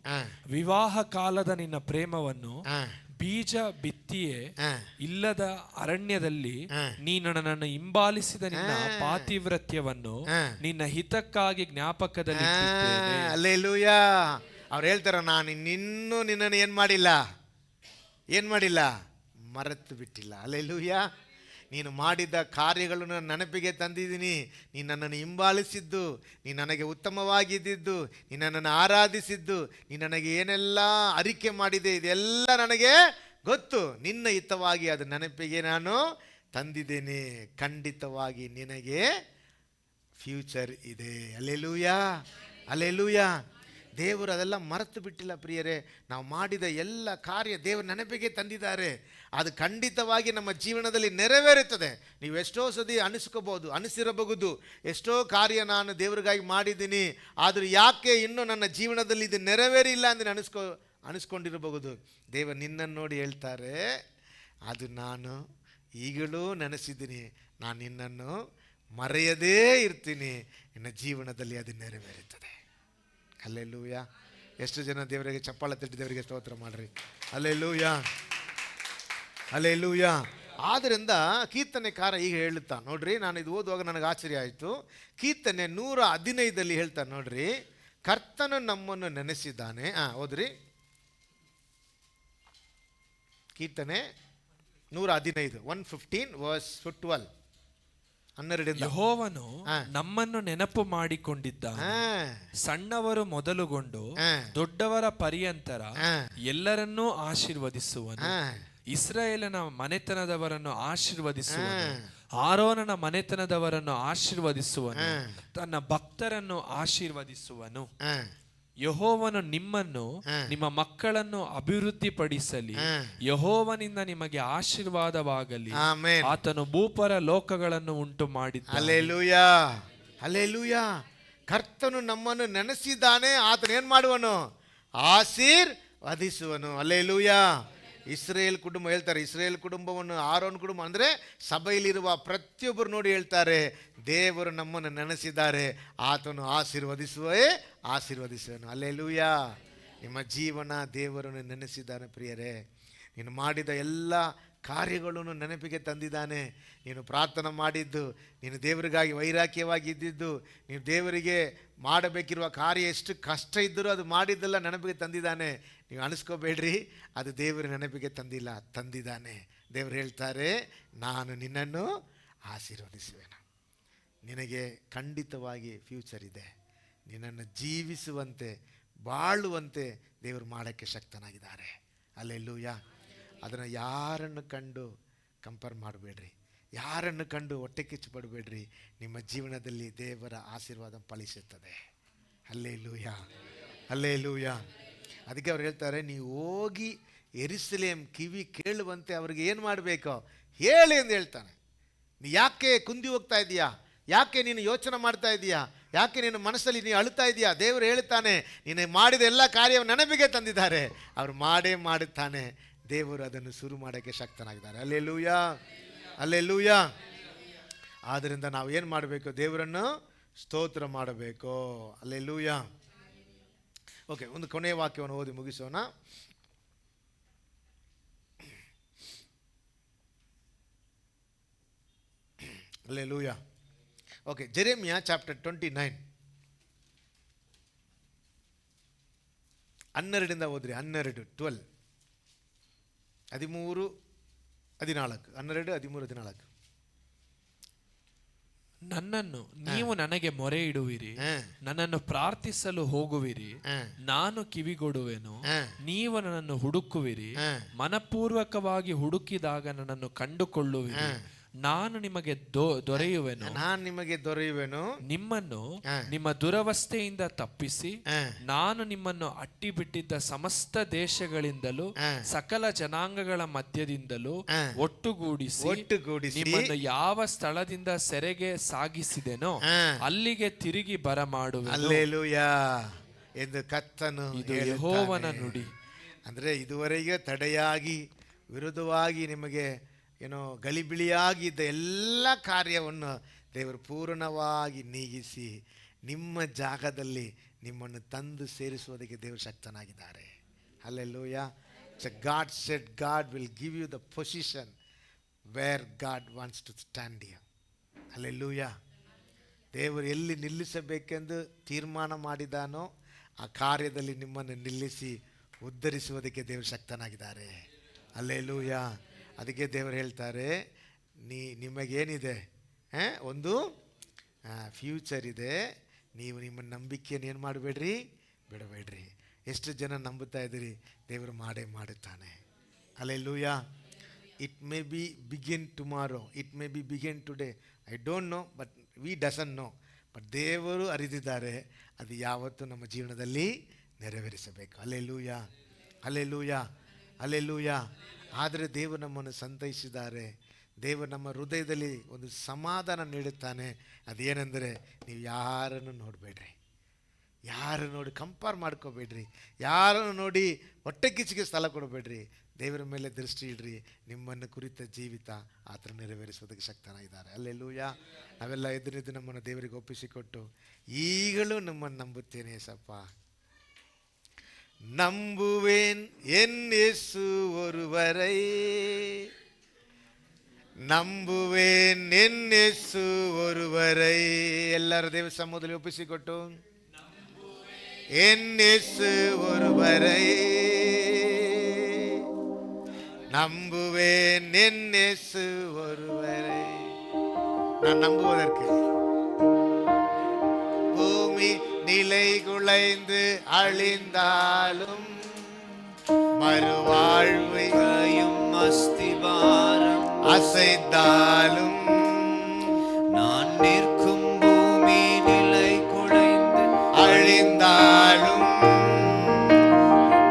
ವಿವಾಹ ಕಾಲದ ನಿನ್ನ ಪ್ರೇಮವನ್ನು, ಬೀಜ ಬಿತ್ತಿಯೇ ಇಲ್ಲದ ಅರಣ್ಯದಲ್ಲಿ ನೀನು ನನ್ನನ್ನು ಹಿಂಬಾಲಿಸಿದ ನಿನ್ನ ಪಾತಿವ್ರತ್ಯವನ್ನು ನಿನ್ನ ಹಿತಕ್ಕಾಗಿ ಜ್ಞಾಪಕದಲ್ಲಿ ಇಟ್ಟಿದ್ದೇನೆ. ಹಲ್ಲೆಲೂಯಾ. ಅವ್ರು ಹೇಳ್ತಾರ, ನಾನು ನಿನ್ನನ್ನು ಏನು ಮಾಡಿಲ್ಲ, ಮರೆತು ಬಿಟ್ಟಿಲ್ಲ. ಹಲ್ಲೆಲೂಯಾ. ನೀನು ಮಾಡಿದ ಕಾರ್ಯಗಳನ್ನು ನೆನಪಿಗೆ ತಂದಿದ್ದೀನಿ. ನೀನು ನನ್ನನ್ನು ಹಿಂಬಾಲಿಸಿದ್ದು, ನೀನು ನನಗೆ ಉತ್ತಮವಾಗಿದ್ದಿದ್ದು, ನೀನು ನನ್ನನ್ನು ಆರಾಧಿಸಿದ್ದು, ನೀನು ನನಗೆ ಏನೆಲ್ಲ ಅರಿಕೆ ಮಾಡಿದೆ, ಇದೆಲ್ಲ ನನಗೆ ಗೊತ್ತು. ನಿನ್ನ ಹಿತವಾಗಿ ಅದು ನೆನಪಿಗೆ ನಾನು ತಂದಿದ್ದೇನೆ. ಖಂಡಿತವಾಗಿ ನಿನಗೆ ಫ್ಯೂಚರ್ ಇದೆ. ಹಲ್ಲೆಲೂಯಾ. ದೇವರು ಅದೆಲ್ಲ ಮರೆತು ಬಿಟ್ಟಿಲ್ಲ ಪ್ರಿಯರೇ. ನಾವು ಮಾಡಿದ ಎಲ್ಲ ಕಾರ್ಯ ದೇವರು ನೆನಪಿಗೆ ತಂದಿದ್ದಾರೆ. ಅದು ಖಂಡಿತವಾಗಿ ನಮ್ಮ ಜೀವನದಲ್ಲಿ ನೆರವೇರುತ್ತದೆ. ನೀವು ಎಷ್ಟೋ ಸತಿ ಅನಿಸಿರಬಹುದು, ಎಷ್ಟೋ ಕಾರ್ಯ ನಾನು ದೇವರಿಗಾಗಿ ಮಾಡಿದ್ದೀನಿ, ಆದರೂ ಯಾಕೆ ಇನ್ನೂ ನನ್ನ ಜೀವನದಲ್ಲಿ ಇದು ನೆರವೇರಿಲ್ಲ ಎಂದು ಅನಿಸ್ಕೊಂಡಿರಬಹುದು. ದೇವರು ನಿನ್ನನ್ನು ನೋಡಿ ಹೇಳ್ತಾರೆ, ಅದು ನಾನು ಈಗಲೂ ನೆನೆಸಿದ್ದೀನಿ, ನಾನು ನಿನ್ನನ್ನು ಮರೆಯದೇ ಇರ್ತೀನಿ, ನಿನ್ನ ಜೀವನದಲ್ಲಿ ಅದು ನೆರವೇರುತ್ತದೆ. ಹಲ್ಲೆಲೂಯಾ. ಎಷ್ಟು ಜನ ದೇವರಿಗೆ ಚಪ್ಪಾಳೆ ತಟ್ಟಿ ದೇವರಿಗೆ ಸ್ತೋತ್ರ ಮಾಡ್ರಿ. ಹಲ್ಲೆಲೂಯಾ. ಆದ್ದರಿಂದ ಕೀರ್ತನೆಕಾರ ಈಗ ಹೇಳುತ್ತಾ ನೋಡ್ರಿ, ನಾನು ಇದು ಓದುವಾಗ ನನಗೆ ಆಶ್ಚರ್ಯ ಆಯಿತು. ಕೀರ್ತನೆ 115 ಹೇಳ್ತಾನೆ ನೋಡ್ರಿ, ಕರ್ತನು ನಮ್ಮನ್ನು ನೆನೆಸಿದ್ದಾನೆ. ಓದ್ರಿ, ಕೀರ್ತನೆ 115 115 verse 12. ಯೆಹೋವನು ನಮ್ಮನ್ನು ನೆನಪು ಮಾಡಿಕೊಂಡಿದ್ದ, ಸಣ್ಣವರು ಮೊದಲುಗೊಂಡು ದೊಡ್ಡವರ ಪರ್ಯಂತರ ಎಲ್ಲರನ್ನೂ ಆಶೀರ್ವದಿಸುವನು. ಇಸ್ರಾಯೇಲನ ಮನೆತನದವರನ್ನು ಆಶೀರ್ವದಿಸುವನು, ಆರೋನನ ಮನೆತನದವರನ್ನು ಆಶೀರ್ವದಿಸುವನು, ತನ್ನ ಭಕ್ತರನ್ನು ಆಶೀರ್ವದಿಸುವನು. ಯೆಹೋವನು ನಿಮ್ಮನ್ನು ನಿಮ್ಮ ಮಕ್ಕಳನ್ನು ಅಭಿವೃದ್ಧಿಪಡಿಸಲಿ, ಯೆಹೋವನಿಂದ ನಿಮಗೆ ಆಶೀರ್ವಾದವಾಗಲಿ. ಆತನು ಭೂಪರ ಲೋಕಗಳನ್ನು ಉಂಟು ಮಾಡಿದ್ದಾನೆ. ಹಲ್ಲೆಲೂಯಾ. ಕರ್ತನು ನಮ್ಮನ್ನು ನೆನೆಸಿದ್ದಾನೆ, ಆತನು ಏನ್ ಮಾಡುವನು? ಆಶೀರ್ವದಿಸುವನು. ಹಲ್ಲೆಲೂಯಾ. ಇಸ್ರೇಲ್ ಕುಟುಂಬ ಹೇಳ್ತಾರೆ, ಇಸ್ರೇಲ್ ಕುಟುಂಬವನ್ನು, ಆರೋನ್ ಕುಟುಂಬ ಅಂದರೆ ಸಭೆಯಲ್ಲಿರುವ ಪ್ರತಿಯೊಬ್ಬರು ನೋಡಿ ಹೇಳ್ತಾರೆ, ದೇವರು ನಮ್ಮನ್ನು ನೆನೆಸಿದ್ದಾರೆ, ಆತನು ಆಶೀರ್ವದಿಸುವನು. ಹಲ್ಲೆಲೂಯಾ. ನಿಮ್ಮ ಜೀವನ ದೇವರನ್ನು ನೆನೆಸಿದ್ದಾನೆ ಪ್ರಿಯರೇ. ನೀನು ಮಾಡಿದ ಎಲ್ಲ ಕಾರ್ಯಗಳನ್ನು ನೆನಪಿಗೆ ತಂದಿದ್ದಾನೆ. ನೀನು ಪ್ರಾರ್ಥನೆ ಮಾಡಿದ್ದು, ನೀನು ದೇವರಿಗಾಗಿ ವೈರಾಗ್ಯವಾಗಿ ಇದ್ದಿದ್ದು, ನೀನು ದೇವರಿಗೆ ಮಾಡಬೇಕಿರುವ ಕಾರ್ಯ ಎಷ್ಟು ಕಷ್ಟ ಇದ್ದರೂ ಅದು ಮಾಡಿದ್ದೆಲ್ಲ ನೆನಪಿಗೆ ತಂದಿದ್ದಾನೆ. ನೀವು ಅನಿಸ್ಕೋಬೇಡ್ರಿ, ಅದು ದೇವರು ನೆನಪಿಗೆ ತಂದಿದ್ದಾನೆ. ದೇವರು ಹೇಳ್ತಾರೆ, ನಾನು ನಿನ್ನನ್ನು ಆಶೀರ್ವದಿಸುವೆನು. ನಿನಗೆ ಖಂಡಿತವಾಗಿ ಫ್ಯೂಚರ್ ಇದೆ. ನಿನ್ನನ್ನು ಜೀವಿಸುವಂತೆ, ಬಾಳುವಂತೆ ದೇವರು ಮಾಡೋಕ್ಕೆ ಶಕ್ತನಾಗಿದ್ದಾರೆ. ಹಲ್ಲೆಲೂಯಾ. ಅದನ್ನು ಯಾರನ್ನು ಕಂಡು ಕಂಪೇರ್ ಮಾಡಬೇಡ್ರಿ, ಯಾರನ್ನು ಕಂಡು ಹೊಟ್ಟೆ ಕಿಚ್ಚು ಪಡಬೇಡ್ರಿ. ನಿಮ್ಮ ಜೀವನದಲ್ಲಿ ದೇವರ ಆಶೀರ್ವಾದ ಫಲಿಸುತ್ತದೆ. ಹಲ್ಲೆಲೂಯಾ. ಅದಕ್ಕೆ ಅವ್ರು ಹೇಳ್ತಾರೆ, ನೀವು ಹೋಗಿ ಯೆರೂಸಲೇಮ್ ಕಿವಿ ಕೇಳುವಂತೆ ಅವ್ರಿಗೆ ಏನು ಮಾಡಬೇಕು ಹೇಳಿ ಅಂತ ಹೇಳ್ತಾನೆ. ನೀ ಯಾಕೆ ಕುಂದಿ ಹೋಗ್ತಾ ಇದೀಯಾ? ಯಾಕೆ ನೀನು ಯೋಚನೆ ಮಾಡ್ತಾ ಇದೀಯಾ? ಯಾಕೆ ನಿನ್ನ ಮನಸ್ಸಲ್ಲಿ ನೀನು ಅಳುತ್ತಾ ಇದೆಯಾ? ದೇವರು ಹೇಳ್ತಾನೆ, ನೀನು ಮಾಡಿದ ಎಲ್ಲ ಕಾರ್ಯವನ್ನು ನೆನಪಿಗೆ ತಂದಿದ್ದಾರೆ. ಅವರು ಮಾಡೇ ಮಾಡುತ್ತಾನೆ. ದೇವರು ಅದನ್ನು ಶುರು ಮಾಡೋಕ್ಕೆ ಶಕ್ತನಾಗಿದ್ದಾರೆ. Hallelujah, hallelujah. ಆದ್ದರಿಂದ ನಾವು ಏನು ಮಾಡಬೇಕು? ದೇವರನ್ನು ಸ್ತೋತ್ರ ಮಾಡಬೇಕು. ಹಲ್ಲೆಲೂಯಾ. ಓಕೆ, ಒಂದು ಕೊನೆಯ ವಾಕ್ಯವನ್ನು ಓದಿ ಮುಗಿಸೋಣ. ಹಲ್ಲೆಲೂಯಾ. ಓಕೆ, ಜೆರೆಮಿಯಾ ಚಾಪ್ಟರ್ 29 12 ಓದ್ರಿ. 12, 12, 13, 14. 12, 13, 14. ನನ್ನನ್ನು ನೀವು ನನಗೆ ಮೊರೆ ಇಡುವಿರಿ, ನನ್ನನ್ನು ಪ್ರಾರ್ಥಿಸಲು ಹೋಗುವಿರಿ, ನಾನು ಕಿವಿಗೊಡುವೆನು. ನೀವು ನನ್ನನ್ನು ಹುಡುಕುವಿರಿ, ಮನಪೂರ್ವಕವಾಗಿ ಹುಡುಕಿದಾಗ ನನ್ನನ್ನು ಕಂಡುಕೊಳ್ಳುವಿರಿ. ನಾನು ನಿಮಗೆ ದೊರೆಯುವೆನು, ನಾನು ನಿಮಗೆ ದೊರೆಯುವೆನು. ನಿಮ್ಮನ್ನು ನಿಮ್ಮ ದುರವಸ್ಥೆಯಿಂದ ತಪ್ಪಿಸಿ ನಾನು ನಿಮ್ಮನ್ನು ಅಟ್ಟಿ ಬಿಟ್ಟಿದ್ದ ಸಮಸ್ತ ದೇಶಗಳಿಂದಲೂ ಸಕಲ ಜನಾಂಗಗಳ ಮಧ್ಯದಿಂದಲೂ ಒಟ್ಟುಗೂಡಿಸಿ ನಿಮ್ಮನ್ನು ಯಾವ ಸ್ಥಳದಿಂದ ಸೆರೆಗೆ ಸಾಗಿಸಿದೆನೋ ಅಲ್ಲಿಗೆ ತಿರುಗಿ ಬರಮಾಡುವೆನು. ಹಲ್ಲೆಲೂಯಾ ಎಂದು ಕರ್ತನು ಇದು ಯೆಹೋವನ ನುಡಿ. ಅಂದರೆ ಇದುವರೆಗೆ ತಡೆಯಾಗಿ ವಿರುದ್ಧವಾಗಿ ನಿಮಗೆ ಗಲಿಬಿಳಿಯಾಗಿದ್ದ ಎಲ್ಲ ಕಾರ್ಯವನ್ನು ದೇವರು ಪೂರ್ಣವಾಗಿ ನೀಗಿಸಿ ನಿಮ್ಮ ಜಾಗದಲ್ಲಿ ನಿಮ್ಮನ್ನು ತಂದು ಸೇರಿಸುವುದಕ್ಕೆ ದೇವರು ಶಕ್ತನಾಗಿದ್ದಾರೆ. Hallelujah. So God said God will give you the position where God wants to stand here. Hallelujah. ದೇವರು ಎಲ್ಲಿ ನಿಲ್ಲಿಸಬೇಕೆಂದು ತೀರ್ಮಾನ ಮಾಡಿದಾನೋ ಆ ಕಾರ್ಯದಲ್ಲಿ ನಿಮ್ಮನ್ನು ನಿಲ್ಲಿಸಿ ಉದ್ಧರಿಸುವುದಕ್ಕೆ ದೇವರು ಶಕ್ತನಾಗಿದ್ದಾರೆ. ಹಲ್ಲೆಲೂಯಾ. ಅದಕ್ಕೆ ದೇವರು ಹೇಳ್ತಾರೆ, ನಿಮಗೇನಿದೆ, ಒಂದು ಫ್ಯೂಚರ್ ಇದೆ. ನೀವು ನಿಮ್ಮ ನಂಬಿಕೆಯನ್ನು ಏನು ಮಾಡಬೇಡ್ರಿ, ಬಿಡಬೇಡ್ರಿ. ಎಷ್ಟು ಜನ ನಂಬುತ್ತಾ ಇದ್ದೀರಿ? ದೇವರು ಮಾಡೇ ಮಾಡುತ್ತಾನೆ. Hallelujah. It may be begin tomorrow, it may be begin today, I don't know, but we doesn't know. But ದೇವರು ಅರಿದಿದ್ದಾರೆ, ಅದು ಯಾವತ್ತೂ ನಮ್ಮ ಜೀವನದಲ್ಲಿ ನೆರವೇರಿಸಬೇಕು. Hallelujah, hallelujah, hallelujah. ಆದರೆ ದೇವರು ನಮ್ಮನ್ನು ಸಂತೈಸಿದ್ದಾರೆ. ದೇವರು ನಮ್ಮ ಹೃದಯದಲ್ಲಿ ಒಂದು ಸಮಾಧಾನ ನೀಡುತ್ತಾನೆ. ಅದೇನೆಂದರೆ, ನೀವು ಯಾರನ್ನು ನೋಡಬೇಡ್ರಿ, ಯಾರು ನೋಡಿ ಕಂಪೇರ್ ಮಾಡ್ಕೋಬೇಡ್ರಿ, ಯಾರನ್ನು ನೋಡಿ ಹೊಟ್ಟೆ ಕಿಚ್ಚಿಗೆ ಸ್ಥಳ ಕೊಡಬೇಡ್ರಿ. ದೇವರ ಮೇಲೆ ದೃಷ್ಟಿ ಇಡ್ರಿ. ನಿಮ್ಮನ್ನು ಕುರಿತ ಜೀವಿತ ಆತನ ನೆರವೇರಿಸೋದಕ್ಕೆ ಶಕ್ತನಾಗಿದ್ದಾರೆ. ಹಲ್ಲೆಲೂಯಾ. ನಾವೆಲ್ಲ ಎದುರಿದ್ದು ನಮ್ಮನ್ನು ದೇವರಿಗೆ ಒಪ್ಪಿಸಿಕೊಟ್ಟು, ಈಗಲೂ ನಮ್ಮನ್ನು ನಂಬುತ್ತೇನೆ ಸಪ್ಪ, நம்புவேன் என் இயேசு ஒருவரை, ನಂಬುವೇನ್ ಎನ್ ಯೇಸು ಒರುವರೈ. ಎಲ್ಲರ ದೇವ ಸಮ್ಮುಖದಲ್ಲಿ ಒಪ್ಪಿಸಿಕೊಟ್ಟು, ಎನ್ ಯೇಸು ಒರುವರೈ, நம்புவேன் என் இயேசு ஒருவரை. நான் நம்புவதற்கு பூமி நிலை குலைந்து அழிந்தாலும் மறுவாழ்வையும் அஸ்திவாரம் அசைத்தாலும் நான் நிற்கும் பூமி நிலை குலைந்து அழிந்தாலும்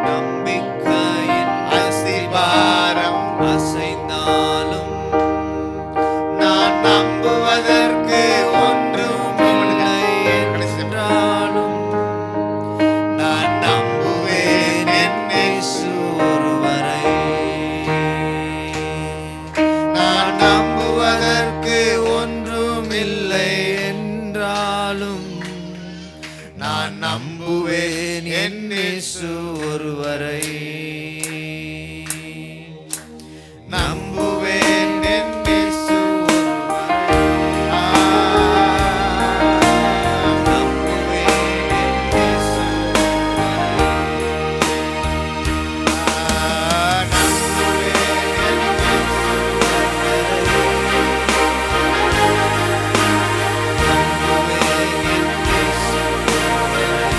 நம்பிக்கையின் அஸ்திவாரம் அசைந்தாலும் நான் நம்புவதற்கு ஒன்றுமில்லை என்றாலும் நான் நம்புவேன் என் இயேசு ஒருவரை. நான் நம்புவதற்கு ஒன்றுமில்லை என்றாலும் நான் நம்புவேன் என் இயேசு ஒருவரை. நம்புவேன் என் இயேசு ஒருவரை. நம்புவேன் என் இயேசு ஒருவரை. நம்புவேன் என் இயேசு ஒருவரை. நம்புவேன் என் இயேசு ஒருவரை.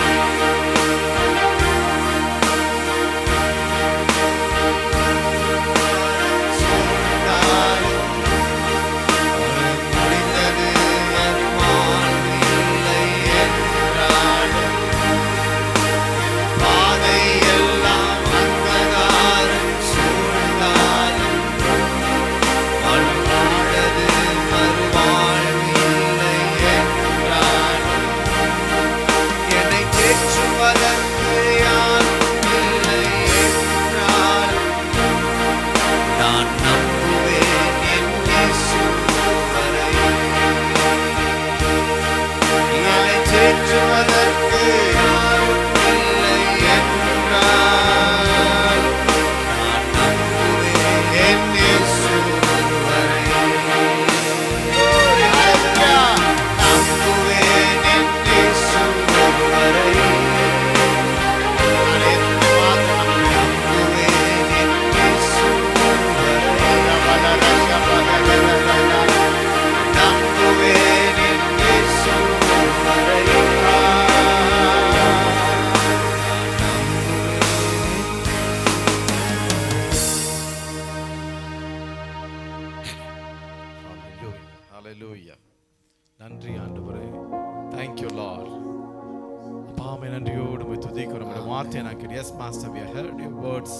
நன்றியோடு உம்மை துதிக்கிறோம். உம்முடைய வார்த்தையை நான் கேட்டேன். Yes master, we have heard your words.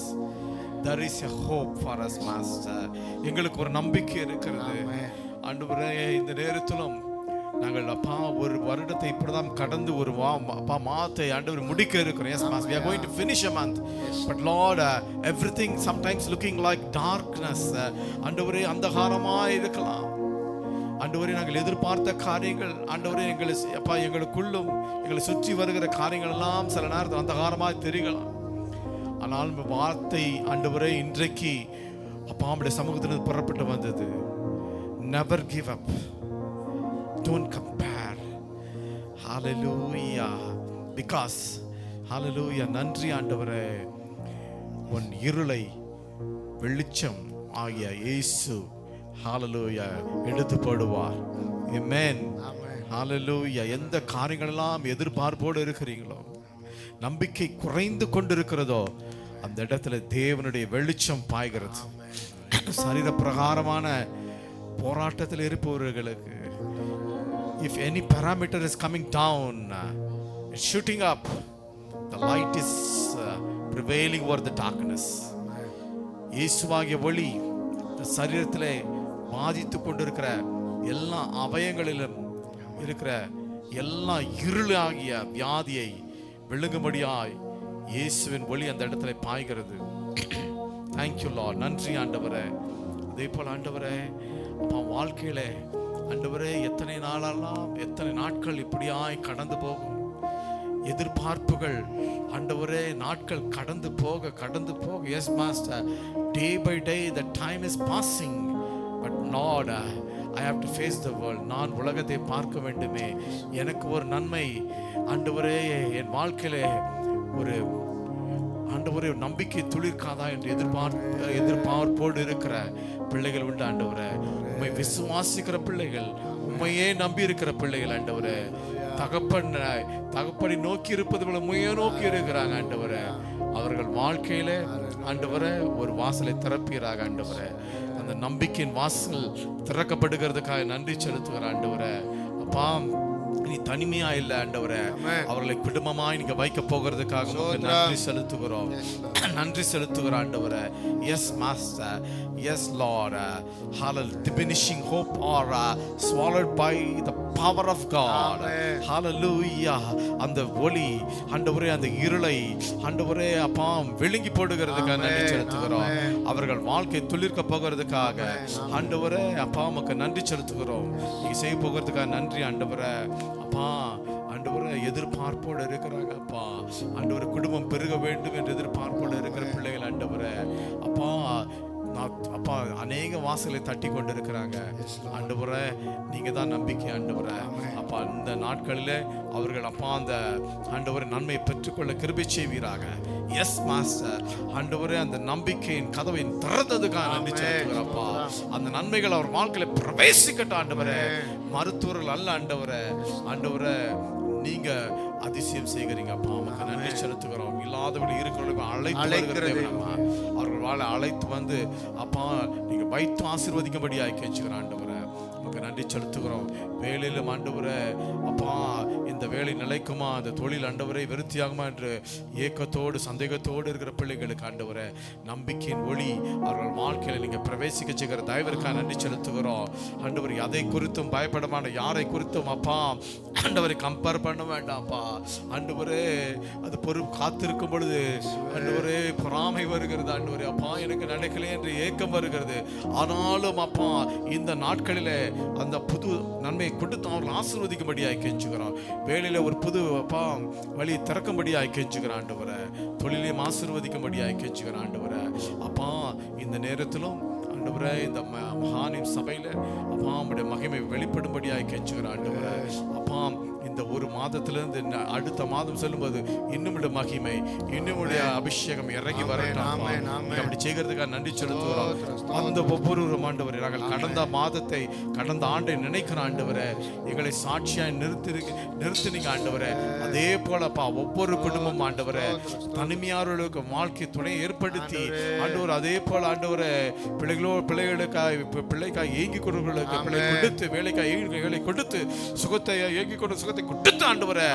There is a hope for us, master. எங்களுக்கு ஒரு நம்பிக்கை இருக்கிறது ஆண்டவரே. இந்த நேரத்திலும் நாங்கள் அப்பா ஒரு வருடத்தை இப்படிதான் கடந்து ஒரு அப்பா மாதத்தை ஆண்டவர் முடிக்க இருக்கிறோம். Yes master, we are going to finish a month, but Lord, everything sometimes looking like darkness. ஆண்டவரே அந்தகாரமாய் இருக்கலாம் ஆண்டவரே. நாங்கள் எதிர்பார்த்த காரியங்கள் ஆண்டவரே எங்களுக்குள்ளும் எங்களை சுற்றி வருகிற காரியங்கள் எல்லாம் சில நேரத்தில் அந்தகாரமாய் தெரியலாம். ஆனால் வார்த்தை ஆண்டவரே இன்றைக்கு அப்பா நம்முடைய சமூகத்திலிருந்து புறப்பட்டு வந்தது. Never give up, don't compare. Hallelujah. Because hallelujah, நன்றி ஆண்டவரே, உன் இருளை வெளிச்சம் ஆகிய இயேசு ஹalleluya எடுத்து போடுவார். ஆமென். ஹalleluya. எந்த காரியங்கள் எல்லாம் எதிர்பார்ப்போடு இருக்கிறீங்களோ, நம்பிக்கை குறைந்து கொண்டிருக்கிறதோ, அந்த இடத்துல தேவனுடைய வெளிச்சம் பாய்கிறது. சரீர பிரகாரமான போராட்டத்தில் இருப்பவர்களுக்கு, if any parameter is coming down, it's shooting up, the light is prevailing over the darkness. இயேசுவாகிய ஒளி இந்த சரீரத்திலே பாதித்து கொண்டிருக்கிற எல்லா அவயங்களிலும் இருக்கிற எல்லா இருளாகிய வியாதியை விழுங்கும்படியாய் இயேசுவின் ஒளி அந்த இடத்துல பாய்கிறது. Thank you Lord. நன்றி ஆண்டவரே. அதே போல் ஆண்டவரே அப்பா வாழ்க்கையில ஆண்டவரே எத்தனை நாளெல்லாம் எத்தனை நாட்கள் இப்படியாய் கடந்து போகும். எதிர்பார்ப்புகள் ஆண்டவரே நாட்கள் கடந்து போக. Yes master, day by day the time is passing, but Lord, I have to face the world. நான் உலகத்தை பார்க்க வேண்டுமே. எனக்கு ஒரு நன்மை ஆண்டவரே என் வாழ்க்கையிலே ஒரு ஆண்டவரே நம்பிக்கை துளிர்க்காதா என்று எதிர்பார்ப்போடு இருக்கிற பிள்ளைகள் உண்டு ஆண்டவரே. உம்மை விசுவாசிக்கிற பிள்ளைகள், உம்மையே நம்பி இருக்கிற பிள்ளைகள் ஆண்டவரே. தகப்பனை நோக்கி இருப்பது போல உம்மையே நோக்கி இருக்கிறாங்க ஆண்டவரே. அவர்கள் வாழ்க்கையில ஆண்டவரே ஒரு வாசலை திறப்பீராக ஆண்டவரே. அந்த நம்பிக்கையின் வாசல் திறக்கப்படுகிறதுக்காக நன்றி செலுத்துகிற ஆண்டவரே. அப்பா நீ தனிமையா இல்ல ஆண்டவரே, அவர்களை குடும்பமாய் நீங்க வைக்க போகிறதுக்காக நன்றி செலுத்துகிறோம். நன்றி செலுத்துகிற ஆண்டவரே. Yes master, yes Lord. hallelujah. Diminishing hope or swallowed by the power of God. hallelujah. அந்த ஒளி ஆண்டவரே அந்த இருளை ஆண்டவரே அப்பா விழுங்கி போடுகிறதுக்காக நன்றி செலுத்துகிறோம். அவர்கள் வாழ்க்கை துளிர்க்க போகிறதுக்காக ஆண்டவரே அப்பா உமக்கு நன்றி செலுத்துகிறோம். நீங்க செய்ய போகிறதுக்காக நன்றி ஆண்டவரே. அப்பா ஆண்டவரே எதிர்பார்ப்போடு இருக்கிறாங்க அப்பா. ஆண்டவரே குடும்பம் பெருக வேண்டும் என்று எதிர்பார்ப்போடு இருக்கிற பிள்ளைகள் ஆண்டவரே அப்பா அப்பா அநேக வாசலை தட்டி கொண்டு இருக்கிறாங்க ஆண்டவரே. நீங்க தான் நம்பிக்கை ஆண்டவரே. அப்பா இந்த நாட்களிலே அவர்கள் அப்பா அந்த ஆண்டவரே நன்மையை பெற்றுக்கொள்ள கிருபை செய்வீராக. எஸ் மாஸ்டர் ஆண்டவரே அந்த நம்பிக்கையின் கதவை திறந்ததுக்காக நன்றி செலுத்துகிறப்பா. அந்த நன்மைகள் அவர் வாழ்க்கையில பிரவேசிக்கட்டும் ஆண்டவரே. மருத்துவர்கள் அல்ல ஆண்டவரே. ஆண்டவரே நீங்க அதிசயம் செய்கிறீங்க அப்பா. நமக்கு நன்றி செலுத்துகிறோம். இல்லாதவர்கள் இருக்கிறவர்களுக்கு அழைத்து அவர்கள் வாழ அழைத்து வந்து அப்பா நீங்க வைத்து ஆசீர்வதிக்கும்படியாய் கேட்கிறோம் ஆண்டவரே. நமக்கு நன்றி செலுத்துகிறோம். வேலையிலும் ஆண்டவரே அப்பா இந்த வேலை நிலைக்குமா, அந்த தொழில் ஆண்டவரை விருத்தியாகுமா என்று ஏக்கத்தோடு சந்தேகத்தோடு இருக்கிற பிள்ளைகளுக்கு ஆண்டவரே நம்பிக்கையின் ஒளி அவர்கள் வாழ்க்கையில நீங்க பிரவேசிக்க செய்கிற தயவிற்காக நன்றி செலுத்துகிறோம் ஆண்டவரை. அதை குறித்தும் பயப்படமான யாரை குறித்தும் அப்பா ஆண்டவரை கம்பேர் பண்ண வேண்டாம்ப்பா ஆண்டவரே. அது காத்திருக்கும் பொழுது ஆண்டவரே பொறாமை வருகிறது ஆண்டவரே. அப்பா எனக்கு நடக்கலை என்று ஏக்கம் வருகிறது. ஆனாலும் அப்பா இந்த நாட்களிலே அந்த புது நன்மையை கொடுத்து அவர்கள் ஆசீர்வதிக்கும்படியாய் கெஞ்சுகிறோம். வேலையில ஒரு புது அப்பா வழி திறக்கும்படியாய் கெஞ்சுகிறான் ஆண்டவரே. தொழிலையும் ஆசீர்வதிக்கும்படியாய் கெஞ்சுகிறான் ஆண்டவரே. அப்பா இந்த நேரத்திலும் ஆண்டவரே இந்த மகானின் சபையில அப்பா நம்முடைய மகிமை வெளிப்படும்படியாய் கெஞ்சுகிறான் ஆண்டவரே. அப்பா இந்த ஒரு மாதத்திலிருந்து அடுத்த மாதம் செல்லும்போது இன்னும் மகிமை இன்னும் அபிஷேகம் இறங்கி வரட்டும். அப்படி செய்கிறதுக்காக நன்றி செலுத்துகிறோம். அந்த ஒவ்வொரு ஆண்டவரே நாங்கள் கடந்த ஆண்டை நினைக்கிற ஆண்டவரே எங்களை சாட்சியாய் நிறுத்தினீங்க ஆண்டவரே. அதே போலப்பா ஒவ்வொரு குடும்பம் ஆண்டவரே தனிமையாளர்களுக்கு வாழ்க்கை துணை ஏற்படுத்தி ஆண்டவர் அதே போல ஆண்டவரே பிள்ளைகளுக்காக ஏங்கி கொடுத்து வேலைக்காக வேலை கொடுத்து சுகத்தை ஏங்கி கொண்டு சுகத்தை கொடுத்து ஆண்டவரே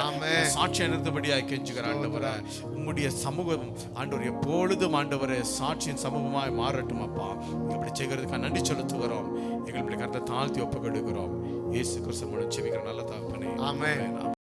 சாட்சியை நிறுத்தபடியாக கெஞ்சுகிற ஆண்டவரே. உம்முடைய சமூகம் ஆண்டவர் எப்பொழுதும் ஆண்டவரே சாட்சியின் சமூகமாய் மாறட்டும் அப்பா. இப்படி செய்கிறதுக்காக நன்றி செலுத்துகிறோம். எங்கள் கருத்தை தாழ்த்தி ஒப்புக்கொடுக்கிறோம். இயேசு கிறிஸ்து மூலம் ஜெபிக்கிற நல்ல தகப்பனே, ஆமென்.